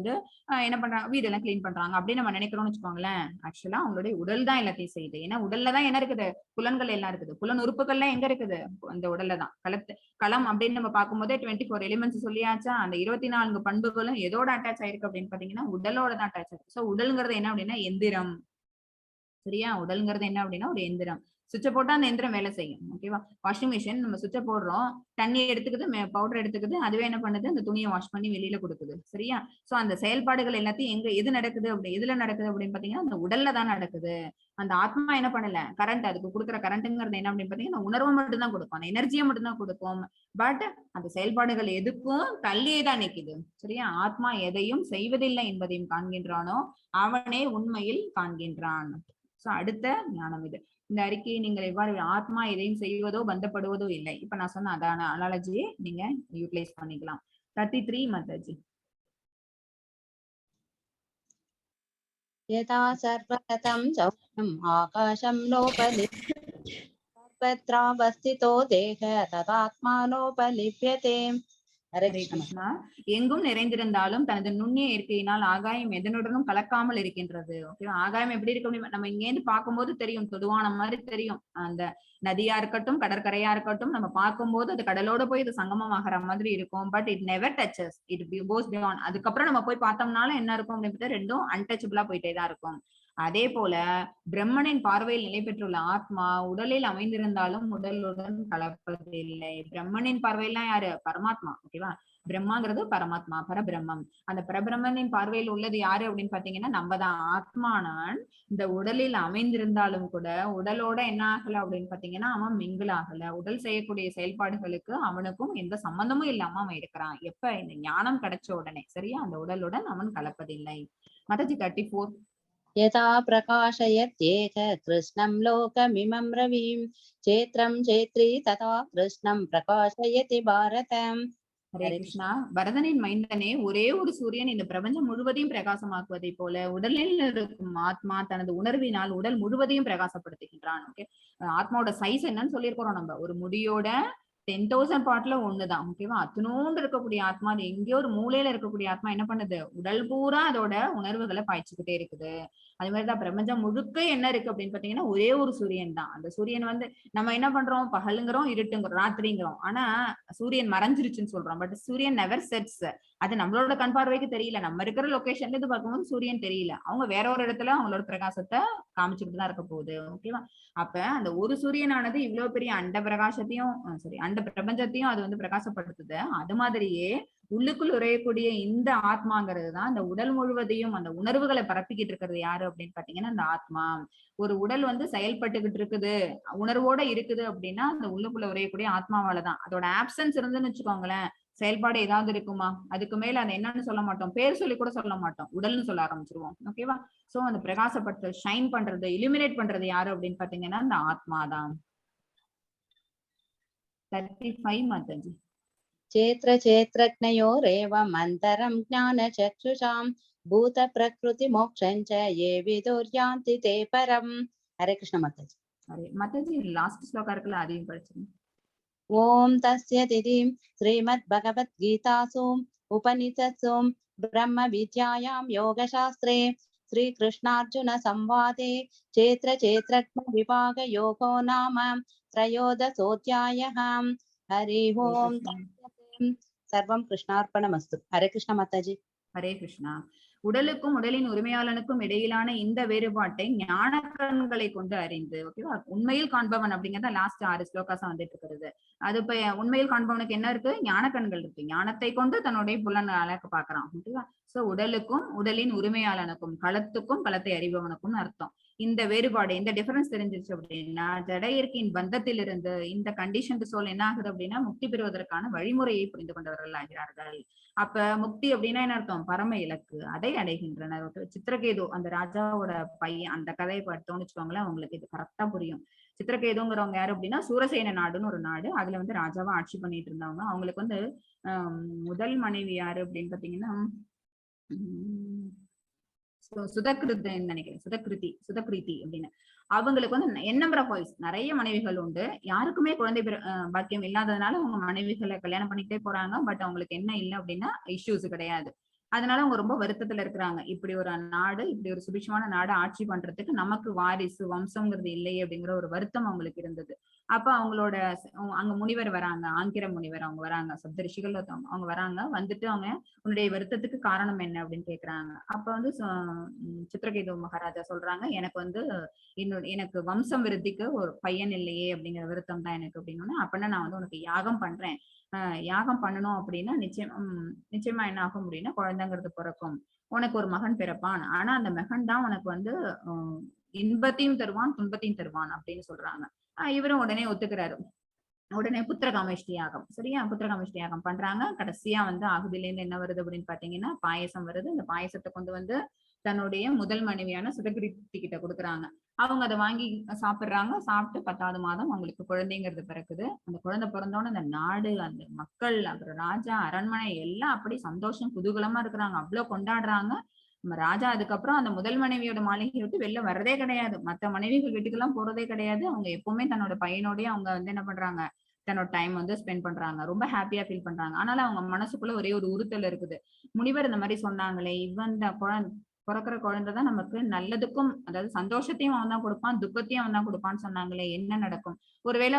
என்ன பண்றாங்க, வீடெல்லாம் கிளீன் பண்றாங்க அப்படின்னு நம்ம நினைக்கிறோம்னு வச்சுக்கோங்களேன். ஆக்சுவலா அவங்களுடைய உடல் தான் எல்லாத்தையும் செய்யுது. ஏன்னா உடல்லதான் என்ன இருக்குது, புலன்கள் எல்லாம் இருக்குது. புலன் உறுப்புகள்லாம் எங்க இருக்குது, அந்த உடல்ல தான். களம் அப்படின்னு நம்ம பார்க்கும்போதே 24 எலிமெண்ட்ஸ் சொல்லியாச்சா. அந்த 24 பண்புகளும் எதோட அட்டாச் ஆயிருக்கு அப்படின்னு பாத்தீங்கன்னா உடலோட தான் அட்டாச் ஆயிருக்கு. சோ உடல்ங்கிறது என்ன அப்படின்னா எந்திரம். சரியா? உடல்ங்கிறது என்ன அப்படின்னா ஒரு எந்திரம். சுவிட்ச போட்டா அந்த எந்திரம் வேலை செய்யும். ஓகேவா? வாஷிங் மிஷின் நம்ம சுவிட்ச போடுறோம், தண்ணி எடுத்துக்குது, பவுடர் எடுத்துக்குது, அதுவே என்ன பண்ணுது, அந்த துணியை வாஷ் பண்ணி வெளியில கொடுக்குது. சரியா? சோ அந்த செயல்பாடுகள் எல்லாத்தையும் எது நடக்குது எதுல நடக்குது அப்படின்னு பாத்தீங்கன்னா அந்த உடல்ல தான் நடக்குது. அந்த ஆத்மா என்ன பண்ணல, கரண்ட் அதுக்கு கொடுக்குற கரண்ட்ங்கிறது என்ன அப்படின்னு பாத்தீங்கன்னா உணர்வு மட்டும் தான் கொடுக்கும், அந்த எனர்ஜியை மட்டும் தான் கொடுக்கும். பட் அந்த செயல்பாடுகள் எதுக்கும் தள்ளியே தான் நிக்குது. சரியா? ஆத்மா எதையும் செய்வதில்லை என்பதையும் காண்கின்றானோ அவனே உண்மையில் காண்கின்றான். அடுத்த ஞானம் இது. இந்த அறிக்கையை நீங்கள் எவ்வாறு, ஆத்மா எதையும் செய்வதோ பந்தப்படுவதோ இல்லை. இப்ப நான் சொன்ன அதான அனாலஜியை நீங்க யூட்டிலைஸ் பண்ணிக்கலாம். 33 மாதாஜி. यदा सर्वगतं चौर्यम् आकाशं सर्वत्रावस्थितो देहः तदात्मानोपलिप्यते. ஹரே கிருஷ்ணா. எங்கும் நிறைந்திருந்தாலும் தனது நுண்ணிய இயற்கையினால் ஆகாயம் எதனுடனும் கலக்காமல் இருக்கின்றது. ஓகே, ஆகாயம் எப்படி இருக்க, நம்ம இங்க இருந்து பார்க்கும்போது தெரியும், பொதுவான மாதிரி தெரியும். அந்த நதியா இருக்கட்டும், கடற்கரையா இருக்கட்டும், நம்ம பார்க்கும்போது அது கடலோட போய் இது சங்கமம் ஆகிற மாதிரி இருக்கும். But it never touches, it goes beyond. அதுக்கப்புறம் நம்ம போய் பார்த்தோம்னாலும் என்ன இருக்கும் அப்படின்னு ரெண்டும் அன்டச்சபிளா போயிட்டே தான் இருக்கும். அதே போல பிரம்மனின் பார்வையில் நிலை பெற்றுள்ள ஆத்மா உடலில் அமைந்திருந்தாலும் உடலுடன் கலப்பதில்லை. பிரம்மனின் பார்வையெல்லாம் யாரு, பரமாத்மா. ஓகேவா? பிரம்மாங்கிறது பரமாத்மா, பரபிரம்மம். அந்த பரபிரம்மனின் பார்வையில் உள்ளது யாரு அப்படின்னு பாத்தீங்கன்னா நம்ம தான். ஆத்மானவன் இந்த உடலில் அமைந்திருந்தாலும் கூட உடலோட என்ன ஆகல அப்படின்னு பாத்தீங்கன்னா அவன் மிங்கிள் ஆகல. உடல் செய்யக்கூடிய செயல்பாடுகளுக்கு அவனுக்கும் எந்த சம்பந்தமும் இல்லாம அவன் இருக்கிறான். எப்ப இந்த ஞானம் கிடைச்ச உடனே. சரியா? அந்த உடலுடன் அவன் கலப்பதில்லை. மாதாஜி 34. यथा प्रकाशयत्येक कृष्णं लोकमिमं रविं क्षेत्रं क्षेत्री तथा कृष्णं प्रकाशयति भारतम्. ஹரே கிருஷ்ணா. பரதனின் மைந்தனே, ஒரே ஒரு சூரியன் இந்த பிரபஞ்சம் முழுவதையும் பிரகாசமாக்குவதை போல உடலில் இருக்கும் ஆத்மா தனது உணர்வினால் உடல் முழுவதையும் பிரகாசப்படுத்துகின்றான். ஓகே, ஆத்மாவோட சைஸ் என்னன்னு சொல்லியிருக்கிறோம் நம்ம. ஒரு முடியோட 10,000 பார்ட்ல ஒண்ணுதான். ஓகேவா? அத்தனோண்டு இருக்கக்கூடிய ஆத்மா, அது எங்கேயோ ஒரு மூலையில இருக்கக்கூடிய ஆத்மா என்ன பண்ணுது, உடல் பூரா அதோட உணர்வுகளை பாய்ச்சிக்கிட்டே இருக்குது. அது மாதிரிதான் பிரபஞ்சம் முழுக்க என்ன இருக்கு அப்படின்னு பாத்தீங்கன்னா ஒரே ஒரு சூரியன் தான். அந்த சூரியன் நம்ம என்ன பண்றோம், பகலுங்கிறோம், இருட்டுங்கிறோம், ராத்திரிங்கிறோம். ஆனா சூரியன் மறைஞ்சிருச்சுன்னு சொல்றோம். பட் சூரியன் நெவர் செட்ஸ். அது நம்மளோட கண் பார்வைக்கு தெரியல. நம்ம இருக்கிற லொகேஷன்ல இருந்து பார்க்கும்போது சூரியன் தெரியல. அவங்க வேற ஒரு இடத்துல அவங்களோட பிரகாசத்தை காமிச்சுக்கிட்டு தான் இருக்க போகுது. ஓகேவா? அப்ப அந்த ஒரு சூரியனானது இவ்வளவு பெரிய அண்ட பிரகாசத்தையும் அண்ட பிரபஞ்சத்தையும் அது வந்து பிரகாசப்படுத்துது. அது மாதிரியே உள்ளுக்குள் உரையக்கூடிய இந்த ஆத்மாங்கிறது தான் அந்த உடல் முழுவதையும் அந்த உணர்வுகளை பரப்பிக்கிட்டு இருக்கிறது யாரு அப்படின்னு பாத்தீங்கன்னா அந்த ஆத்மா. ஒரு உடல் வந்து செயல்பட்டுக்கிட்டு இருக்குது, உணர்வோட இருக்குது அப்படின்னா அந்த உள்ளுக்குள்ள உரையக்கூடிய ஆத்மாவாலதான். அதோட ஆப்சன்ஸ் இருந்துன்னு வச்சுக்கோங்களேன், செயல்பாடு ஏதாவது இருக்குமா? அதுக்கு மேல அதை என்னன்னு சொல்ல மாட்டோம், பேர் சொல்லி கூட சொல்ல மாட்டோம், உடல்னு சொல்ல ஆரம்பிச்சிருவோம். ஓகேவா? சோ அந்த பிரகாசப்படுத்த ஷைன் பண்றது, இலுமினேட் பண்றது யாரு அப்படின்னு பாத்தீங்கன்னா அந்த ஆத்மாதான். 35 மாதாஜி. क्षेत्रक्षेत्रज्ञयोरेवम् अन्तरं ज्ञानचक्षुषां भूतप्रकृतिमोक्षं च ये विदुर्यान्ति ते परम्. हरे कृष्ण माताजी. அரே மாதாஜி, லாஸ்ட் ஸ்லோகா இருக்குல்ல, அதையும் படிச்சிருங்க. ॐ तस्य तिथिं श्रीमद्भगवद्गीतासु उपनिषत्सु ब्रह्मविद्यायां योगशास्त्रे श्रीकृष्णार्जुनसंवादे क्षेत्रक्षेत्रज्ञविभागयोगो नाम त्रयोदशोऽध्यायः. हरि ओं तत्सत्. सर्वं कृष्णार्पणमस्तु. हरे कृष्ण माताजी. ஹரே கிருஷ்ணா. உடலுக்கும் உடலின் உரிமையாளனுக்கும் இடையிலான இந்த வேறுபாட்டை ஞான கண்களை கொண்டு அறிந்து, ஓகேவா, உண்மையில் காண்பவன் அப்படிங்கறத லாஸ்ட் 6 ஸ்லோகாசம் வந்துட்டு இருக்கிறது. அது இப்ப உண்மையில் காண்பவனுக்கு என்ன இருக்கு? ஞான கண்கள் இருக்கு. ஞானத்தை கொண்டு தன்னுடைய புலன் அளக்க பாக்குறான். ஓகேவா? சோ உடலுக்கும் உடலின் உரிமையாளனுக்கும் களத்துக்கும் களத்தை அறிபவனுக்கும் அர்த்தம். இந்த வேறுபாடு, இந்த டிஃபரன்ஸ் தெரிஞ்சிருச்சு அப்படின்னா ஜட இயற்கையின் பந்தத்திலிருந்து இந்த கண்டிஷன் சோல் என்ன ஆகுது அப்படின்னா முக்தி பெறுவதற்கான வழிமுறையை புரிந்து கொண்டவர்கள் ஆகிறார்கள். அப்ப முக்தி அப்படின்னா என்ன அர்த்தம்? பரம இலக்கு, அதை அடைகின்றனர். சித்திரகேது அந்த ராஜாவோட பையன், அந்த கதையை பார்த்தோம்னு வச்சுக்கோங்களேன், உங்களுக்கு இது கரெக்டா புரியும். சித்திரகேதுங்கிறவங்க யாரு அப்படின்னா சூரசேன நாடுன்னு ஒரு நாடு, அதுல வந்து ராஜாவா ஆட்சி பண்ணிட்டு இருந்தவங்க. அவங்களுக்கு வந்து முதல் மனைவி யாரு அப்படின்னு பாத்தீங்கன்னா சுதகிருத்தின்னு நினைக்கிறேன், சுதகிருதி அப்படின்னு. அவங்களுக்கு வந்து என் நம்பர் ஆஃப் வாய்ஸ் நிறைய மனைவிகள் உண்டு. யாருக்குமே குழந்தை பாக்கியம் இல்லாததுனால அவங்க மனைவிகளை கல்யாணம் பண்ணிக்கிட்டே போறாங்க. பட் அவங்களுக்கு என்ன இல்லை அப்படின்னா இஷ்யூஸ் கிடையாது. அதனால அவங்க ரொம்ப வருத்தத்துல இருக்கிறாங்க. இப்படி ஒரு நாடு, இப்படி ஒரு சுபிட்சமான நாடு ஆட்சி பண்றதுக்கு நமக்கு வாரிசு வம்சம்ங்கிறது இல்லையே அப்படிங்கிற ஒரு வருத்தம் அவங்களுக்கு இருந்தது. அப்ப அவங்களோட அங்க முனிவர் வராங்க, ஆங்கிர முனிவர் அவங்க வராங்க, சப்த ரிஷிகள் அவங்க வராங்க. வந்துட்டு அவங்க உன்னுடைய வருத்தத்துக்கு காரணம் என்ன அப்படின்னு கேக்குறாங்க. அப்ப வந்து சித்திரகேது மகாராஜா சொல்றாங்க, எனக்கு வந்து எனக்கு வம்சம் விருத்திக்கு ஒரு பையன் இல்லையே அப்படிங்கிற வருத்தம் தான் எனக்கு அப்படின்னு. அப்படின்னா நான் வந்து உனக்கு யாகம் பண்றேன், யாகம் பண்ணணும் அப்படின்னா நிச்சயமா என்ன ஆகும் அப்படின்னா குழந்தைங்கிறது பிறக்கும், உனக்கு ஒரு மகன் பிறப்பான். ஆனா அந்த மகன் தான் உனக்கு வந்து இன்பத்தையும் தருவான் துன்பத்தையும் தருவான் அப்படின்னு சொல்றாங்க. இவரும் உடனே ஒத்துக்கிறாரு. உடனே புத்திரகாமேஷ்டி யாகம், சரியா, புத்திரகாமேஷ்டி யாகம் பண்றாங்க. கடைசியா வந்து ஆகுதில இருந்து என்ன வருது அப்படின்னு பாத்தீங்கன்னா பாயசம் வருது. அந்த பாயசத்தை கொண்டு வந்து தன்னுடைய முதல் மனைவியான சுதகிருதி கிட்ட கொடுக்குறாங்க. அவங்க அதை வாங்கி சாப்பிடுறாங்க. சாப்பிட்டு 10வது மாதம் அவங்களுக்கு குழந்தைங்கிறது பிறக்குது. அந்த குழந்தை பிறந்தோன்னு அந்த நாடு, அந்த மக்கள், அப்புறம் ராஜா, அரண்மனை எல்லாம் அப்படி சந்தோஷம் குதூகலமா இருக்கிறாங்க, அவ்வளவு கொண்டாடுறாங்க. நம்ம ராஜா அதுக்கப்புறம் அந்த முதல் மனைவியோட மாளிகையை விட்டு வெளில வர்றதே கிடையாது, மற்ற மனைவிகள் வீட்டுக்கெல்லாம் போறதே கிடையாது. அவங்க எப்பவுமே தன்னோட பையனோடய அவங்க வந்து என்ன பண்றாங்க, தன்னோட டைம் வந்து ஸ்பெண்ட் பண்றாங்க, ரொம்ப ஹாப்பியா ஃபீல் பண்றாங்க. ஆனாலும் அவங்க மனசுக்குள்ள ஒரே ஒரு உறுத்தல் இருக்குது. முனிவர் இந்த மாதிரி சொன்னாங்களே, இவன் பிறக்கிற குழந்தைதான் நமக்கு நல்லதுக்கும், அதாவது சந்தோஷத்தையும் அவன் தான் கொடுப்பான், துக்கத்தையும் அவன் தான் கொடுப்பான்னு சொன்னாங்களே, என்ன நடக்கும்? ஒருவேளை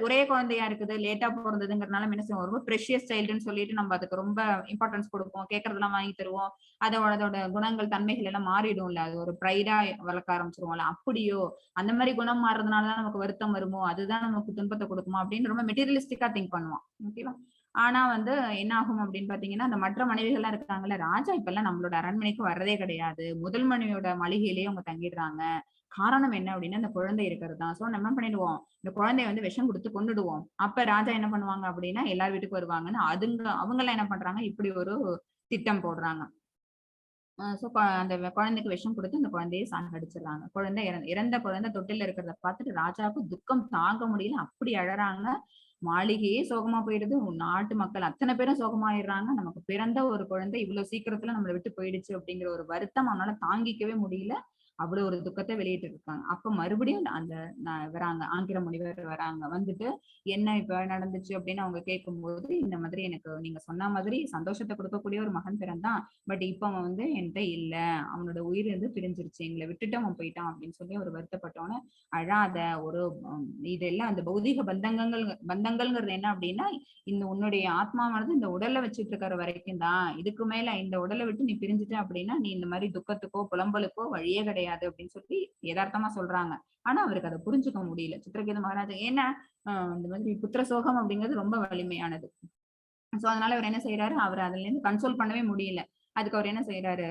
ஒரே குழந்தையா இருக்குது, லேட்டா பிறந்ததுங்கிறதுனால என்ன செய்வோம், ரொம்ப ப்ரெஷியஸ் சைல்டுன்னு சொல்லிட்டு நம்ம அதுக்கு ரொம்ப இம்பார்ட்டன்ஸ் கொடுப்போம், கேட்கறதெல்லாம் வாங்கி தருவோம். அதோட குணங்கள் தன்மைகள் எல்லாம் மாறிடும்ல, அது ஒரு ப்ரைடா வளர்க்க ஆரம்பிச்சிருவோம்ல. அப்படியோ அந்த மாதிரி குணம் மாறுறதுனாலதான் நமக்கு வருத்தம் வருமோ, அதுதான் நமக்கு துன்பத்தை கொடுக்குமோ அப்படின்னு ரொம்ப மெட்டீரியலிஸ்டிக்கா திங்க் பண்ணுவோம். ஓகேவா? ஆனா வந்து என்ன ஆகும் அப்படின்னு பாத்தீங்கன்னா அந்த மற்ற மனைவிகள்லாம் இருக்காங்கல்ல, ராஜா இப்ப எல்லாம் நம்மளோட அரண்மனைக்கு வர்றதே கிடையாது, முதல் மனைவியோட மளிகையிலேயே அவங்க தங்கிடுறாங்க. காரணம் என்ன அப்படின்னா அந்த குழந்தை இருக்கிறது தான். சோ நம்ம என்ன பண்ணிடுவோம், இந்த குழந்தைய வந்து விஷம் கொடுத்து கொண்டுடுவோம். அப்ப ராஜா என்ன பண்ணுவாங்க அப்படின்னா எல்லார் வீட்டுக்கு வருவாங்கன்னு அவங்க எல்லாம் என்ன பண்றாங்க, இப்படி ஒரு திட்டம் போடுறாங்க. சோ அந்த குழந்தைக்கு விஷம் கொடுத்து அந்த குழந்தையை சாகடிச்சிடுறாங்க. குழந்தை இறந்த குழந்தை தொட்டில இருக்கிறத பார்த்துட்டு ராஜாவுக்கு துக்கம் தாங்க முடியல, அப்படி அழறாங்க. மாளிகையே சோகமா போயிடுது, நாட்டு மக்கள் அத்தனை பேரும் சோகமாயிடுறாங்க. நமக்கு பிறந்த ஒரு குழந்தை இவ்வளவு சீக்கிரத்துல நம்மளை விட்டு போயிடுச்சு அப்படிங்கிற ஒரு வருத்தம் அவனால தாங்கிக்கவே முடியல. அவ்வளவு ஒரு துக்கத்தை வெளியிட்டு இருக்காங்க. அப்ப மறுபடியும் அந்த வராங்க, ஆங்கில முனிவர் வராங்க. வந்துட்டு என்ன இப்ப நடந்துச்சு அப்படின்னு அவங்க கேட்கும்போது, இந்த மாதிரி எனக்கு நீங்க சொன்ன மாதிரி சந்தோஷத்தை கொடுக்கக்கூடிய ஒரு மகன் பிறந்தான். பட் இப்ப அவன் வந்து என்கிட்ட இல்ல. அவனோட உயிர் வந்து பிரிஞ்சிருச்சு. எங்களை விட்டுட்டு அவன் போயிட்டான் அப்படின்னு சொல்லி அவர் வருத்தப்பட்டோன்னே, அழாத ஒரு இதெல்லாம் அந்த பௌதீக பந்தங்கள்ங்கிறது என்ன அப்படின்னா, இந்த உன்னுடைய ஆத்மாவானது இந்த உடல்ல வச்சுட்டு இருக்கிற வரைக்கும் தான். இதுக்கு மேல இந்த உடலை விட்டு நீ பிரிஞ்சுட்ட அப்படின்னா, நீ இந்த மாதிரி துக்கத்துக்கோ, புலம்பலுக்கோ வழியே கிடையாது அப்படின்னு சொல்லி யதார்த்தமா சொல்றாங்க. ஆனா அவருக்கு அதை புரிஞ்சுக்க முடியல. சித்திரகேது மகாராஜா ஏன்னா இந்த மாதிரி புத்திர சோகம் அப்படிங்கிறது ரொம்ப வலிமையானது. சோ அதனால அவர் என்ன செய்யறாரு, அவர் அதுல இருந்து கன்சோல் பண்ணவே முடியல. அதுக்கு அவர் என்ன செய்யறாரு,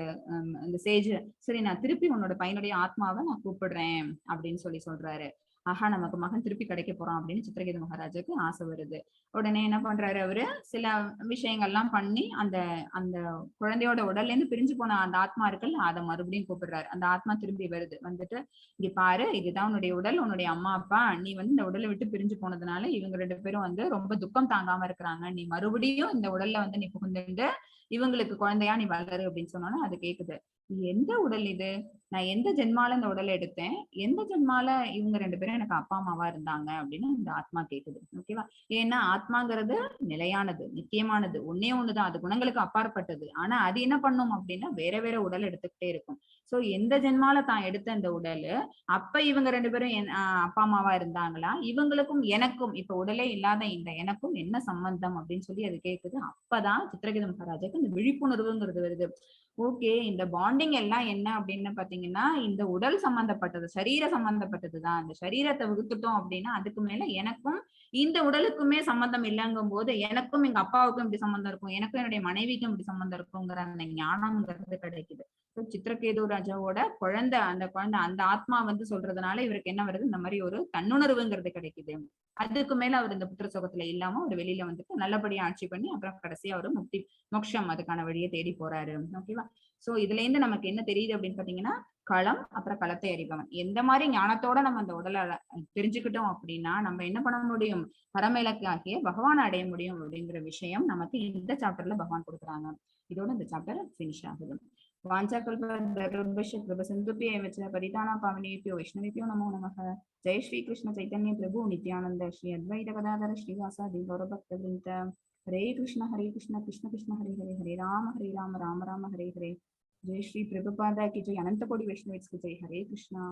இந்த சேஜ் சரி நான் திருப்பி உன்னோட பையனுடைய ஆத்மாவை நான் கூப்பிடுறேன் அப்படின்னு சொல்லி சொல்றாரு. ஆஹா நமக்கு மகன் திருப்பி கிடைக்க போறான் அப்படின்னு சித்திரகேது மகாராஜாக்கு ஆசை வருது. உடனே என்ன பண்றாரு அவரு, சில விஷயங்கள்லாம் பண்ணி அந்த அந்த குழந்தையோட உடல்ல இருந்து பிரிஞ்சு போன அந்த ஆத்மா இருக்குல்ல, அதை மறுபடியும் கூப்பிடுறாரு. அந்த ஆத்மா திரும்பி வருது. வந்துட்டு இங்க பாரு, இதுதான் உன்னுடைய உடல், உன்னுடைய அம்மா அப்பா. நீ வந்து இந்த உடலை விட்டு பிரிஞ்சு போனதுனால இவங்க 2 பேரும் வந்து ரொம்ப துக்கம் தாங்காம இருக்கிறாங்க. நீ மறுபடியும் இந்த உடல்ல வந்து நீ புகுந்துட்டு இவங்களுக்கு குழந்தையா நீ வளரு அப்படின்னு சொன்னோன்னா அது கேக்குது. எந்த உடல் இது, நான் எந்த ஜென்மால இந்த உடலை எடுத்தேன், எந்த ஜென்மால இவங்க 2 பேரும் எனக்கு அப்பா அம்மாவா இருந்தாங்க அப்படின்னு இந்த ஆத்மா கேக்குது. ஓகேவா? ஏன்னா ஆத்மாங்கிறது நிலையானது, நித்தியமானது, ஒன்னே ஒண்ணுதான். அது குணங்களுக்கு அப்பாற்பட்டது. ஆனா அது என்ன பண்ணும் அப்படின்னா வேற வேற உடல் எடுத்துக்கிட்டே இருக்கும். சோ எந்த ஜென்மால தான் எடுத்த இந்த உடல், அப்ப இவங்க 2 பேரும் அப்பா அம்மாவா இருந்தாங்களா, இவங்களுக்கும் எனக்கும் இப்ப உடலே இல்லாத இந்த எனக்கும் என்ன சம்பந்தம் அப்படின்னு சொல்லி அது கேக்குது. அப்பதான் சித்திரகேது மகாராஜாக்கு இந்த விழிப்புணர்வுங்கிறது வருது. ஓகே, இந்த பாண்டிங் எல்லாம் என்ன அப்படின்னு பாத்தீங்கன்னா இந்த உடல் சம்பந்தப்பட்டது, சரீர சம்பந்தப்பட்டதுதான். இந்த சரீரத்தை விட்டுட்டோம் அப்படின்னா அதுக்கு மேல எனக்கும் இந்த உடலுக்குமே சம்பந்தம் இல்லைங்கும் போது எனக்கும் எங்க அப்பாவுக்கும் இப்படி சம்பந்தம் இருக்கும், எனக்கும் என்னுடைய மனைவிக்கும் இப்படி சம்பந்தம் இருக்குங்கிற அந்த ஞானம்ங்கிறது கிடைக்குது. சித்திரகேது ராஜாவோட அந்த குழந்தை அந்த ஆத்மா வந்து சொல்றதுனால இவருக்கு என்ன வருது, இந்த மாதிரி ஒரு தன்னுணர்வுங்கிறது கிடைக்குது. அதுக்கு மேல அவர் இந்த புத்திர சோகத்துல இல்லாம ஒரு வெளியில வந்துட்டு நல்லபடியா ஆட்சி பண்ணி அப்புறம் கடைசியா ஒரு முக்தி மோட்சம் அதுக்கான வழியை தேடி போறாரு. ஓகேவா? சோ இதுல இருந்து நமக்கு என்ன தெரியுது அப்படின்னு பாத்தீங்கன்னா, களம் அப்புறம் களத்தை அறிபவன். எந்த மாதிரி ஞானத்தோட நம்ம அந்த உடலை தெரிஞ்சுக்கிட்டோம் அப்படின்னா நம்ம என்ன பண்ண முடியும், பரமேலக்கு ஆகிய பகவான் அடைய முடியும் அப்படிங்கிற விஷயம் நமக்கு இந்த சாப்டர்ல பகவான் கொடுக்குறாங்க. இதோட இந்த சாப்டர் பினிஷ் ஆகுது. वाञ्छाकल्पतरुभ्यश्च कृपसिन्धुभ्येव च पतितानां पावनेभ्यो वैष्णवेभ्यो नमो नमः। जय श्री कृष्ण चैतन्य प्रभु नित्यानंद श्री अद्वैत गदाधर श्रीवासादि गौरभक्तवृन्द। हरे कृष्ण कृष्ण कृष्ण हरे हरे, हरे राम राम राम हरे हरे। जय श्री प्रभुपादा की जय, अनंत कोटि वैष्णव की जय। हरे कृष्णा।